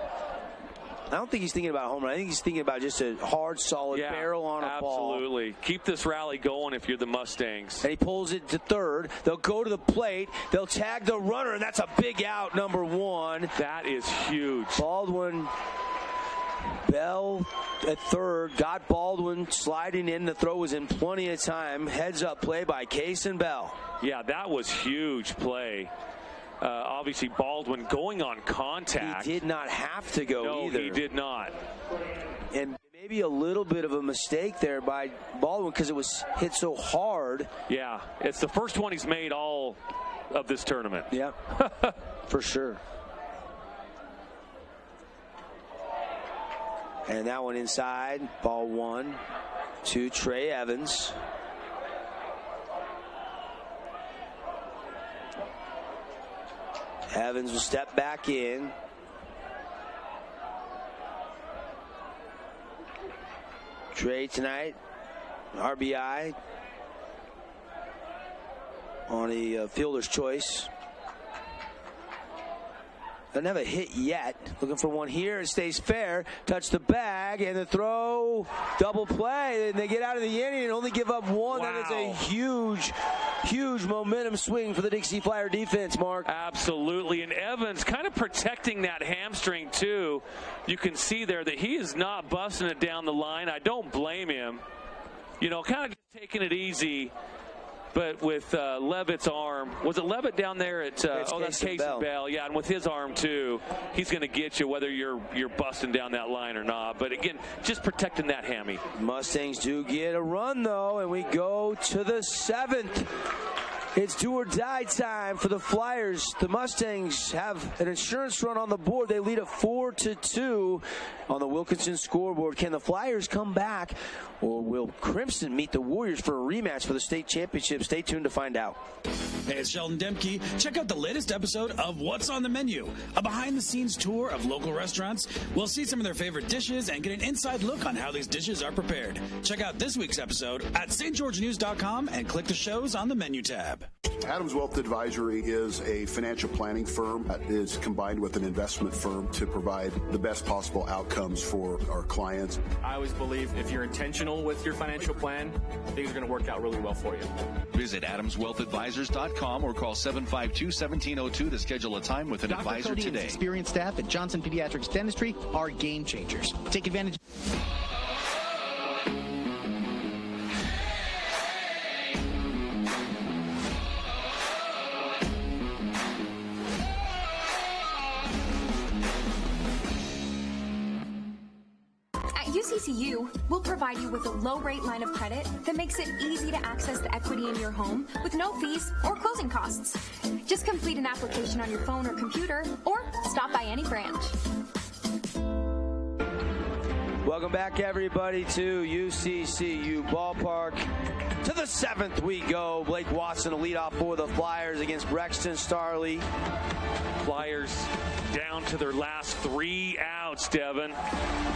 I don't think he's thinking about a home run. I think he's thinking about just a hard, solid barrel on a ball. Absolutely. Keep this rally going if you're the Mustangs. And he pulls it to third. They'll go to the plate. They'll tag the runner, and that's a big out, number 1. That is huge. Baldwin, Bell at third. Got Baldwin sliding in. The throw was in plenty of time. Heads up play by Case and Bell. Yeah, that was huge play. Obviously, Baldwin going on contact. He did not have to go either. No, he did not. And maybe a little bit of a mistake there by Baldwin because it was hit so hard. Yeah, it's the first one he's made all of this tournament. Yeah, for sure. And that one inside. Ball 1 to Trey Evans. Evans will step back in. Trey tonight, RBI on a fielder's choice. Doesn't have a hit yet. Looking for one here. It stays fair. Touch the bag and the throw. Double play. And they get out of the inning and only give up 1. Wow. That is a huge momentum swing for the Dixie Flyer defense, Mark. Absolutely. And Evans kind of protecting that hamstring, too. You can see there that he is not busting it down the line. I don't blame him. You know, kind of just taking it easy. But with Levitt's arm, was it Levitt down there at? That's Case Bell. Yeah, and with his arm too, he's going to get you whether you're busting down that line or not. But again, just protecting that hammy. Mustangs do get a run though, and we go to the 7th. It's do or die time for the Flyers. The Mustangs have an insurance run on the board. They lead a 4-2 on the Wilkinson scoreboard. Can the Flyers come back, or will Crimson meet the Warriors for a rematch for the state championship? Stay tuned to find out. Hey, it's Sheldon Demke. Check out the latest episode of What's on the Menu, a behind-the-scenes tour of local restaurants. We'll see some of their favorite dishes and get an inside look on how these dishes are prepared. Check out this week's episode at stgeorgenews.com and click the shows on the menu tab. Adams Wealth Advisory is a financial planning firm that is combined with an investment firm to provide the best possible outcomes for our clients. I always believe if you're intentional with your financial plan, things are going to work out really well for you. Visit AdamsWealthAdvisors.com or call 752-1702 to schedule a time with an advisor Cody today. And his experienced staff at Johnson Pediatrics Dentistry are game changers. Take advantage. UCCU will provide you with a low-rate line of credit that makes it easy to access the equity in your home with no fees or closing costs. Just complete an application on your phone or computer, or stop by any branch. Welcome back, everybody, to UCCU Ballpark. To the 7th we go. Blake Watson, a leadoff for the Flyers against Brexton Starley. Flyers down to their last 3 outs, Devin.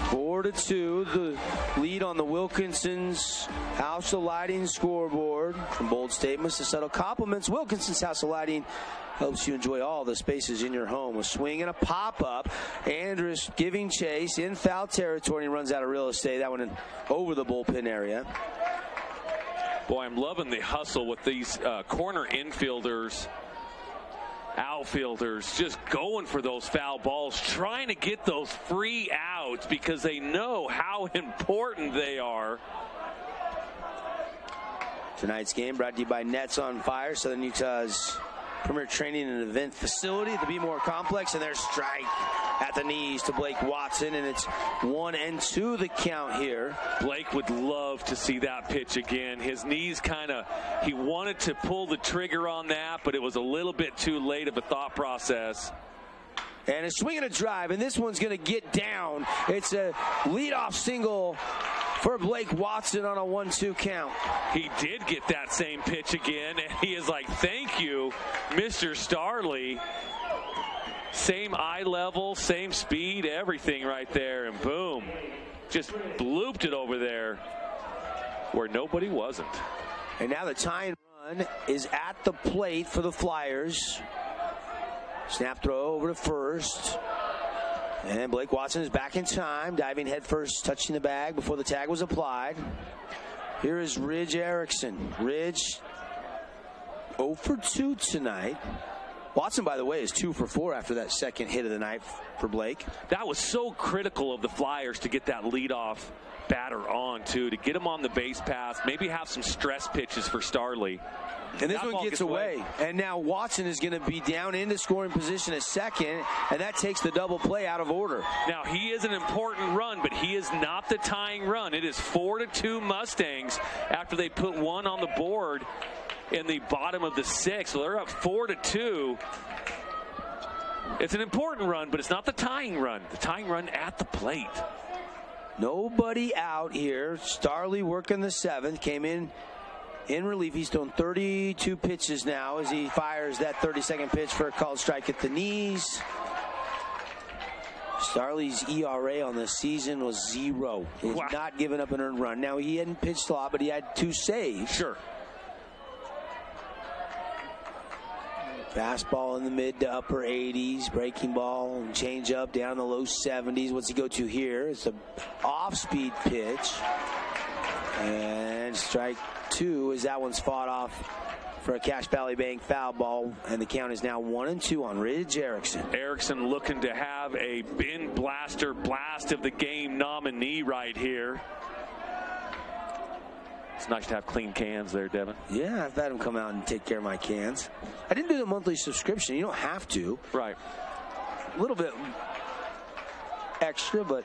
4-2, the lead on the Wilkinson's House of Lighting scoreboard. From bold statements to subtle compliments, Wilkinson's House of Lighting helps you enjoy all the spaces in your home. A swing and a pop-up. Andrus giving chase in foul territory, and he runs out of real estate. That one in over the bullpen area. Boy, I'm loving the hustle with these corner infielders, outfielders, just going for those foul balls, trying to get those free outs because they know how important they are. Tonight's game brought to you by Nets on Fire, Southern Utah's premier training and event facility at the B-More Complex, and there's strike at the knees to Blake Watson, and it's 1-2 the count here. Blake would love to see that pitch again. His knees he wanted to pull the trigger on that, but it was a little bit too late of a thought process. And a swing and a drive, and this one's going to get down. It's a leadoff single for Blake Watson on a 1-2 count. He did get that same pitch again, and he is like, thank you, Mr. Starley. Same eye level, same speed, everything right there, and boom. Just blooped it over there where nobody wasn't. And now the tying run is at the plate for the Flyers. Snap throw over to first. And Blake Watson is back in time, diving headfirst, touching the bag before the tag was applied. Here is Ridge Erickson. Ridge 0 for 2 tonight. Watson, by the way, is 2 for 4 after that second hit of the night for Blake. That was so critical of the Flyers to get that leadoff batter on, too, to get him on the base pass, maybe have some stress pitches for Starley. And this one gets away. And now Watson is going to be down into scoring position at second, and that takes the double play out of order. Now, he is an important run, but he is not the tying run. It is 4-2 Mustangs after they put one on the board in the bottom of the 6th. So they're up 4-2. It's an important run, but it's not the tying run. The tying run at the plate. Nobody out here. Starley working the 7th. Came in relief. He's thrown 32 pitches now as he fires that 32nd pitch for a called strike at the knees. Starley's ERA on the season was 0. He's not given up an earned run. Now, he hadn't pitched a lot, but he had 2 saves. Sure. Fastball in the mid to upper 80s, breaking ball, and change up down the low 70s. What's he go to here? It's an off-speed pitch. And strike 2 as that one's fought off for a Cache Valley Bank foul ball, and the count is now 1-2 on Ridge Erickson. Erickson looking to have a bin blaster blast of the game nominee right here. It's nice to have clean cans there, Devin. Yeah, I've had him come out and take care of my cans. I didn't do the monthly subscription. You don't have to. Right. A little bit extra, but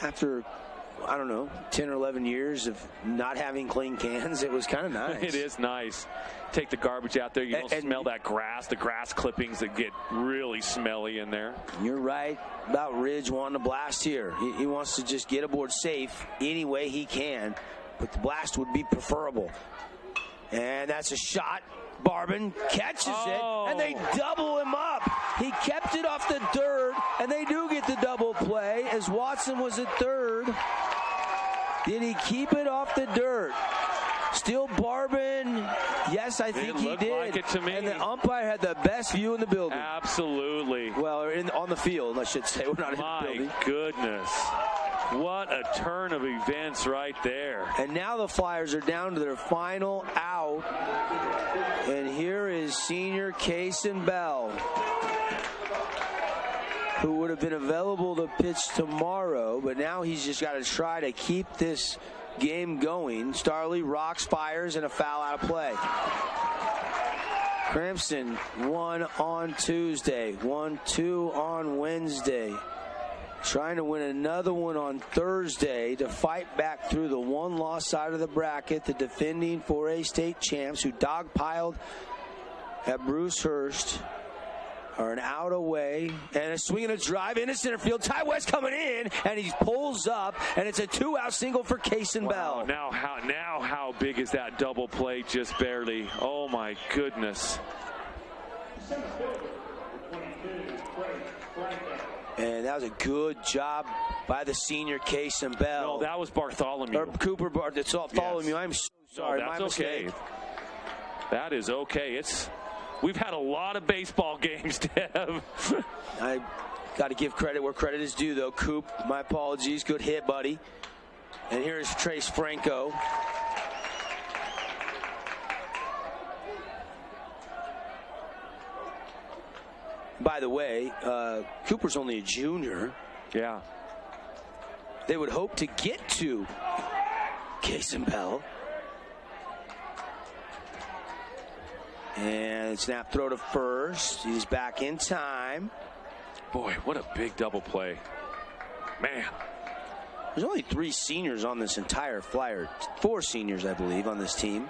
after, I don't know, 10 or 11 years of not having clean cans, it was kind of nice. It is nice. Take the garbage out there. You don't smell that grass, the grass clippings that get really smelly in there. You're right about Ridge wanting to blast here. He wants to just get aboard safe any way he can, but the blast would be preferable. And that's a shot. Barban catches it, and they double him up. He kept it off the dirt, and they do get the double play as Watson was at third. Did he keep it off the dirt? Still Barban. Yes, I think he did. Like it to me. And the umpire had the best view in the building. Absolutely. Well, on the field, I should say. We're not in the building. My goodness. What a turn of events right there. And now the Flyers are down to their final out. And here is senior Kaysen Bell, who would have been available to pitch tomorrow, but now he's just got to try to keep this game going. Starley rocks, fires, and a foul out of play. Crimson 1 on Tuesday, 1-2 on Wednesday. Trying to win another one on Thursday to fight back through the one-loss side of the bracket. The defending 4A state champs who dogpiled at Brucehurst are an out away, and a swing and a drive into center field. Ty West coming in, and he pulls up, and it's a 2-out single for Kaysen Bell. Now how big is that double play? Just barely. Oh my goodness. And that was a good job by the senior Kaysen Bell. No, that was Bartholomew. Or Cooper Bartholomew. Yes. I'm so sorry. No, that's my okay. mistake. That is okay. We've had a lot of baseball games, Dev. I got to give credit where credit is due, though. Coop, my apologies. Good hit, buddy. And here's Trace Franco. By the way, Cooper's only a junior. Yeah. They would hope to get to Kason Bell. And snap throw to first. He's back in time. Boy, what a big double play. Man. There's only 3 seniors on this entire Flyer. 4 seniors, I believe, on this team.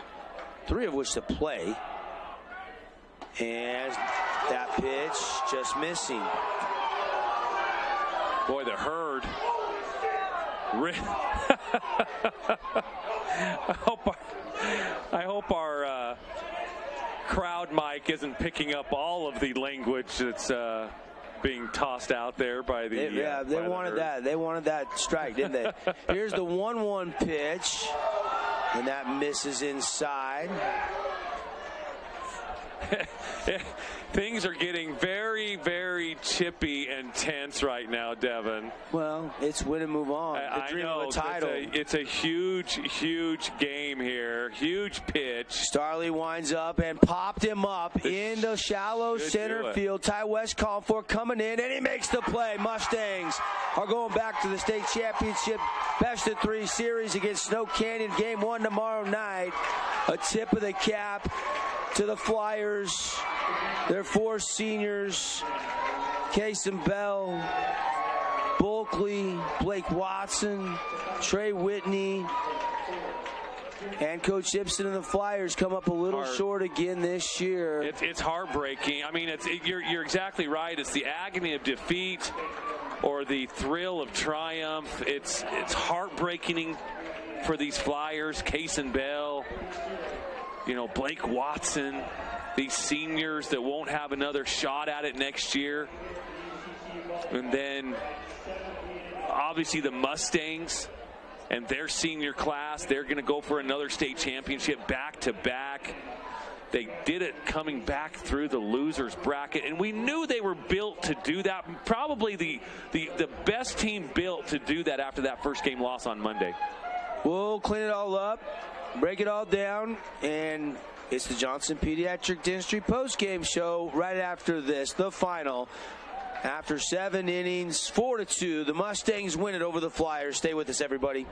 3 of which to play. And that pitch just missing. Boy, the herd. I hope our crowd mic isn't picking up all of the language that's being tossed out there by the they wanted that. They wanted that strike, didn't they? Here's the 1-1 pitch, and that misses inside. Things are getting very, very chippy and tense right now, Devin. Well, it's win and move on. The dream of a title. It's a huge, huge game here. Huge pitch. Starley winds up and popped him up into shallow center field. Ty West called for coming in, and he makes the play. Mustangs are going back to the state championship best-of-3 series against Snow Canyon. Game 1 tomorrow night. A tip of the cap to the Flyers. Their 4 seniors, Kason Bell, Bulkley, Blake Watson, Trey Whitney, and Coach Ibsen and the Flyers come up a little short again this year. It's heartbreaking. I mean, you're exactly right. It's the agony of defeat or the thrill of triumph. It's heartbreaking for these Flyers. Kason Bell, Blake Watson, these seniors that won't have another shot at it next year. And then obviously the Mustangs and their senior class, they're going to go for another state championship back to back. They did it coming back through the losers bracket, and we knew they were built to do that. Probably the best team built to do that after that first game loss on Monday. We'll clean it all up, break it all down, and it's the Johnson Pediatric Dentistry postgame show right after this, the final. After 7 innings, 4-2, the Mustangs win it over the Flyers. Stay with us, everybody.